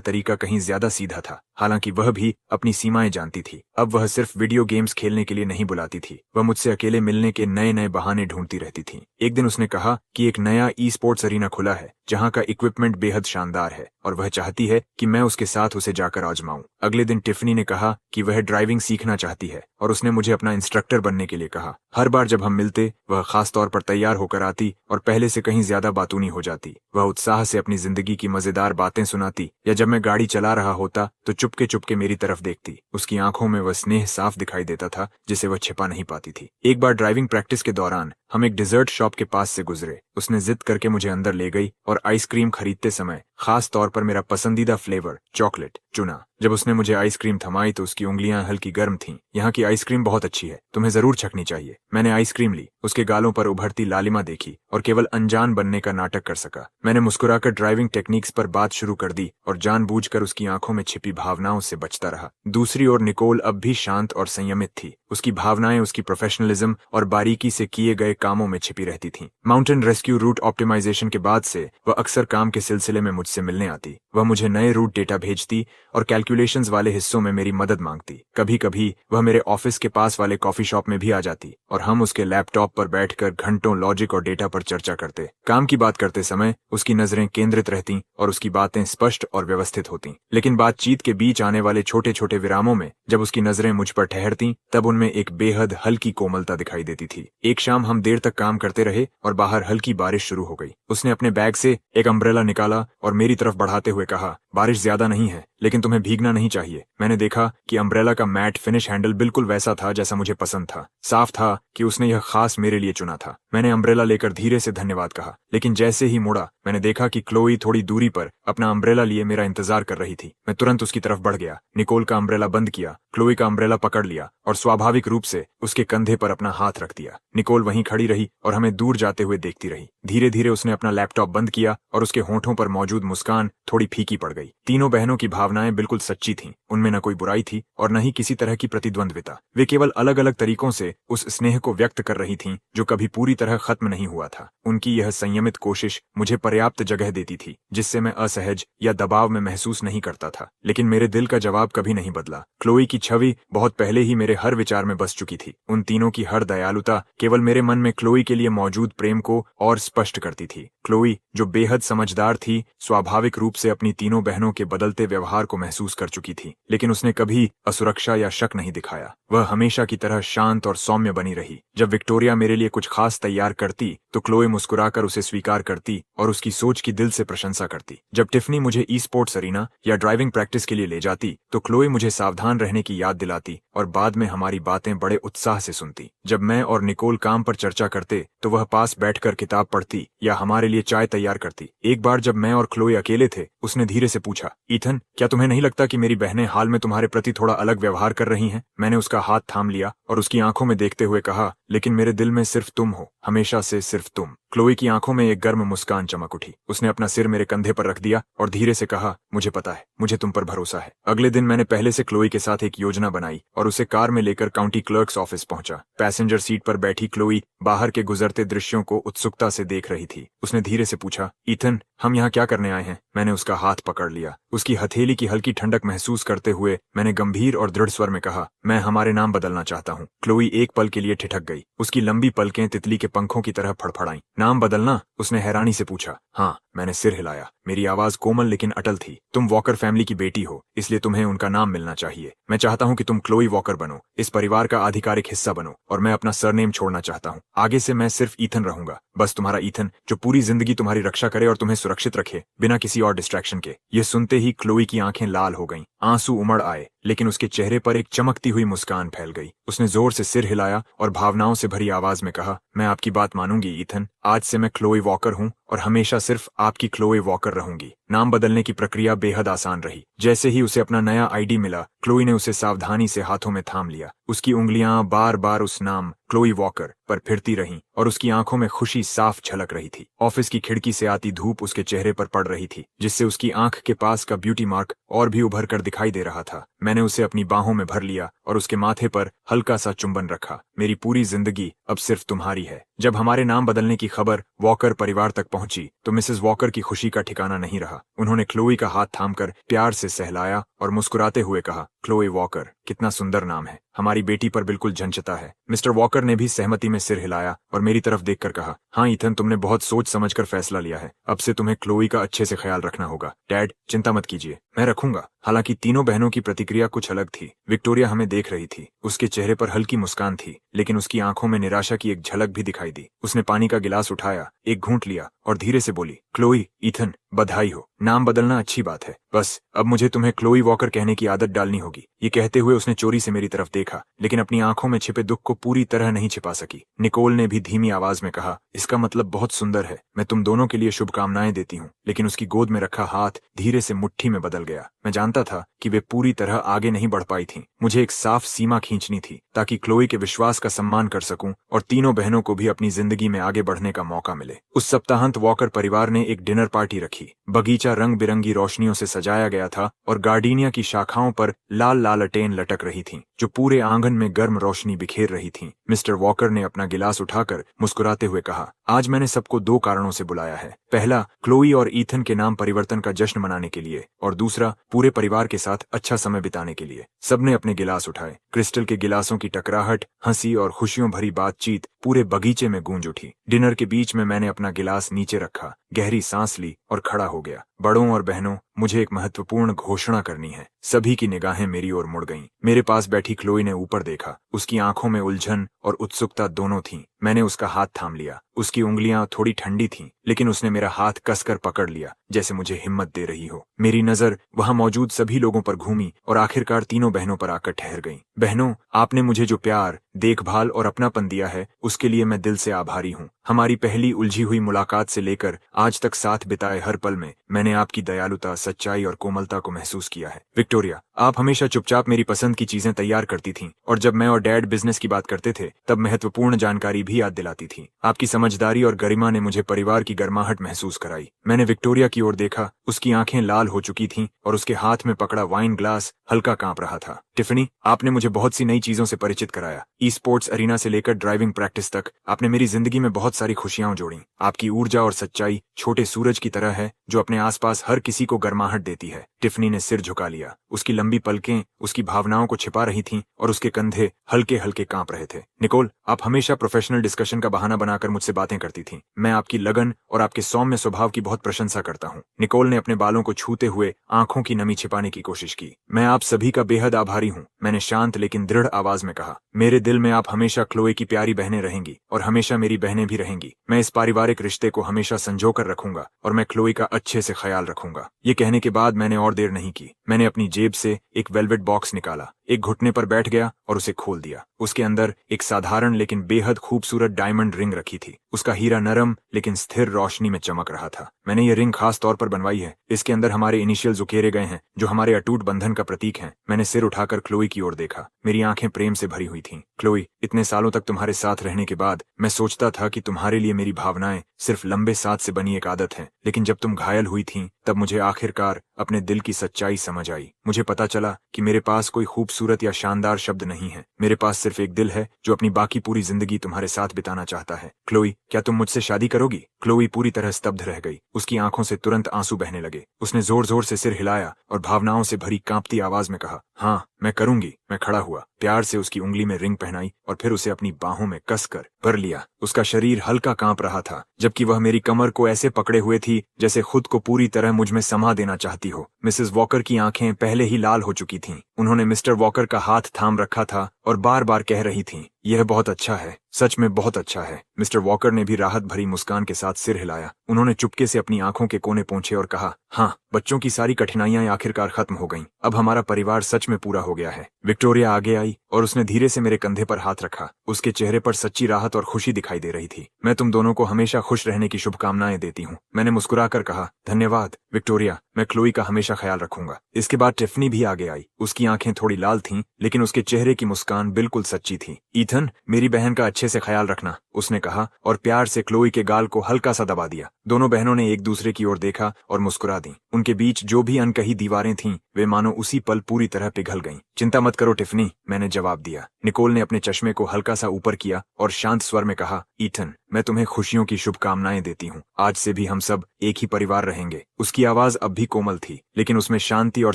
तरीका कहीं ज्यादा सीधा था। हालांकि वह भी अपनी सीमाएं जानती थी। अब वह सिर्फ वीडियो गेम्स खेलने के लिए नहीं बुलाती थी, वह मुझसे अकेले मिलने के नए नए बहाने ढूंढती रहती थी। एक दिन उसने कहा कि एक नया ई स्पोर्ट्स अरीना खुला है जहां का इक्विपमेंट बेहद शानदार है और वह चाहती है कि मैं उसके साथ उसे जाकर आजमाऊं। अगले दिन टिफनी ने कहा कि वह ड्राइविंग सीखना चाहती है और उसने मुझे अपना इंस्ट्रक्टर बनने के लिए कहा। हर बार जब हम मिलते वह खास तौर पर तैयार होकर आती और पहले से कहीं ज्यादा बातूनी हो जाती। वह उत्साह से अपनी जिंदगी की मजेदार बातें सुनाती, या जब मैं गाड़ी चला रहा होता तो चुपके चुपके मेरी तरफ देखती। उसकी आंखों में वह स्नेह साफ दिखाई देता था जिसे वह छिपा नहीं पाती थी। एक बार ड्राइविंग प्रैक्टिस के दौरान हम एक डिजर्ट शॉप के पास से गुजरे। उसने जिद करके मुझे अंदर ले गई और आइसक्रीम खरीदते समय खास तौर पर मेरा पसंदीदा फ्लेवर चॉकलेट चुना। जब उसने मुझे आइसक्रीम थमाई तो उसकी उंगलियां हल्की गर्म थीं। यहाँ की आइसक्रीम बहुत अच्छी है, तुम्हें जरूर चखनी चाहिए। मैंने आइसक्रीम ली, उसके गालों पर उभरती लालिमा देखी और केवल अनजान बनने का नाटक कर सका। मैंने मुस्कुराकर ड्राइविंग टेक्निक्स पर बात शुरू कर दी और जानबूझकर उसकी आंखों में छिपी भावनाओं से बचता रहा। दूसरी ओर निकोल अब भी शांत और संयमित थी। उसकी भावनाएं उसकी प्रोफेशनलिज्म और बारीकी से किए गए कामों में छिपी रहती थीं। माउंटेन रेस्क्यू रूट ऑप्टिमाइजेशन के बाद से वह अक्सर काम के सिलसिले में मुझसे मिलने आती। वह मुझे नए रूट डेटा भेजती और कैलकुलेशंस वाले हिस्सों में मेरी मदद मांगती। कभी कभी वह मेरे ऑफिस के पास वाले कॉफी शॉप में भी आ जाती और हम उसके लैपटॉप पर बैठकर घंटों लॉजिक और डेटा पर चर्चा करते। काम की बात करते समय उसकी नजरें केंद्रित रहती और उसकी बातें स्पष्ट और व्यवस्थित होती, लेकिन बातचीत के बीच आने वाले छोटे छोटे विरामों में जब उसकी नजरें मुझ पर ठहरती तब उनमें एक बेहद हल्की कोमलता दिखाई देती थी। एक शाम हम देर तक काम करते रहे और बाहर हल्की बारिश शुरू हो गई। उसने अपने बैग से एक अम्ब्रेला निकाला और मेरी तरफ बढ़ाते हुए कहा, बारिश ज्यादा नहीं है लेकिन तुम्हें भीगना नहीं चाहिए। मैंने देखा कि अम्ब्रेला का मैट फिनिश हैंडल बिल्कुल वैसा था जैसा मुझे पसंद था। साफ था कि उसने यह खास मेरे लिए चुना था। मैंने अम्ब्रेला लेकर धीरे से धन्यवाद कहा, लेकिन जैसे ही मुड़ा मैंने देखा कि क्लोई थोड़ी दूरी पर अपना अम्ब्रेला लिए मेरा इंतजार कर रही थी। मैं तुरंत उसकी तरफ बढ़ गया, निकोल का अम्ब्रेला बंद किया, क्लोई का अम्ब्रेला पकड़ लिया और स्वाभाविक रूप से उसके कंधे पर अपना हाथ रख दिया। निकोल वहीं खड़ी रही और हमें दूर जाते हुए देखती रही। धीरे धीरे उसने अपना लैपटॉप बंद किया और उसके होंठों पर मौजूद मुस्कान थोड़ी फीकी पड़ गई। तीनों बहनों की भावनाएं बिल्कुल सच्ची थीं। उनमें न कोई बुराई थी और न ही किसी तरह की प्रतिद्वंद्विता। वे केवल अलग अलग तरीकों से उस स्नेह को व्यक्त कर रही थीं जो कभी पूरी तरह खत्म नहीं हुआ था। उनकी यह संयमित कोशिश मुझे पर्याप्त जगह देती थी जिससे मैं असहज या दबाव में महसूस नहीं करता था, लेकिन मेरे दिल का जवाब कभी नहीं बदला। क्लोई की छवि बहुत पहले ही मेरे हर विचार में बस चुकी थी। उन तीनों की हर दयालुता केवल मेरे मन में क्लोई के लिए मौजूद प्रेम को और स्पष्ट करती थी। क्लोई, जो बेहद समझदार थी, स्वाभाविक रूप से अपनी तीनों बहनों के बदलते व्यवहार को महसूस कर चुकी थी, लेकिन उसने कभी असुरक्षा या शक नहीं दिखाया। वह हमेशा की तरह शांत और सौम्य बनी रही। जब विक्टोरिया मेरे लिए कुछ खास तैयार करती तो क्लोई मुस्कुराकर उसे स्वीकार करती और उसकी सोच की दिल से प्रशंसा करती। जब टिफनी मुझे ई स्पोर्ट्स अरीना या ड्राइविंग प्रैक्टिस के लिए ले जाती तो क्लोई मुझे सावधान रहने की याद दिलाती और बाद में हमारी बातें बड़े उत्साह से सुनती। जब मैं और निकोल काम पर चर्चा करते तो वह पास बैठकर किताब पढ़ती या हमारे लिए चाय तैयार करती। एक बार जब मैं और क्लोई अकेले थे, उसने धीरे से पूछा, ईथन, क्या तुम्हें नहीं लगता कि मेरी बहनें हाल में तुम्हारे प्रति थोड़ा अलग व्यवहार कर रही हैं? मैंने उसका हाथ थाम लिया और उसकी आंखों में देखते हुए कहा, लेकिन मेरे दिल में सिर्फ तुम हो, हमेशा से सिर्फ तुम। क्लोई की आंखों में एक गर्म मुस्कान चमक उठी। उसने अपना सिर मेरे कंधे पर रख दिया और धीरे से कहा, मुझे पता है, मुझे तुम पर भरोसा है। अगले दिन मैंने पहले से क्लोई के साथ एक योजना बनाई और उसे कार में लेकर काउंटी क्लर्क्स ऑफिस पहुंचा। पैसेंजर सीट पर बैठी क्लोई बाहर के गुजरते दृश्यों को उत्सुकता से देख रही थी। उसने धीरे से पूछा, ईथन, हम यहाँ क्या करने आए हैं? मैंने उसका हाथ पकड़ लिया। उसकी हथेली की हल्की ठंडक महसूस करते हुए मैंने गंभीर और दृढ़ स्वर में कहा, मैं हमारे नाम बदलना चाहता हूँ। क्लोई एक पल के लिए ठिठक गई। उसकी लंबी पलकें तितली के पंखों की तरह फड़फड़ाईं। नाम बदलना? उसने हैरानी से पूछा। हाँ, मैंने सिर हिलाया। मेरी आवाज कोमल लेकिन अटल थी। तुम वॉकर फैमिली की बेटी हो, इसलिए तुम्हें उनका नाम मिलना चाहिए। मैं चाहता हूँ कि तुम क्लोई वॉकर बनो, इस परिवार का आधिकारिक हिस्सा बनो, और मैं अपना सरनेम छोड़ना चाहता हूँ। आगे से मैं सिर्फ ईथन रहूंगा, बस तुम्हारा ईथन, जो पूरी जिंदगी तुम्हारी रक्षा करे और तुम्हें सुरक्षित रखे, बिना किसी और डिस्ट्रैक्शन के। यह सुनते ही क्लोई की आंखें लाल हो गईं, आंसू उमड़ आए, लेकिन उसके चेहरे पर एक चमकती हुई मुस्कान फैल गई। उसने जोर से सिर हिलाया और भावनाओं से भरी आवाज में कहा, मैं आपकी बात मानूंगी ईथन। आज से मैं क्लोई वॉकर हूँ और हमेशा सिर्फ आपकी क्लोई वॉकर रहूंगी। नाम बदलने की प्रक्रिया बेहद आसान रही। जैसे ही उसे अपना नया आईडी मिला, क्लोई ने उसे सावधानी से हाथों में थाम लिया। उसकी उंगलियां बार बार उस नाम क्लोई वॉकर पर फिरती रहीं और उसकी आंखों में खुशी साफ झलक रही थी। ऑफिस की खिड़की से आती धूप उसके चेहरे पर पड़ रही थी, जिससे उसकी आंख के पास का ब्यूटी मार्क और भी उभर कर दिखाई दे रहा था। मैंने उसे अपनी बाहों में भर लिया और उसके माथे पर हल्का सा चुंबन रखा। मेरी पूरी जिंदगी अब सिर्फ तुम्हारी है। जब हमारे नाम बदलने की खबर वॉकर परिवार तक पहुंची तो मिसेस वॉकर की खुशी का ठिकाना नहीं रहा। उन्होंने क्लोई का हाथ थामकर प्यार से सहलाया और मुस्कुराते हुए कहा, क्लोई वॉकर, कितना सुंदर नाम है, हमारी बेटी पर बिल्कुल झंझता है। मिस्टर वॉकर ने भी सहमति में सिर हिलाया और मेरी तरफ देखकर कहा, हाँ ईथन, तुमने बहुत सोच समझकर फैसला लिया है। अब से तुम्हें क्लोई का अच्छे से ख्याल रखना होगा। डैड, चिंता मत कीजिए, मैं रखूंगा। हालांकि तीनों बहनों की प्रतिक्रिया कुछ अलग थी। विक्टोरिया हमें देख रही थी। उसके चेहरे पर हल्की मुस्कान थी, लेकिन उसकी आंखों में निराशा की एक झलक भी दिखाई दी। उसने पानी का गिलास उठाया, एक घूंट लिया और धीरे से बोली, क्लोई, ईथन, बधाई हो। नाम बदलना अच्छी बात है, बस अब मुझे तुम्हें क्लोई वॉकर कहने की आदत डालनी होगी। ये कहते हुए उसने चोरी से मेरी तरफ देखा, लेकिन अपनी आंखों में छिपे दुख को पूरी तरह नहीं छिपा सकी। निकोल ने भी धीमी आवाज में कहा, इसका मतलब बहुत सुंदर है, मैं तुम दोनों के लिए शुभकामनाएं देती हूँ। लेकिन उसकी गोद में रखा हाथ धीरे से मुट्ठी में बदल गया। मैं जानता था कि वे पूरी तरह आगे नहीं बढ़ पाई थीं। मुझे एक साफ सीमा खींचनी थी ताकि क्लोई के विश्वास का सम्मान कर सकूं और तीनों बहनों को भी अपनी जिंदगी में आगे बढ़ने का मौका मिले। उस सप्ताहांत वॉकर परिवार ने एक डिनर पार्टी रखी। बगीचा रंग बिरंगी रोशनियों से सजाया गया था और गार्डीनिया की शाखाओं पर लाल लालटेन लटक रही थीं, जो पूरे आंगन में गर्म रोशनी बिखेर रही थीं। मिस्टर वॉकर ने अपना गिलास उठाकर मुस्कुराते हुए कहा, आज मैंने सबको दो कारणों से बुलाया है। पहला, क्लोई और ईथन के नाम परिवर्तन का जश्न मनाने के लिए, और दूसरा, पूरे परिवार के साथ अच्छा समय बिताने के लिए। सबने अपने गिलास उठाए। क्रिस्टल के गिलासों की टकराहट, हंसी और खुशियों भरी बातचीत पूरे बगीचे में गूंज उठी। डिनर के बीच में मैंने अपना गिलास नीचे रखा, गहरी सांस ली और खड़ा हो गया। बड़ों और बहनों, मुझे एक महत्वपूर्ण घोषणा करनी है। सभी की निगाहें मेरी ओर मुड़ गईं। मेरे पास बैठी क्लोई ने ऊपर देखा। उसकी आंखों में उलझन और उत्सुकता दोनों थीं। मैंने उसका हाथ थाम लिया। उसकी उंगलियां थोड़ी ठंडी थीं, लेकिन उसने मेरा हाथ कसकर पकड़ लिया, जैसे मुझे हिम्मत दे रही हो। मेरी नजर वहां मौजूद सभी लोगों पर घूमी और आखिरकार तीनों बहनों पर आकर ठहर गईं। बहनों, आपने मुझे जो प्यार, देखभाल और अपनापन दिया है, उसके लिए मैं दिल से आभारी हूँ। हमारी पहली उलझी हुई मुलाकात से लेकर आज तक साथ बिताए हर पल में मैंने आपकी दयालुता, सच्चाई और कोमलता को महसूस किया है। विक्टोरिया, आप हमेशा चुपचाप मेरी पसंद की चीजें तैयार करती थीं, और जब मैं और डैड बिजनेस की बात करते थे तब महत्वपूर्ण जानकारी भी याद दिलाती थी। आपकी समझदारी और गरिमा ने मुझे परिवार की गर्माहट महसूस कराई। मैंने विक्टोरिया की ओर देखा। उसकी आंखें लाल हो चुकी थीं और उसके हाथ में पकड़ा वाइन ग्लास हल्का कांप रहा था। टिफनी, आपने मुझे बहुत सी नई चीजों से परिचित कराया। ई स्पोर्ट्स अरीना से लेकर ड्राइविंग प्रैक्टिस तक आपने मेरी जिंदगी में बहुत सारी खुशियां जोड़ी। आपकी ऊर्जा और सच्चाई छोटे सूरज की तरह है जो अपने आसपास हर किसी को गर्माहट देती है। टिफनी ने सिर झुका लिया। उसकी लंबी पलकें उसकी भावनाओं को छिपा रही थीं और उसके कंधे हल्के हल्के कांप रहे थे। निकोल, आप हमेशा प्रोफेशनल डिस्कशन का बहाना बनाकर मुझसे बातें करती थीं। मैं आपकी लगन और आपके सौम्य स्वभाव की बहुत प्रशंसा करता हूँ। निकोल ने अपने बालों को छूते हुए आंखों की नमी छिपाने की कोशिश की। मैं आप सभी का बेहद आभारी हूँ, मैंने शांत लेकिन दृढ़ आवाज में कहा। मेरे दिल में आप हमेशा क्लोए की प्यारी बहनें रहेंगी और हमेशा मेरी बहनें भी रहेंगी। मैं इस पारिवारिक रिश्ते को हमेशा संजो कर रखूंगा और मैं क्लोई का अच्छे से ख्याल रखूंगा। ये कहने के बाद मैंने और देर नहीं की। मैंने अपनी जेब से एक वेलवेट बॉक्स निकाला, एक घुटने पर बैठ गया और उसे खोल दिया। उसके अंदर एक साधारण लेकिन बेहद खूबसूरत डायमंड रिंग रखी थी। उसका हीरा नरम लेकिन स्थिर रोशनी में चमक रहा था। मैंने ये रिंग खास तौर पर बनवाई है। इसके अंदर हमारे इनिशियल्स उकेरे गए हैं, जो हमारे अटूट बंधन का प्रतीक हैं। मैंने सिर उठाकर क्लोई की ओर देखा। मेरी आंखें प्रेम से भरी हुई थीं। क्लोई, इतने सालों तक तुम्हारे साथ रहने के बाद मैं सोचता था कि तुम्हारे लिए मेरी भावनाएं सिर्फ लंबे साथ से बनी एक आदत है, लेकिन जब तुम घायल हुई थीं तब मुझे आखिरकार अपने दिल की सच्चाई समझ आई। मुझे पता चला कि मेरे पास कोई खूबसूरत या शानदार शब्द नहीं है। मेरे पास सिर्फ एक दिल है जो अपनी बाकी पूरी जिंदगी तुम्हारे साथ बिताना चाहता है। क्लोई, क्या तुम मुझसे शादी करोगी? क्लोई पूरी तरह स्तब्ध रह गई। उसकी आंखों से तुरंत आंसू बहने लगे। उसने जोर जोर से सिर हिलाया और भावनाओं से भरी कांपती आवाज में कहा, हाँ, मैं करूंगी। मैं खड़ा हुआ, प्यार से उसकी उंगली में रिंग पहनाई और फिर उसे अपनी बाहों में कसकर भर लिया। उसका शरीर हल्का कांप रहा था, जबकि वह मेरी कमर को ऐसे पकड़े हुए थी जैसे खुद को पूरी तरह मुझ में समा देना चाहती हो। मिसेस वॉकर की आंखें पहले ही लाल हो चुकी थीं। उन्होंने मिस्टर वॉकर का हाथ थाम रखा था और बार बार कह रही थीं, यह बहुत अच्छा है, सच में बहुत अच्छा है। मिस्टर वॉकर ने भी राहत भरी मुस्कान के साथ सिर हिलाया। उन्होंने चुपके से अपनी आंखों के कोने पोंछे और कहा, हाँ, बच्चों की सारी कठिनाइयां आखिरकार खत्म हो गईं। अब हमारा परिवार सच में पूरा हो गया है। विक्टोरिया आगे आई और उसने धीरे से मेरे कंधे पर हाथ रखा। उसके चेहरे पर सच्ची राहत और खुशी दिखाई दे रही थी। मैं तुम दोनों को हमेशा खुश रहने की शुभकामनाएं देती हूँ। मैंने मुस्कुराकर कहा, धन्यवाद विक्टोरिया, मैं क्लोई का हमेशा ख्याल रखूंगा। इसके बाद टिफनी भी आगे आई। उसकी आंखें थोड़ी लाल थीं, लेकिन उसके चेहरे की मुस्कान बिल्कुल सच्ची थी। ईथन, मेरी बहन का अच्छे से ख्याल रखना, उसने कहा और प्यार से क्लोई के गाल को हल्का सा दबा दिया। दोनों बहनों ने एक दूसरे की ओर देखा और मुस्कुरा दी। उनके बीच जो भी अनकही दीवारें थीं, वे मानो उसी पल पूरी तरह पिघल गईं। चिंता मत करो टिफनी, मैंने जवाब दिया। निकोल ने अपने चश्मे को हल्का सा ऊपर किया और शांत स्वर में कहा, ईथन, मैं तुम्हें खुशियों की शुभकामनाएं देती हूँ। आज से भी हम सब एक ही परिवार रहेंगे। उसकी आवाज अब भी कोमल थी, लेकिन उसमें शांति और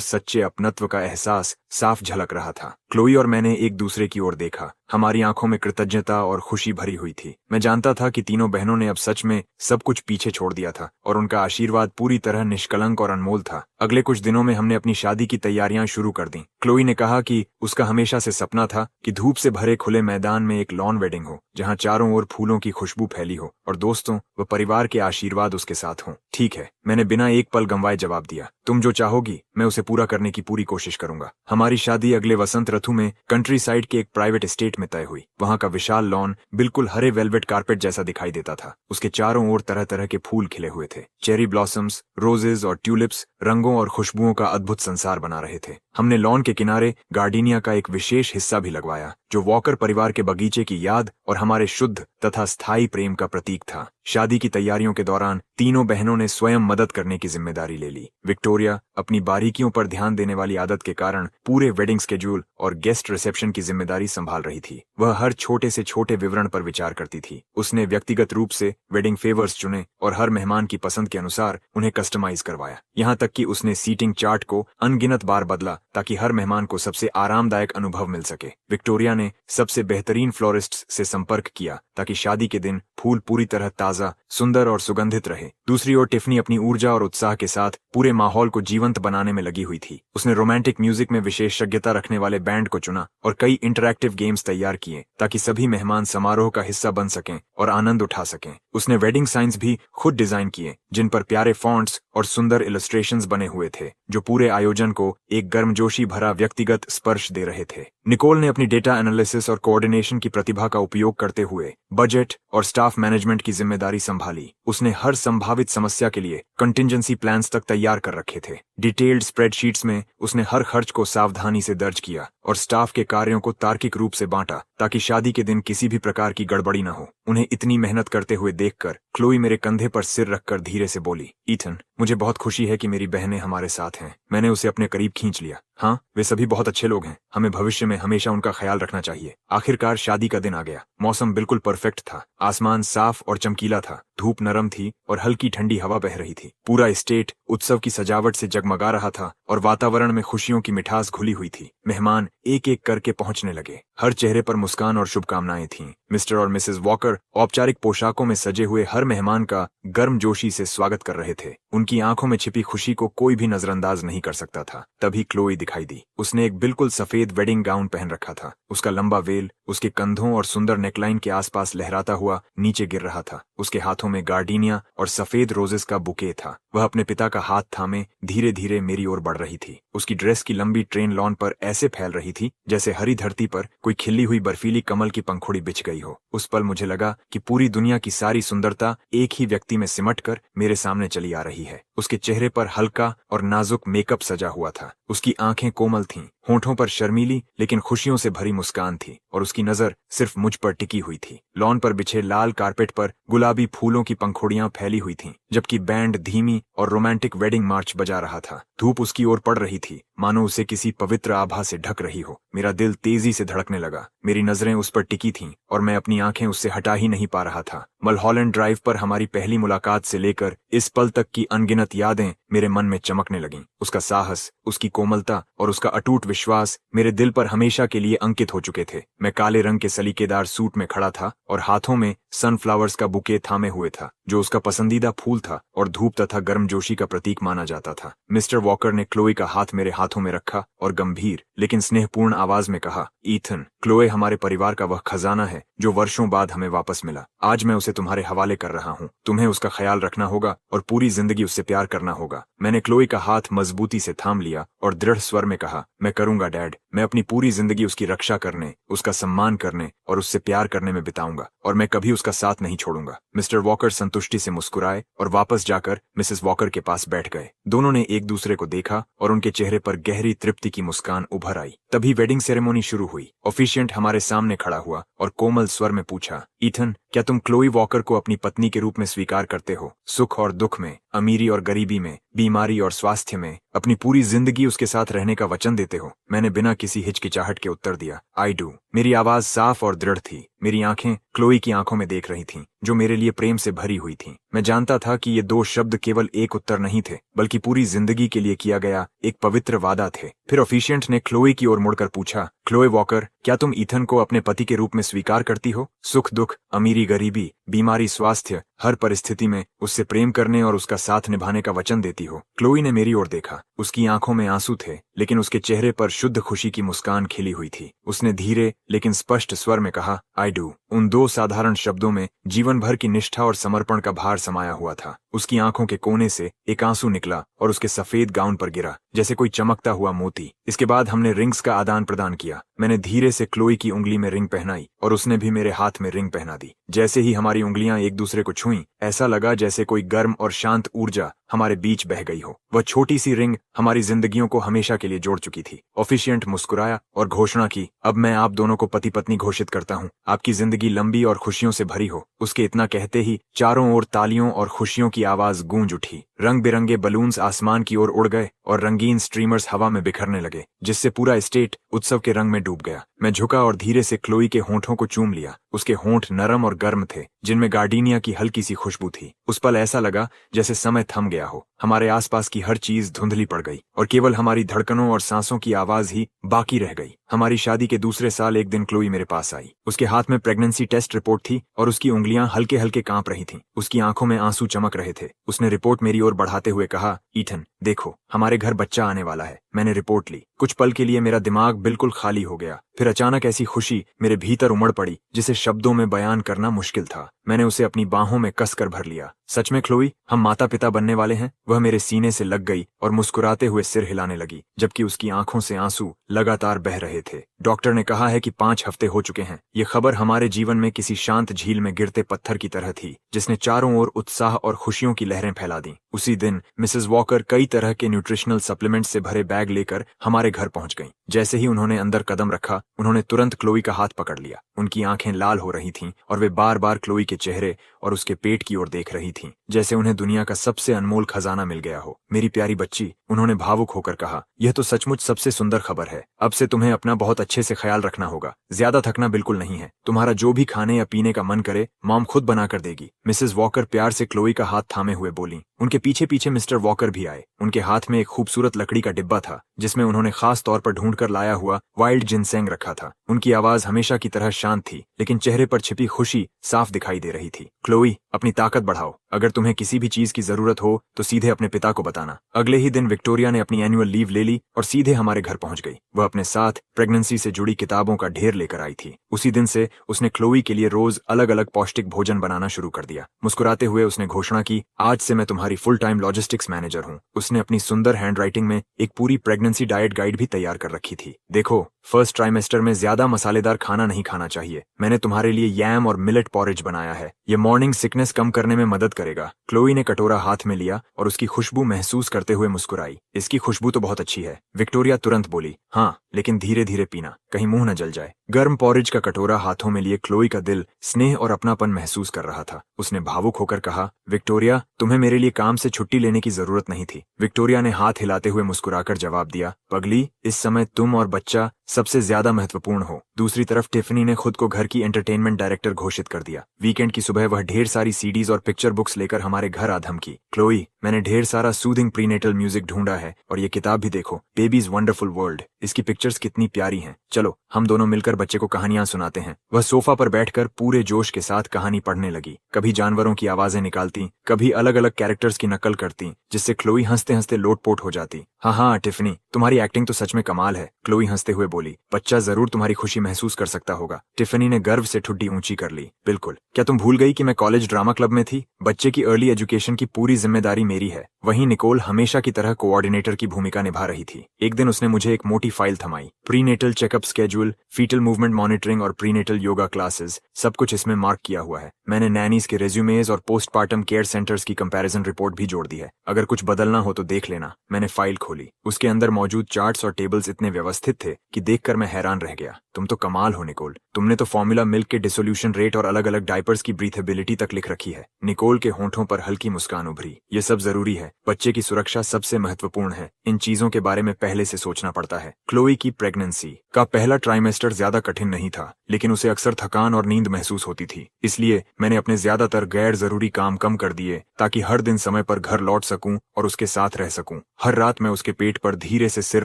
सच्चे अपनत्व का एहसास साफ झलक रहा था। क्लोई और मैंने एक दूसरे की ओर देखा। हमारी आंखों में कृतज्ञता और खुशी भरी हुई थी। मैं जानता था कि तीनों बहनों ने अब सच में सब कुछ पीछे छोड़ दिया था और उनका आशीर्वाद पूरी तरह निष्कलंक और अनमोल था। अगले कुछ दिनों में हमने अपनी शादी की तैयारियां शुरू कर दी। क्लोई ने कहा कि उसका हमेशा से सपना था कि धूप से भरे खुले मैदान में एक लॉन वेडिंग हो, जहां चारों ओर फूलों की खुशबू फैली हो और दोस्तों व परिवार के आशीर्वाद उसके साथ हों। ठीक है, मैंने बिना एक पल गंवाए जवाब दिया। तुम जो चाहोगी मैं उसे पूरा करने की पूरी कोशिश करूंगा। हमारी शादी अगले वसंत ऋतु में कंट्री साइड के एक प्राइवेट एस्टेट में तय हुई। वहां का विशाल लॉन बिल्कुल हरे वेलवेट कारपेट जैसा दिखाई देता था। उसके चारों ओर तरह तरह के फूल खिले हुए थे। चेरी ब्लॉसम्स, रोजेज और ट्यूलिप्स रंगों और खुशबुओं का अद्भुत संसार बना रहे थे। हमने लॉन के किनारे गार्डिनिया का एक विशेष हिस्सा भी लगवाया, जो वॉकर परिवार के बगीचे की याद और हमारे शुद्ध तथा स्थायी प्रेम का प्रतीक था। शादी की तैयारियों के दौरान तीनों बहनों ने स्वयं मदद करने की जिम्मेदारी ले ली। विक्टोरिया अपनी बारीकियों पर ध्यान देने वाली आदत के कारण पूरे वेडिंग स्केड्यूल और गेस्ट रिसेप्शन की जिम्मेदारी संभाल रही थी। वह हर छोटे से छोटे विवरण पर विचार करती थी। उसने व्यक्तिगत रूप से वेडिंग फेवर्स चुने और हर मेहमान की पसंद के अनुसार उन्हें कस्टमाइज करवाया। यहाँ तक कि उसने सीटिंग चार्ट को अनगिनत बार बदला ताकि हर मेहमान को सबसे आरामदायक अनुभव मिल सके। विक्टोरिया ने सबसे बेहतरीन फ्लोरिस्ट्स से संपर्क किया ताकि शादी के दिन फूल पूरी तरह ताजा, सुंदर और सुगंधित रहे। दूसरी ओर टिफनी अपनी ऊर्जा और उत्साह के साथ पूरे माहौल को जीवंत बनाने में लगी हुई थी। उसने रोमांटिक म्यूजिक में विशेषज्ञता रखने वाले बैंड को चुना और कई इंटरैक्टिव गेम्स तैयार किए ताकि सभी मेहमान समारोह का हिस्सा बन सकें और आनंद उठा सकें। उसने वेडिंग साइंस भी खुद डिजाइन किए जिन पर प्यारे फॉन्ट्स और सुंदर इलस्ट्रेशंस बने हुए थे जो पूरे आयोजन को एक गर्मजोशी भरा व्यक्तिगत स्पर्श दे रहे थे। निकोल ने अपनी डेटा एनालिसिस और कोऑर्डिनेशन की प्रतिभा का उपयोग करते हुए बजट और स्टाफ मैनेजमेंट की जिम्मेदारी संभाली। उसने हर संभावित समस्या के लिए कंटिंजेंसी प्लान्स तक तैयार कर रखे थे। डिटेल्ड स्प्रेडशीट्स में उसने हर खर्च को सावधानी से दर्ज किया और स्टाफ के कार्यों को तार्किक रूप से बांटा ताकि शादी के दिन किसी भी प्रकार की गड़बड़ी न हो। उन्हें इतनी मेहनत करते हुए देखकर क्लोई मेरे कंधे पर सिर रखकर धीरे से बोली, ईथन, मुझे बहुत खुशी है कि मेरी बहनें हमारे साथ हैं। मैंने उसे अपने करीब खींच लिया। हाँ, वे सभी बहुत अच्छे लोग हैं। हमें भविष्य में हमेशा उनका ख्याल रखना चाहिए। आखिरकार शादी का दिन आ गया। मौसम बिल्कुल परफेक्ट था। आसमान साफ और चमकीला था। धूप नरम थी और हल्की ठंडी हवा बह रही थी। पूरा एस्टेट उत्सव की सजावट से जगमगा रहा था और वातावरण में खुशियों की मिठास घुली हुई थी। मेहमान एक एक करके पहुंचने लगे। हर चेहरे पर मुस्कान और शुभकामनाएं थीं। मिस्टर और मिसेस वॉकर औपचारिक पोशाकों में सजे हुए हर मेहमान का गर्मजोशी से स्वागत कर रहे थे। उनकी आंखों में छिपी खुशी को कोई भी नजरअंदाज नहीं कर सकता था। तभी क्लोई दिखाई दी। उसने एक बिल्कुल सफेद वेडिंग गाउन पहन रखा था। उसका लंबा वेल उसके कंधों और सुंदर नेकलाइन के आसपास लहराता हुआ नीचे गिर रहा था। उसके हाथों में गार्डिनिया और सफेद रोजेस का बुके था। वह अपने पिता का हाथ थामे धीरे धीरे मेरी ओर बढ़ रही थी। उसकी ड्रेस की लंबी ट्रेन लॉन पर ऐसे फैल रही थी जैसे हरी धरती पर कोई खिली हुई बर्फीली कमल की पंखुड़ी बिछ गई हो। उस पल मुझे लगा कि पूरी दुनिया की सारी सुंदरता एक ही व्यक्ति में सिमटकर मेरे सामने चली आ रही है। उसके चेहरे पर हल्का और नाजुक मेकअप सजा हुआ था। उसकी आंखें कोमल थीं, होठों पर शर्मीली लेकिन खुशियों से भरी मुस्कान थी और उसकी नजर सिर्फ मुझ पर टिकी हुई थी। लॉन पर बिछे लाल कारपेट पर गुलाबी फूलों की पंखुड़ियां फैली हुई थीं, जबकि बैंड धीमी और रोमांटिक वेडिंग मार्च बजा रहा था। धूप उसकी ओर पड़ रही थी, मानो उसे किसी पवित्र आभा से ढक रही हो। मेरा दिल तेजी से धड़कने लगा। मेरी नजरें उस पर टिकी थीं और मैं अपनी आंखें उससे हटा ही नहीं पा रहा था। मलहॉलैंड ड्राइव पर हमारी पहली मुलाकात से लेकर इस पल तक की अनगिनत यादें मेरे मन में चमकने लगीं। उसका साहस, उसकी कोमलता और उसका अटूट विश्वास मेरे दिल पर हमेशा के लिए अंकित हो चुके थे। मैं काले रंग के सलीकेदार सूट में खड़ा था और हाथों में सनफ्लावर्स का बुके थामे हुए था जो उसका पसंदीदा फूल था और धूप तथा गर्मजोशी का प्रतीक माना जाता था। मिस्टर वॉकर ने क्लोई का हाथ मेरे हाथों में रखा और गंभीर लेकिन स्नेहपूर्ण आवाज में कहा, ईथन, क्लोए हमारे परिवार का वह खजाना है जो वर्षों बाद हमें वापस मिला। आज मैं उसे तुम्हारे हवाले कर रहा हूँ। तुम्हें उसका ख्याल रखना होगा और पूरी जिंदगी उससे प्यार करना होगा। मैंने क्लोई का हाथ मजबूती से थाम लिया और दृढ़ स्वर में कहा, मैं करूंगा डैड। मैं अपनी पूरी जिंदगी उसकी रक्षा करने, उसका सम्मान करने और उससे प्यार करने में बिताऊंगा और मैं कभी उसका साथ नहीं छोड़ूंगा। मिस्टर वॉकर संतुष्टि से मुस्कुराए और वापस जाकर मिसेस वॉकर के पास बैठ गए। दोनों ने एक दूसरे को देखा और उनके चेहरे पर गहरी तृप्ति की मुस्कान उभर आई। तभी वेडिंग सेरेमनी शुरू हुई। ऑफिशिएंट हमारे सामने खड़ा हुआ और कोमल स्वर में पूछा, ईथन, क्या तुम क्लोई वॉकर को अपनी पत्नी के रूप में स्वीकार करते हो? सुख और दुख में, अमीरी और गरीबी में, बीमारी और स्वास्थ्य में अपनी पूरी जिंदगी उसके साथ रहने का वचन देते हो? मैंने बिना किसी हिचकिचाहट के उत्तर दिया, आई डू। मेरी आवाज साफ और दृढ़ थी। मेरी आंखें क्लोई की आंखों में देख रही थीं, जो मेरे लिए प्रेम से भरी हुई थीं। मैं जानता था कि ये दो शब्द केवल एक उत्तर नहीं थे, बल्कि पूरी जिंदगी के लिए किया गया एक पवित्र वादा थे। फिर ऑफिशिएंट ने क्लोई की ओर मुड़कर पूछा, क्लोए वॉकर, क्या तुम ईथन को अपने पति के रूप में स्वीकार करती हो? सुख दुख, अमीरी गरीबी, बीमारी स्वास्थ्य, हर परिस्थिति में उससे प्रेम करने और उसका साथ निभाने का वचन देती हो? क्लोई ने मेरी ओर देखा। उसकी आंखों में आंसू थे, लेकिन उसके चेहरे पर शुद्ध खुशी की मुस्कान खिली हुई थी। उसने धीरे लेकिन स्पष्ट स्वर में कहा, आई डू। उन दो साधारण शब्दों में जीवन भर की निष्ठा और समर्पण का भार समाया हुआ था। उसकी आंखों के कोने से एक आंसू निकला और उसके सफेद गाउन पर गिरा, जैसे कोई चमकता हुआ मोती। इसके बाद हमने रिंग्स का आदान प्रदान किया। मैंने धीरे से क्लोई की उंगली में रिंग पहनाई और उसने भी मेरे हाथ में रिंग पहना दी। जैसे ही हमारी उंगलियां एक दूसरे को छुईं, ऐसा लगा जैसे कोई गर्म और शांत ऊर्जा हमारे बीच बह गई हो। वह छोटी सी रिंग हमारी जिंदगियों को हमेशा के लिए जोड़ चुकी थी। ऑफिशिएंट मुस्कुराया और घोषणा की, अब मैं आप दोनों को पति पत्नी घोषित करता हूँ। आपकी जिंदगी जिंदगी लंबी और खुशियों से भरी हो। उसके इतना कहते ही चारों ओर तालियों और खुशियों की आवाज गूंज उठी। रंग बिरंगे बलून्स आसमान की ओर उड़ गए और रंगीन स्ट्रीमर्स हवा में बिखरने लगे, जिससे पूरा स्टेट उत्सव के रंग में डूब गया। मैं झुका और धीरे से क्लोई के होंठों को चूम लिया। उसके होंठ नरम और गर्म थे, जिनमें गार्डीनिया की हल्की सी खुशबू थी। उस पल ऐसा लगा जैसे समय थम गया हो। हमारे आसपास की हर चीज धुंधली पड़ गई और केवल हमारी धड़कनों और सांसों की आवाज ही बाकी रह गई। हमारी शादी के दूसरे साल एक दिन क्लोई मेरे पास आई। उसके हाथ में प्रेगनेंसी टेस्ट रिपोर्ट थी और उसकी उंगलियां हल्के हल्के कांप रही थीं। उसकी आंखों में आंसू चमक रहे थे। उसने रिपोर्ट मेरी ओर बढ़ाते हुए कहा, ईथन देखो, हमारे घर बच्चा आने वाला है। मैंने रिपोर्ट ली। कुछ पल के लिए मेरा दिमाग बिल्कुल खाली हो गया। फिर अचानक ऐसी खुशी मेरे भीतर उमड़ पड़ी जिसे शब्दों में बयान करना मुश्किल था। मैंने उसे अपनी बाहों में कसकर भर लिया। सच में क्लोई, हम माता पिता बनने वाले हैं? वह मेरे सीने से लग गई और मुस्कुराते हुए सिर हिलाने लगी, जबकि उसकी आंखों से आंसू लगातार बह रहे थे। डॉक्टर ने कहा है कि 5 हफ्ते हो चुके हैं। ये खबर हमारे जीवन में किसी शांत झील में गिरते पत्थर की तरह थी, जिसने चारों ओर उत्साह और खुशियों की लहरें फैला दी। उसी दिन मिसेस वॉकर कई तरह के न्यूट्रिशनल सप्लीमेंट से भरे बैग लेकर हमारे घर पहुंच गईं। जैसे ही उन्होंने अंदर कदम रखा, उन्होंने तुरंत क्लोई का हाथ पकड़ लिया। उनकी आंखें लाल हो रही थीं और वे बार बार क्लोई के चेहरे और उसके पेट की ओर देख रही थीं, जैसे उन्हें दुनिया का सबसे अनमोल खजाना मिल गया हो। मेरी प्यारी बच्ची, उन्होंने भावुक होकर कहा, यह तो सचमुच सबसे सुंदर खबर है। अब से तुम्हें अपना बहुत अच्छे से ख्याल रखना होगा। ज्यादा थकना बिल्कुल नहीं है। तुम्हारा जो भी खाने या पीने का मन करे, मॉम खुद बना कर देगी। मिसेस वॉकर प्यार से क्लोई का हाथ थामे हुए बोली। उनके पीछे पीछे मिस्टर वॉकर भी आए। उनके हाथ में एक खूबसूरत लकड़ी का डिब्बा था, जिसमें उन्होंने खास तौर पर ढूंढकर लाया हुआ वाइल्ड जिनसेंग रखा था। उनकी आवाज हमेशा की तरह शांत थी, लेकिन चेहरे पर छिपी खुशी साफ दिखाई दे रही थी। क्लोई, अपनी ताकत बढ़ाओ। अगर तुम्हें किसी भी चीज की जरूरत हो तो सीधे अपने पिता को बताना। अगले ही दिन विक्टोरिया ने अपनी एनुअल लीव ले ली और सीधे हमारे घर पहुंच गई। वह अपने साथ प्रेगनेंसी से जुड़ी किताबों का ढेर लेकर आई थी। उसी दिन से उसने क्लोई के लिए रोज अलग अलग पौष्टिक भोजन बनाना शुरू कर दिया। मुस्कुराते हुए उसने घोषणा की, आज से मैं तुम्हारी फुल टाइम लॉजिस्टिक्स मैनेजर हूँ। उसने अपनी सुंदर हैंडराइटिंग में एक पूरी प्रेगनेंसी डाइट गाइड भी तैयार कर रखी थी। देखो, फर्स्ट ट्राइमेस्टर में ज्यादा मसालेदार खाना नहीं खाना चाहिए। मैंने तुम्हारे लिए यैम और मिलेट पॉरेज बनाया है। ये मॉर्निंग सिकनेस कम करने में मदद करेगा। क्लोई ने कटोरा हाथ में लिया और उसकी खुशबू महसूस करते हुए मुस्कुराई। इसकी खुशबू तो बहुत अच्छी है। विक्टोरिया तुरंत बोली, हाँ, लेकिन धीरे धीरे पीना, कहीं मुंह न जल जाए। गर्म पॉरेज का कटोरा हाथों में लिए क्लोई का दिल स्नेह और अपनापन महसूस कर रहा था। उसने भावुक होकर कहा, विक्टोरिया, तुम्हें मेरे लिए काम से छुट्टी लेने की जरूरत नहीं थी। विक्टोरिया ने हाथ हिलाते हुए मुस्कुराकर जवाब दिया, पगली, इस समय तुम और बच्चा सबसे ज्यादा महत्वपूर्ण हो। दूसरी तरफ टिफनी ने खुद को घर की एंटरटेनमेंट डायरेक्टर घोषित कर दिया। वीकेंड की सुबह वह ढेर सारी सीडीज और पिक्चर बुक्स लेकर हमारे घर आ धमकी। क्लोई, मैंने ढेर सारा सूदिंग प्रीनेटल म्यूजिक ढूंढा है और ये किताब भी देखो, बेबीज वंडरफुल वर्ल्ड। इसकी पिक्चर्स कितनी प्यारी हैं। चलो, हम दोनों मिलकर बच्चे को कहानियां सुनाते हैं। वह सोफा पर बैठकर पूरे जोश के साथ कहानी पढ़ने लगी। कभी जानवरों की आवाजें निकालती, कभी अलग अलग कैरेक्टर्स की नकल करती, जिससे क्लोई हंसते हंसते लोटपोट हो जाती। हाँ हाँ टिफनी, तुम्हारी एक्टिंग तो सच में कमाल है, क्लोई हंसते हुए बोली। बच्चा जरूर तुम्हारी खुशी महसूस कर सकता होगा। टिफनी ने गर्व से ठुड्डी ऊंची कर ली। बिल्कुल, क्या तुम भूल गई कि मैं कॉलेज ड्रामा क्लब में थी? बच्चे की अर्ली एजुकेशन की पूरी जिम्मेदारी मेरी है। वहीं निकोल हमेशा की तरह कोऑर्डिनेटर की भूमिका निभा रही थी। एक दिन उसने मुझे एक मोटी फाइल थमाई। Prenatal checkup schedule, foetal movement monitoring और प्रीनेटल योगा क्लासेस, सब कुछ इसमें मार्क किया हुआ है। मैंने नैनीज के रेज्यूमेज और पोस्टपार्टम केयर सेंटर्स की कंपैरिजन रिपोर्ट भी जोड़ दी है। अगर कुछ बदलना हो तो देख लेना। मैंने फाइल खोली। उसके अंदर मौजूद चार्ट्स और टेबल्स इतने व्यवस्थित थे कि देखकर मैं हैरान रह गया। तुम तो कमाल हो निकोल। तुमने तो फॉर्मूला मिल्क के डिसोल्यूशन रेट और अलग अलग डायपर्स की ब्रीथेबिलिटी तक लिख रखी है। निकोल के होंठों पर हल्की मुस्कान उभरी। ये सब जरूरी है। बच्चे की सुरक्षा सबसे महत्वपूर्ण है। इन चीजों के बारे में पहले से सोचना पड़ता है। क्लोई की प्रेगनेंसी का पहला ट्राइमेस्टर ज्यादा कठिन नहीं था, लेकिन उसे अक्सर थकान और नींद महसूस होती थी। इसलिए मैंने अपने ज्यादातर गैर जरूरी काम कम कर दिए, ताकि हर दिन समय पर घर लौट सकूं और उसके साथ रह सकूं। हर रात मैं उसके पेट पर धीरे से सिर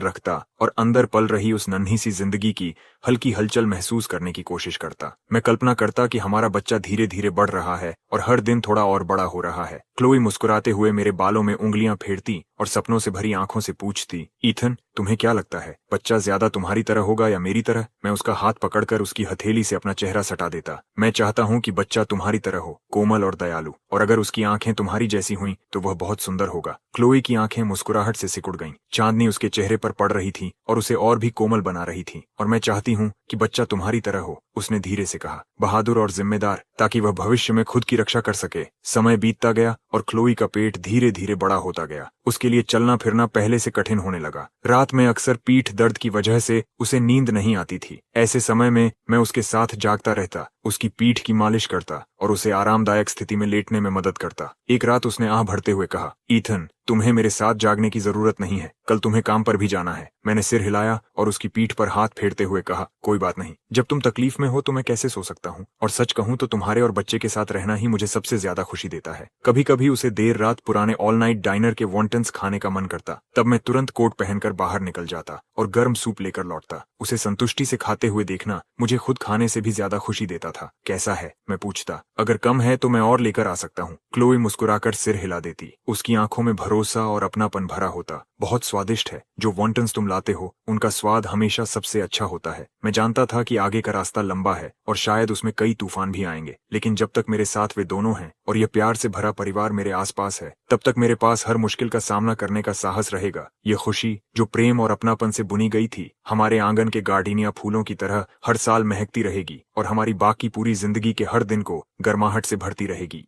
रखता और अंदर पल रही उस नन्ही सी जिंदगी की हल्की हलचल महसूस करने की कोशिश करता। मैं कल्पना करता कि हमारा बच्चा धीरे धीरे बढ़ रहा है और हर दिन थोड़ा और बड़ा हो रहा है। क्लोई मुस्कुराते हुए मेरे बालों में उंगलियां फेरती और सपनों से भरी आंखों से पूछती, ईथन, तुम्हें क्या लगता है, बच्चा ज्यादा तुम्हारी तरह होगा या मेरी तरह? मैं उसका हाथ पकड़कर उसकी हथेली से अपना चेहरा सटा देता। मैं चाहता हूँ कि बच्चा तुम्हारी तरह हो, कोमल और दयालु, और अगर उसकी आंखें तुम्हारी जैसी हुई तो वह बहुत सुंदर होगा। क्लोई की आंखें मुस्कुराहट से सिकुड़ गईं। चांदनी उसके चेहरे पर पड़ रही थी और उसे और भी कोमल बना रही थी। और मैं चाहती हूँ कि बच्चा तुम्हारी तरह हो, उसने धीरे से कहा, बहादुर और जिम्मेदार, ताकि वह भविष्य में खुद की रक्षा कर सके। समय बीतता गया और क्लोई का पेट धीरे धीरे बड़ा होता गया। उसके लिए चलना फिरना पहले से कठिन होने लगा। रात में अक्सर पीठ दर्द की वजह से उसे नींद नहीं आती थी। ऐसे समय में मैं उसके साथ जागता रहता, उसकी पीठ की मालिश करता और उसे आरामदायक स्थिति में लेटने में मदद करता। एक रात उसने आह भरते हुए कहा, ईथन, तुम्हें मेरे साथ जागने की जरूरत नहीं है, कल तुम्हें काम पर भी जाना है। मैंने सिर हिलाया और उसकी पीठ पर हाथ फेरते हुए कहा, कोई बात नहीं, जब तुम तकलीफ में हो तो मैं कैसे सो सकता हूँ, और सच कहूँ तो तुम्हारे और बच्चे के साथ रहना ही मुझे सबसे ज्यादा खुशी देता है। कभी कभी उसे देर रात पुराने ऑल नाइट डाइनर के वॉन्टन्स खाने का मन करता, तब मैं तुरंत कोट पहनकर बाहर निकल जाता और गर्म सूप लेकर लौटता। उसे संतुष्टि से खाते हुए देखना मुझे खुद खाने से भी ज्यादा खुशी देता था। कैसा है, मैं पूछता, अगर कम है तो मैं और लेकर आ सकता हूँ। क्लोई मुस्कुराकर सिर हिला देती, उसकी आंखों में भरोसा और अपनापन भरा होता। बहुत स्वादिष्ट है, जो वॉन्टन्स तुम लाते हो उनका स्वाद हमेशा सबसे अच्छा होता है। मैं जानता था कि आगे का रास्ता लंबा है और शायद उसमें कई तूफान भी आएंगे, लेकिन जब तक मेरे साथ वे दोनों हैं और यह प्यार से भरा परिवार मेरे आसपास है, तब तक मेरे पास हर मुश्किल का सामना करने का साहस रहेगा। ये खुशी जो प्रेम और अपनापन से बुनी गई थी, हमारे आंगन के गार्डिनिया फूलों की तरह हर साल महकती रहेगी और हमारी बाकी पूरी जिंदगी के हर दिन को गर्माहट से भरती रहेगी।